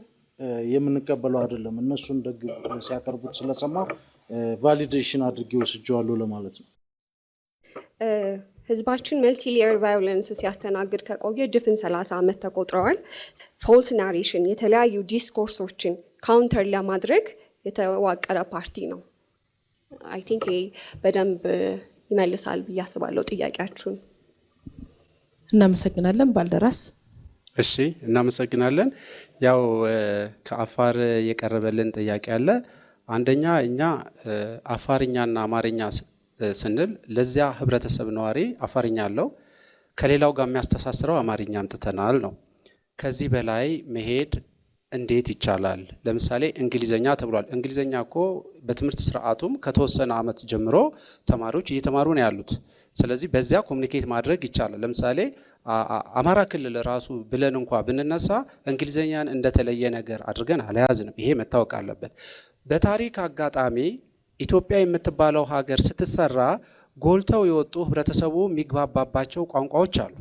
የምንቀበለው አይደለም። እነሱ እንደ ግብ ሲያቀርቡት ስለሰማው ቫሊዴሽን አድርጌ ወስጄዋለሁ ለማለት ነው። ህዝባችን መልቲ ሌየር ቫዮለንስ ሲያስተናግድ ከቆየ ድፍን 30 ዓመት ተቆጥረዋል። ፎልስ ናሬሽን የተለያዩ ዲስኮርሶችን ካውንተር ለማድረግ የተዋቀረ ፓርቲ ነው። አይ ቲንክ ይሄ በደንብ ይመልሳል ብዬ አስባለሁ ጥያቄያችሁን። እናመሰግናለን። ባልደራስ። እሺ እናመሰግናለን። ያው ከአፋር የቀረበልን ጥያቄ አለ። አንደኛ እኛ አፋርኛና አማርኛ ስንል ለዚያ ህብረተሰብ ነዋሪ አፋርኛ አለው ከሌላው ጋር የሚያስተሳስረው አማርኛ አምጥተናል ነው። ከዚህ በላይ መሄድ እንዴት ይቻላል? ለምሳሌ እንግሊዘኛ ተብሏል። እንግሊዘኛ እኮ በትምህርት ስርዓቱም ከተወሰነ ዓመት ጀምሮ ተማሪዎች እየተማሩ ነው ያሉት። ስለዚህ በዚያ ኮሚኒኬት ማድረግ ይቻላል። ለምሳሌ አማራ ክልል ራሱ ብለን እንኳ ብንነሳ እንግሊዘኛን እንደተለየ ነገር አድርገን አልያዝንም። ይሄ መታወቅ አለበት። በታሪክ አጋጣሚ ኢትዮጵያ የምትባለው ሀገር ስትሰራ ጎልተው የወጡ ህብረተሰቡ የሚግባባባቸው ቋንቋዎች አሉ።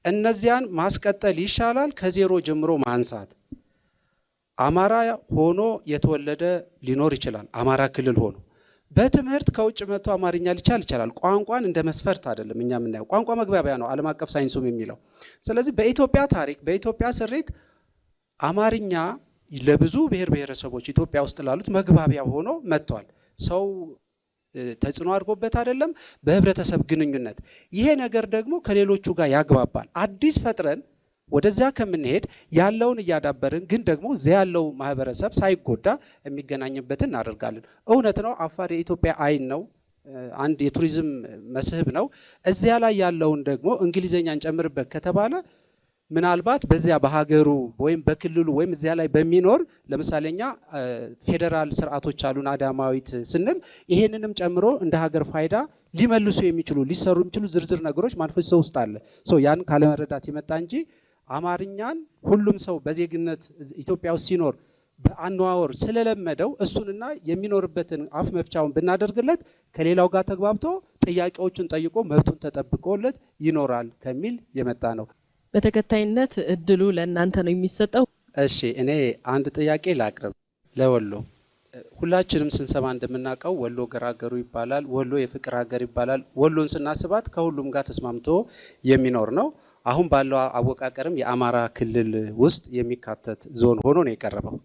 እነዚያን ማስቀጠል ይሻላል ከዜሮ ጀምሮ ማንሳት። አማራ ሆኖ የተወለደ ሊኖር ይችላል። አማራ ክልል ሆኖ በትምህርት ከውጭ መጥቶ አማርኛ ሊቻል ይችላል። ቋንቋን እንደ መስፈርት አይደለም እኛ የምናየው። ቋንቋ መግባቢያ ነው ዓለም አቀፍ ሳይንሱም የሚለው። ስለዚህ በኢትዮጵያ ታሪክ በኢትዮጵያ ስሪት አማርኛ ለብዙ ብሔር ብሔረሰቦች ኢትዮጵያ ውስጥ ላሉት መግባቢያ ሆኖ መጥቷል። ሰው ተጽዕኖ አድርጎበት አይደለም፣ በህብረተሰብ ግንኙነት። ይሄ ነገር ደግሞ ከሌሎቹ ጋር ያግባባል። አዲስ ፈጥረን ወደዚያ ከምንሄድ ያለውን እያዳበርን ግን ደግሞ እዚያ ያለው ማህበረሰብ ሳይጎዳ የሚገናኝበትን እናደርጋለን። እውነት ነው አፋር የኢትዮጵያ አይን ነው፣ አንድ የቱሪዝም መስህብ ነው። እዚያ ላይ ያለውን ደግሞ እንግሊዘኛን ጨምርበት ከተባለ ምናልባት በዚያ በሀገሩ ወይም በክልሉ ወይም እዚያ ላይ በሚኖር ለምሳሌኛ ፌዴራል ስርዓቶች አሉን አዳማዊት ስንል ይሄንንም ጨምሮ እንደ ሀገር ፋይዳ ሊመልሱ የሚችሉ ሊሰሩ የሚችሉ ዝርዝር ነገሮች ማንፈስ ሰው ውስጥ አለ። ያን ካለመረዳት የመጣ እንጂ አማርኛን ሁሉም ሰው በዜግነት ኢትዮጵያ ውስጥ ሲኖር በአነዋወር ስለለመደው እሱንና የሚኖርበትን አፍ መፍቻውን ብናደርግለት ከሌላው ጋር ተግባብቶ ጥያቄዎቹን ጠይቆ መብቱን ተጠብቆለት ይኖራል ከሚል የመጣ ነው። በተከታይነት እድሉ ለእናንተ ነው የሚሰጠው። እሺ እኔ አንድ ጥያቄ ላቅርብ። ለወሎ ሁላችንም ስንሰማ እንደምናውቀው ወሎ ገራገሩ ይባላል፣ ወሎ የፍቅር ሀገር ይባላል። ወሎን ስናስባት ከሁሉም ጋር ተስማምቶ የሚኖር ነው። አሁን ባለው አወቃቀርም የአማራ ክልል ውስጥ የሚካተት ዞን ሆኖ ነው የቀረበው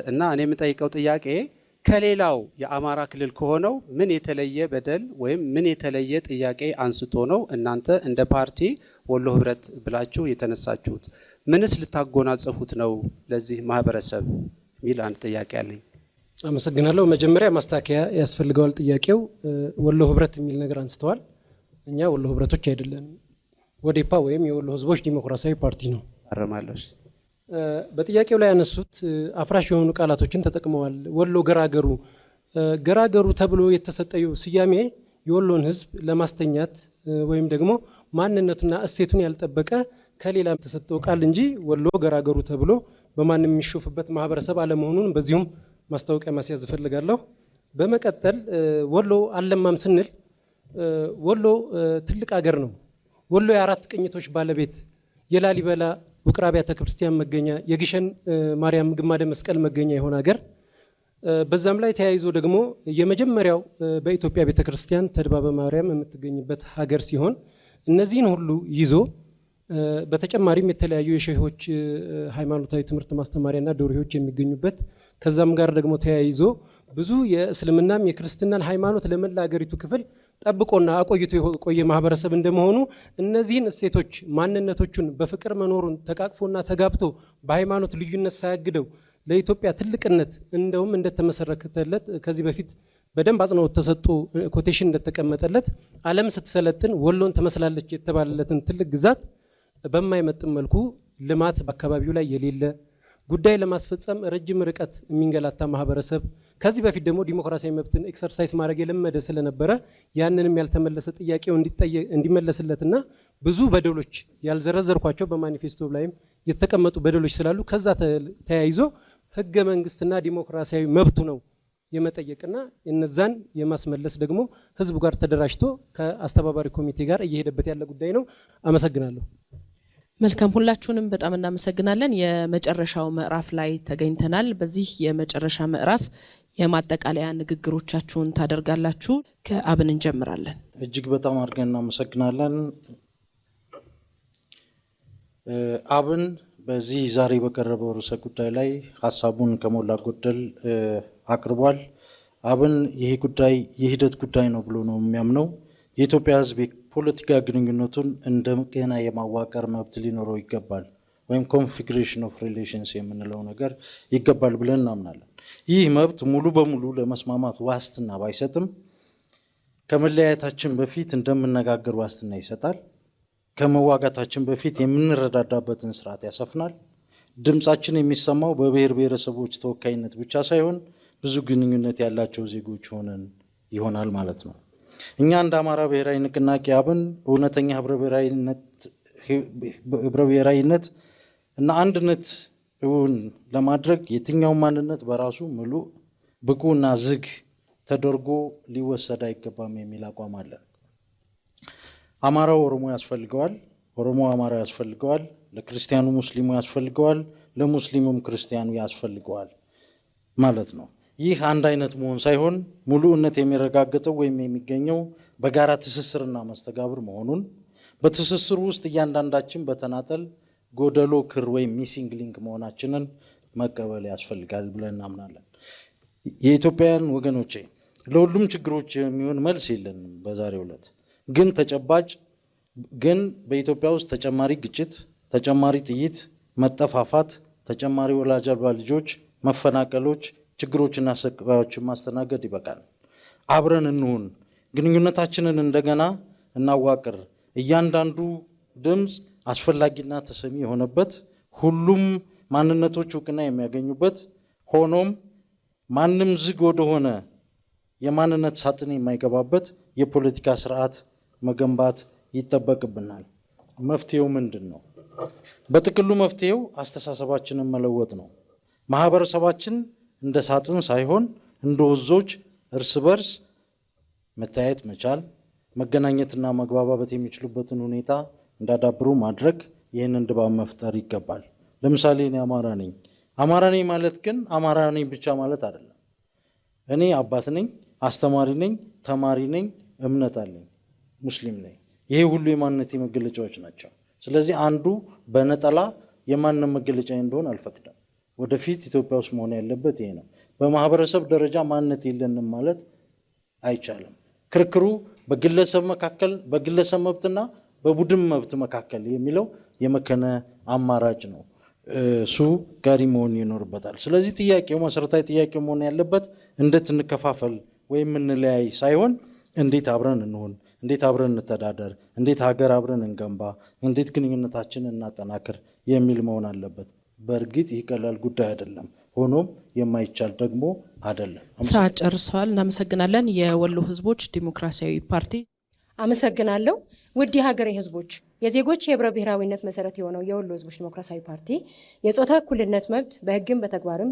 እና እኔ የምጠይቀው ጥያቄ ከሌላው የአማራ ክልል ከሆነው ምን የተለየ በደል ወይም ምን የተለየ ጥያቄ አንስቶ ነው እናንተ እንደ ፓርቲ ወሎ ህብረት ብላችሁ የተነሳችሁት? ምንስ ልታጎናጸፉት ነው ለዚህ ማህበረሰብ የሚል አንድ ጥያቄ አለኝ። አመሰግናለሁ። መጀመሪያ ማስተካከያ ያስፈልገዋል ጥያቄው። ወሎ ህብረት የሚል ነገር አንስተዋል። እኛ ወሎ ህብረቶች አይደለንም። ወዴፓ ወይም የወሎ ህዝቦች ዲሞክራሲያዊ ፓርቲ ነው። አረማለሁ። በጥያቄው ላይ ያነሱት አፍራሽ የሆኑ ቃላቶችን ተጠቅመዋል። ወሎ ገራገሩ ገራገሩ ተብሎ የተሰጠው ስያሜ የወሎን ህዝብ ለማስተኛት ወይም ደግሞ ማንነቱና እሴቱን ያልጠበቀ ከሌላ የተሰጠው ቃል እንጂ ወሎ ገራገሩ ተብሎ በማንም የሚሾፍበት ማህበረሰብ አለመሆኑን በዚሁም ማስታወቂያ ማስያዝ እፈልጋለሁ። በመቀጠል ወሎ አለማም ስንል ወሎ ትልቅ ሀገር ነው። ወሎ የአራት ቅኝቶች ባለቤት፣ የላሊበላ ውቅር አብያተ ክርስቲያን መገኛ፣ የግሸን ማርያም ግማደ መስቀል መገኛ የሆነ ሀገር፣ በዛም ላይ ተያይዞ ደግሞ የመጀመሪያው በኢትዮጵያ ቤተክርስቲያን ተድባበ ማርያም የምትገኝበት ሀገር ሲሆን እነዚህን ሁሉ ይዞ በተጨማሪም የተለያዩ የሼሆች ሃይማኖታዊ ትምህርት ማስተማሪያና ዶርሄዎች የሚገኙበት ከዛም ጋር ደግሞ ተያይዞ ብዙ የእስልምናም የክርስትናን ሃይማኖት ለመላ ሀገሪቱ ክፍል ጠብቆና አቆይቶ የቆየ ማህበረሰብ እንደመሆኑ እነዚህን እሴቶች ማንነቶቹን በፍቅር መኖሩን ተቃቅፎና ተጋብቶ በሃይማኖት ልዩነት ሳያግደው ለኢትዮጵያ ትልቅነት እንደውም እንደተመሰረተለት ከዚህ በፊት በደንብ አጽንኦት ተሰጥቶ ኮቴሽን እንደተቀመጠለት ዓለም ስትሰለጥን ወሎን ትመስላለች የተባለለትን ትልቅ ግዛት በማይመጥን መልኩ ልማት በአካባቢው ላይ የሌለ ጉዳይ ለማስፈጸም ረጅም ርቀት የሚንገላታ ማህበረሰብ ከዚህ በፊት ደግሞ ዲሞክራሲያዊ መብትን ኤክሰርሳይዝ ማድረግ የለመደ ስለነበረ ያንንም ያልተመለሰ ጥያቄው እንዲመለስለትና ብዙ በደሎች ያልዘረዘርኳቸው በማኒፌስቶ ላይም የተቀመጡ በደሎች ስላሉ ከዛ ተያይዞ ህገ መንግስትና ዲሞክራሲያዊ መብቱ ነው የመጠየቅና እነዛን የማስመለስ ደግሞ ህዝቡ ጋር ተደራጅቶ ከአስተባባሪ ኮሚቴ ጋር እየሄደበት ያለ ጉዳይ ነው። አመሰግናለሁ። መልካም፣ ሁላችሁንም በጣም እናመሰግናለን። የመጨረሻው ምዕራፍ ላይ ተገኝተናል። በዚህ የመጨረሻ ምዕራፍ የማጠቃለያ ንግግሮቻችሁን ታደርጋላችሁ። ከአብን እንጀምራለን። እጅግ በጣም አድርገን እናመሰግናለን። አብን በዚህ ዛሬ በቀረበው ርዕሰ ጉዳይ ላይ ሀሳቡን ከሞላ ጎደል አቅርቧል። አብን ይሄ ጉዳይ የሂደት ጉዳይ ነው ብሎ ነው የሚያምነው። የኢትዮጵያ ህዝብ ፖለቲካ ግንኙነቱን እንደገና የማዋቀር መብት ሊኖረው ይገባል፣ ወይም ኮንፊግሬሽን ኦፍ ሪሌሽንስ የምንለው ነገር ይገባል ብለን እናምናለን። ይህ መብት ሙሉ በሙሉ ለመስማማት ዋስትና ባይሰጥም ከመለያየታችን በፊት እንደምነጋገር ዋስትና ይሰጣል። ከመዋጋታችን በፊት የምንረዳዳበትን ስርዓት ያሰፍናል። ድምጻችን የሚሰማው በብሔር ብሔረሰቦች ተወካይነት ብቻ ሳይሆን ብዙ ግንኙነት ያላቸው ዜጎች ሆነን ይሆናል ማለት ነው። እኛ እንደ አማራ ብሔራዊ ንቅናቄ አብን እውነተኛ ህብረ ብሔራዊነት እና አንድነት እውን ለማድረግ የትኛው ማንነት በራሱ ሙሉ ብቁ እና ዝግ ተደርጎ ሊወሰድ አይገባም የሚል አቋም አለን። አማራው ኦሮሞ ያስፈልገዋል፣ ኦሮሞ አማራ ያስፈልገዋል፣ ለክርስቲያኑ ሙስሊሙ ያስፈልገዋል፣ ለሙስሊሙም ክርስቲያኑ ያስፈልገዋል ማለት ነው። ይህ አንድ አይነት መሆን ሳይሆን ሙሉነት የሚረጋገጠው ወይም የሚገኘው በጋራ ትስስርና መስተጋብር መሆኑን በትስስሩ ውስጥ እያንዳንዳችን በተናጠል ጎደሎ ክር ወይም ሚሲንግ ሊንክ መሆናችንን መቀበል ያስፈልጋል ብለን እናምናለን። የኢትዮጵያውያን ወገኖቼ ለሁሉም ችግሮች የሚሆን መልስ የለንም በዛሬው ዕለት። ግን በኢትዮጵያ ውስጥ ተጨማሪ ግጭት፣ ተጨማሪ ጥይት፣ መጠፋፋት፣ ተጨማሪ ወላጅ አልባ ልጆች፣ መፈናቀሎች፣ ችግሮችና ሰቆቃዎችን ማስተናገድ ይበቃል። አብረን እንሁን፣ ግንኙነታችንን እንደገና እናዋቅር። እያንዳንዱ ድምፅ አስፈላጊና ተሰሚ የሆነበት፣ ሁሉም ማንነቶች እውቅና የሚያገኙበት፣ ሆኖም ማንም ዝግ ወደሆነ የማንነት ሳጥን የማይገባበት የፖለቲካ ስርዓት መገንባት ይጠበቅብናል። መፍትሄው ምንድን ነው? በጥቅሉ መፍትሄው አስተሳሰባችንን መለወጥ ነው። ማህበረሰባችን እንደ ሳጥን ሳይሆን እንደ ወዞች እርስ በርስ መታየት መቻል፣ መገናኘትና መግባባት የሚችሉበትን ሁኔታ እንዳዳብሩ ማድረግ፣ ይህንን ድባብ መፍጠር ይገባል። ለምሳሌ እኔ አማራ ነኝ። አማራ ነኝ ማለት ግን አማራ ነኝ ብቻ ማለት አይደለም። እኔ አባት ነኝ፣ አስተማሪ ነኝ፣ ተማሪ ነኝ፣ እምነት አለኝ፣ ሙስሊም ነኝ። ይሄ ሁሉ የማንነቴ መገለጫዎች ናቸው። ስለዚህ አንዱ በነጠላ የማንነት መገለጫ እንደሆነ አልፈቅድም። ወደፊት ኢትዮጵያ ውስጥ መሆን ያለበት ይሄ ነው። በማህበረሰብ ደረጃ ማንነት የለንም ማለት አይቻልም። ክርክሩ በግለሰብ መካከል በግለሰብ መብትና በቡድን መብት መካከል የሚለው የመከነ አማራጭ ነው። እሱ ጋሪ መሆን ይኖርበታል። ስለዚህ ጥያቄው መሰረታዊ ጥያቄው መሆን ያለበት እንዴት እንከፋፈል ወይም እንለያይ ሳይሆን እንዴት አብረን እንሆን፣ እንዴት አብረን እንተዳደር፣ እንዴት ሀገር አብረን እንገንባ፣ እንዴት ግንኙነታችንን እናጠናክር የሚል መሆን አለበት። በእርግጥ ይህ ቀላል ጉዳይ አይደለም። ሆኖም የማይቻል ደግሞ አይደለም። ሰዓት ጨርሰዋል። እናመሰግናለን። የወሎ ህዝቦች ዲሞክራሲያዊ ፓርቲ። አመሰግናለሁ። ውድ የሀገሬ ህዝቦች፣ የዜጎች የህብረ ብሔራዊነት መሰረት የሆነው የወሎ ህዝቦች ዲሞክራሲያዊ ፓርቲ የጾታ እኩልነት መብት በህግም በተግባርም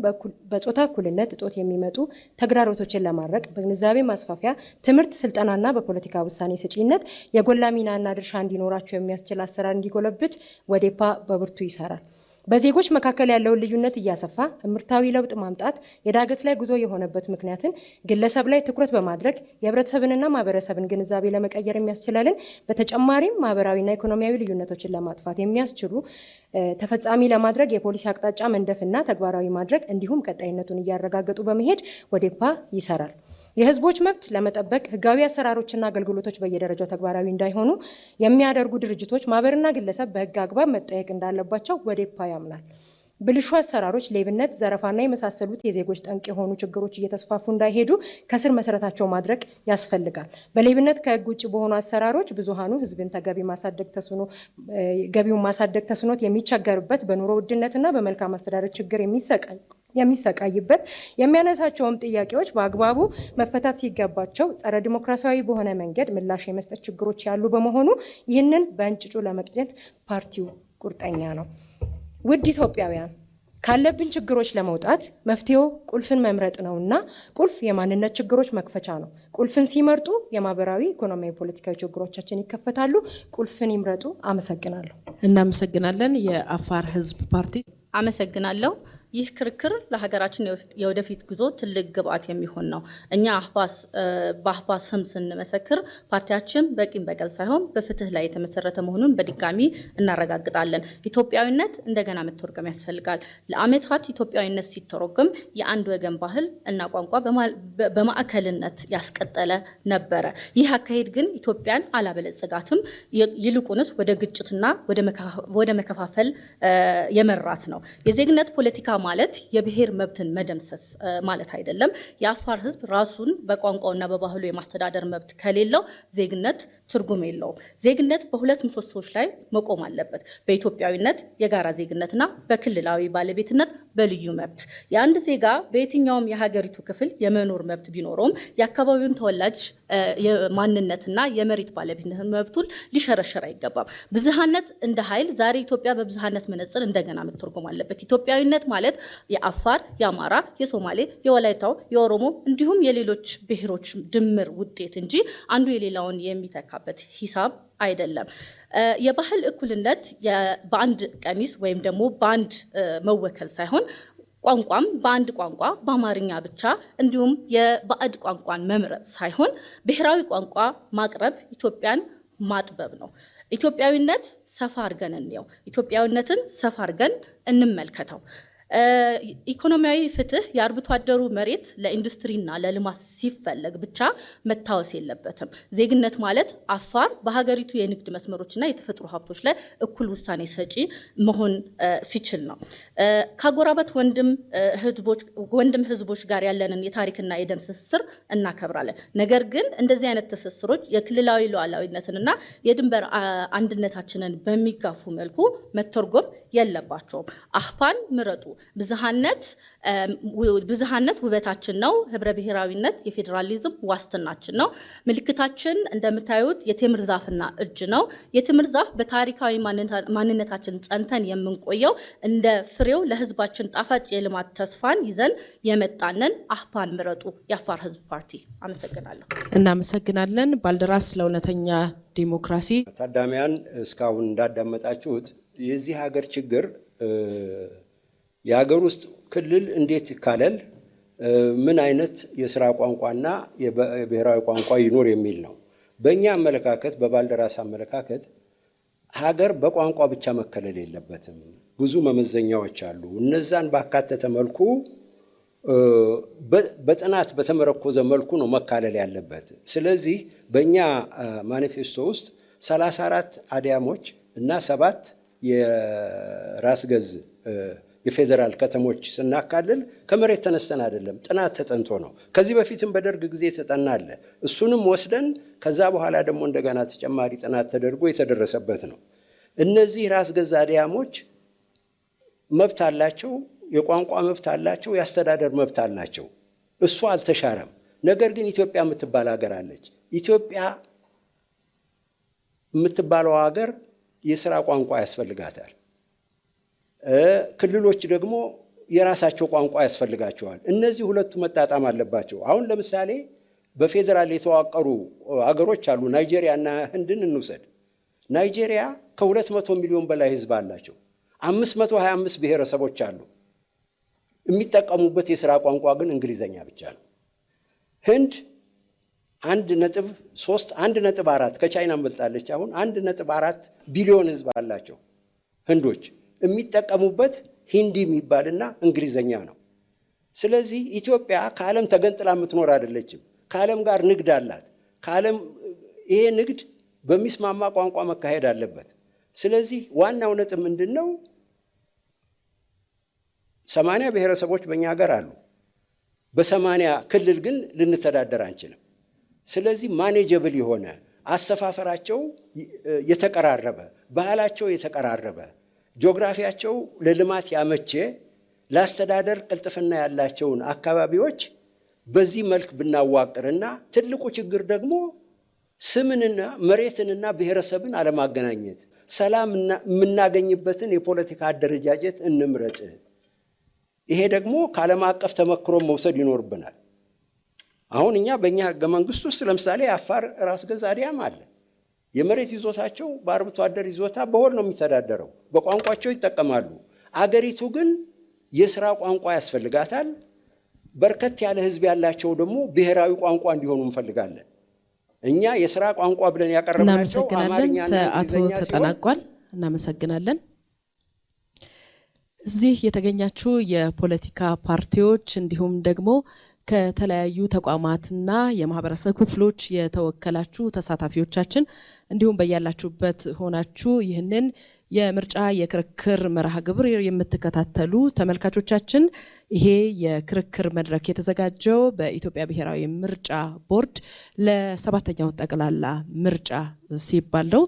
በጾታ እኩልነት እጦት የሚመጡ ተግዳሮቶችን ለማድረቅ በግንዛቤ ማስፋፊያ፣ ትምህርት፣ ስልጠናና በፖለቲካ ውሳኔ ሰጪነት የጎላ ሚናና ድርሻ እንዲኖራቸው የሚያስችል አሰራር እንዲጎለብት ወዴፓ በብርቱ ይሰራል። በዜጎች መካከል ያለውን ልዩነት እያሰፋ እምርታዊ ለውጥ ማምጣት የዳገት ላይ ጉዞ የሆነበት ምክንያትን ግለሰብ ላይ ትኩረት በማድረግ የህብረተሰብንና ማህበረሰብን ግንዛቤ ለመቀየር የሚያስችላልን በተጨማሪም ማህበራዊና ኢኮኖሚያዊ ልዩነቶችን ለማጥፋት የሚያስችሉ ተፈጻሚ ለማድረግ የፖሊሲ አቅጣጫ መንደፍና ተግባራዊ ማድረግ እንዲሁም ቀጣይነቱን እያረጋገጡ በመሄድ ወዴፓ ይሰራል። የህዝቦች መብት ለመጠበቅ ህጋዊ አሰራሮችና አገልግሎቶች በየደረጃው ተግባራዊ እንዳይሆኑ የሚያደርጉ ድርጅቶች፣ ማህበርና ግለሰብ በህግ አግባብ መጠየቅ እንዳለባቸው ወዴፓ ያምናል። ብልሹ አሰራሮች፣ ሌብነት፣ ዘረፋና የመሳሰሉት የዜጎች ጠንቅ የሆኑ ችግሮች እየተስፋፉ እንዳይሄዱ ከስር መሰረታቸው ማድረግ ያስፈልጋል። በሌብነት ከህግ ውጭ በሆኑ አሰራሮች ብዙሃኑ ህዝብን ገቢውን ማሳደግ ተስኖት የሚቸገርበት፣ በኑሮ ውድነትና በመልካም አስተዳደር ችግር የሚሰቃይበት፣ የሚያነሳቸውም ጥያቄዎች በአግባቡ መፈታት ሲገባቸው ጸረ ዲሞክራሲያዊ በሆነ መንገድ ምላሽ የመስጠት ችግሮች ያሉ በመሆኑ ይህንን በእንጭጩ ለመቅጨት ፓርቲው ቁርጠኛ ነው። ውድ ኢትዮጵያውያን፣ ካለብን ችግሮች ለመውጣት መፍትሄው ቁልፍን መምረጥ ነውና ቁልፍ የማንነት ችግሮች መክፈቻ ነው። ቁልፍን ሲመርጡ የማህበራዊ፣ ኢኮኖሚያዊ፣ ፖለቲካዊ ችግሮቻችን ይከፈታሉ። ቁልፍን ይምረጡ። አመሰግናለሁ። እናመሰግናለን። የአፋር ህዝብ ፓርቲ። አመሰግናለሁ። ይህ ክርክር ለሀገራችን የወደፊት ጉዞ ትልቅ ግብአት የሚሆን ነው። እኛ በአህባስ ስም ስንመሰክር ፓርቲያችን በቂም በቀል ሳይሆን በፍትህ ላይ የተመሰረተ መሆኑን በድጋሚ እናረጋግጣለን። ኢትዮጵያዊነት እንደገና መተርጎም ያስፈልጋል። ለአመታት ኢትዮጵያዊነት ሲተረጎም የአንድ ወገን ባህል እና ቋንቋ በማዕከልነት ያስቀጠለ ነበረ። ይህ አካሄድ ግን ኢትዮጵያን አላበለጸጋትም። ይልቁንስ ወደ ግጭትና ወደ መከፋፈል የመራት ነው። የዜግነት ፖለቲካ ማለት የብሔር መብትን መደምሰስ ማለት አይደለም። የአፋር ህዝብ ራሱን በቋንቋውና በባህሉ የማስተዳደር መብት ከሌለው ዜግነት ትርጉም የለውም። ዜግነት በሁለት ምሰሶች ላይ መቆም አለበት። በኢትዮጵያዊነት የጋራ ዜግነትና በክልላዊ ባለቤትነት በልዩ መብት። የአንድ ዜጋ በየትኛውም የሀገሪቱ ክፍል የመኖር መብት ቢኖረውም የአካባቢውን ተወላጅ ማንነትና የመሬት ባለቤትነት መብቱን ሊሸረሸር አይገባም። ብዝሃነት እንደ ኃይል ዛሬ ኢትዮጵያ በብዝሃነት መነጽር እንደገና መተርጎም አለበት። ኢትዮጵያዊነት ማለት የአፋር፣ የአማራ፣ የሶማሌ፣ የወላይታው፣ የኦሮሞ እንዲሁም የሌሎች ብሔሮች ድምር ውጤት እንጂ አንዱ የሌላውን የሚተካበት ሂሳብ አይደለም። የባህል እኩልነት በአንድ ቀሚስ ወይም ደግሞ በአንድ መወከል ሳይሆን ቋንቋም በአንድ ቋንቋ በአማርኛ ብቻ እንዲሁም የባዕድ ቋንቋን መምረጥ ሳይሆን ብሔራዊ ቋንቋ ማቅረብ ኢትዮጵያን ማጥበብ ነው። ኢትዮጵያዊነት ሰፋ አድርገን እንየው። ኢትዮጵያዊነትን ሰፋ አድርገን እንመልከተው። ኢኮኖሚያዊ ፍትህ የአርብቶ አደሩ መሬት ለኢንዱስትሪና ለልማት ሲፈለግ ብቻ መታወስ የለበትም። ዜግነት ማለት አፋር በሀገሪቱ የንግድ መስመሮችና የተፈጥሮ ሀብቶች ላይ እኩል ውሳኔ ሰጪ መሆን ሲችል ነው። ከአጎራባት ወንድም ህዝቦች ጋር ያለንን የታሪክና የደም ትስስር እናከብራለን። ነገር ግን እንደዚህ አይነት ትስስሮች የክልላዊ ሉዓላዊነትንና የድንበር አንድነታችንን በሚጋፉ መልኩ መተርጎም የለባቸውም። አህፓን ምረጡ። ብዝሃነት ውበታችን ነው። ህብረ ብሔራዊነት የፌዴራሊዝም ዋስትናችን ነው። ምልክታችን እንደምታዩት የቴምር ዛፍና እጅ ነው። የቴምር ዛፍ በታሪካዊ ማንነታችን ጸንተን የምንቆየው እንደ ፍሬው ለህዝባችን ጣፋጭ የልማት ተስፋን ይዘን የመጣንን አህፓን ምረጡ። የአፋር ህዝብ ፓርቲ። አመሰግናለሁ። እናመሰግናለን። ባልደራስ ለእውነተኛ ዲሞክራሲ። ታዳሚያን እስካሁን እንዳዳመጣችሁት የዚህ ሀገር ችግር የሀገር ውስጥ ክልል እንዴት ይካለል፣ ምን አይነት የስራ ቋንቋና የብሔራዊ ቋንቋ ይኖር የሚል ነው። በእኛ አመለካከት፣ በባልደራስ አመለካከት ሀገር በቋንቋ ብቻ መከለል የለበትም። ብዙ መመዘኛዎች አሉ። እነዛን ባካተተ መልኩ በጥናት በተመረኮዘ መልኩ ነው መካለል ያለበት። ስለዚህ በእኛ ማኒፌስቶ ውስጥ 34 አድያሞች እና 7 የራስ ገዝ የፌዴራል ከተሞች ስናካልል ከመሬት ተነስተን አይደለም፣ ጥናት ተጠንቶ ነው። ከዚህ በፊትም በደርግ ጊዜ ተጠና አለ። እሱንም ወስደን ከዛ በኋላ ደግሞ እንደገና ተጨማሪ ጥናት ተደርጎ የተደረሰበት ነው። እነዚህ ራስ ገዝ አድያሞች መብት አላቸው፣ የቋንቋ መብት አላቸው፣ የአስተዳደር መብት አላቸው። እሱ አልተሻረም። ነገር ግን ኢትዮጵያ የምትባል ሀገር አለች። ኢትዮጵያ የምትባለው ሀገር የሥራ ቋንቋ ያስፈልጋታል። ክልሎች ደግሞ የራሳቸው ቋንቋ ያስፈልጋቸዋል። እነዚህ ሁለቱ መጣጣም አለባቸው። አሁን ለምሳሌ በፌዴራል የተዋቀሩ ሀገሮች አሉ። ናይጄሪያ እና ህንድን እንውሰድ። ናይጄሪያ ከ200 ሚሊዮን በላይ ህዝብ አላቸው። 525 ብሔረሰቦች አሉ። የሚጠቀሙበት የሥራ ቋንቋ ግን እንግሊዘኛ ብቻ ነው። ህንድ 1.4 ከቻይና እንበልጣለች። አሁን 1.4 ቢሊዮን ህዝብ አላቸው ህንዶች። የሚጠቀሙበት ሂንዲ የሚባልና እንግሊዘኛ ነው። ስለዚህ ኢትዮጵያ ከዓለም ተገንጥላ የምትኖር አይደለችም። ከዓለም ጋር ንግድ አላት። ከዓለም ይሄ ንግድ በሚስማማ ቋንቋ መካሄድ አለበት። ስለዚህ ዋናው ነጥብ ምንድን ነው? 80 ብሔረሰቦች በእኛ ሀገር አሉ። በ80 ክልል ግን ልንተዳደር አንችልም። ስለዚህ ማኔጀብል የሆነ አሰፋፈራቸው የተቀራረበ፣ ባህላቸው የተቀራረበ፣ ጂኦግራፊያቸው ለልማት ያመቼ፣ ለአስተዳደር ቅልጥፍና ያላቸውን አካባቢዎች በዚህ መልክ ብናዋቅርና ትልቁ ችግር ደግሞ ስምንና መሬትንና ብሔረሰብን አለማገናኘት፣ ሰላም የምናገኝበትን የፖለቲካ አደረጃጀት እንምረጥ። ይሄ ደግሞ ከዓለም አቀፍ ተመክሮ መውሰድ ይኖርብናል። አሁን እኛ በእኛ ህገ መንግስት ውስጥ ለምሳሌ የአፋር ራስ ገዝ አድያም አለ። የመሬት ይዞታቸው በአርብቶ አደር ይዞታ በሆል ነው የሚተዳደረው። በቋንቋቸው ይጠቀማሉ። አገሪቱ ግን የሥራ ቋንቋ ያስፈልጋታል። በርከት ያለ ህዝብ ያላቸው ደግሞ ብሔራዊ ቋንቋ እንዲሆኑ እንፈልጋለን። እኛ የሥራ ቋንቋ ብለን ያቀረብናቸው አማርኛና እንግሊዝኛ ተጠናቋል። እናመሰግናለን። እዚህ የተገኛችሁ የፖለቲካ ፓርቲዎች እንዲሁም ደግሞ ከተለያዩ ተቋማትና የማህበረሰብ ክፍሎች የተወከላችሁ ተሳታፊዎቻችን እንዲሁም በያላችሁበት ሆናችሁ ይህንን የምርጫ የክርክር መርሃ ግብር የምትከታተሉ ተመልካቾቻችን ይሄ የክርክር መድረክ የተዘጋጀው በኢትዮጵያ ብሔራዊ ምርጫ ቦርድ ለሰባተኛው ጠቅላላ ምርጫ ሲባል ነው።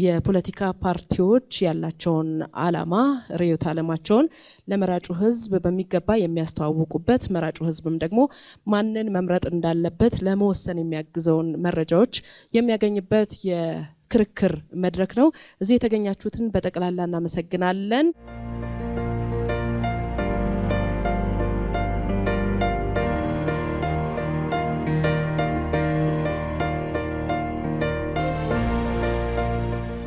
የፖለቲካ ፓርቲዎች ያላቸውን ዓላማ ርዕዮተ ዓለማቸውን ለመራጩ ህዝብ በሚገባ የሚያስተዋውቁበት፣ መራጩ ህዝብም ደግሞ ማንን መምረጥ እንዳለበት ለመወሰን የሚያግዘውን መረጃዎች የሚያገኝበት የክርክር መድረክ ነው። እዚህ የተገኛችሁትን በጠቅላላ እናመሰግናለን።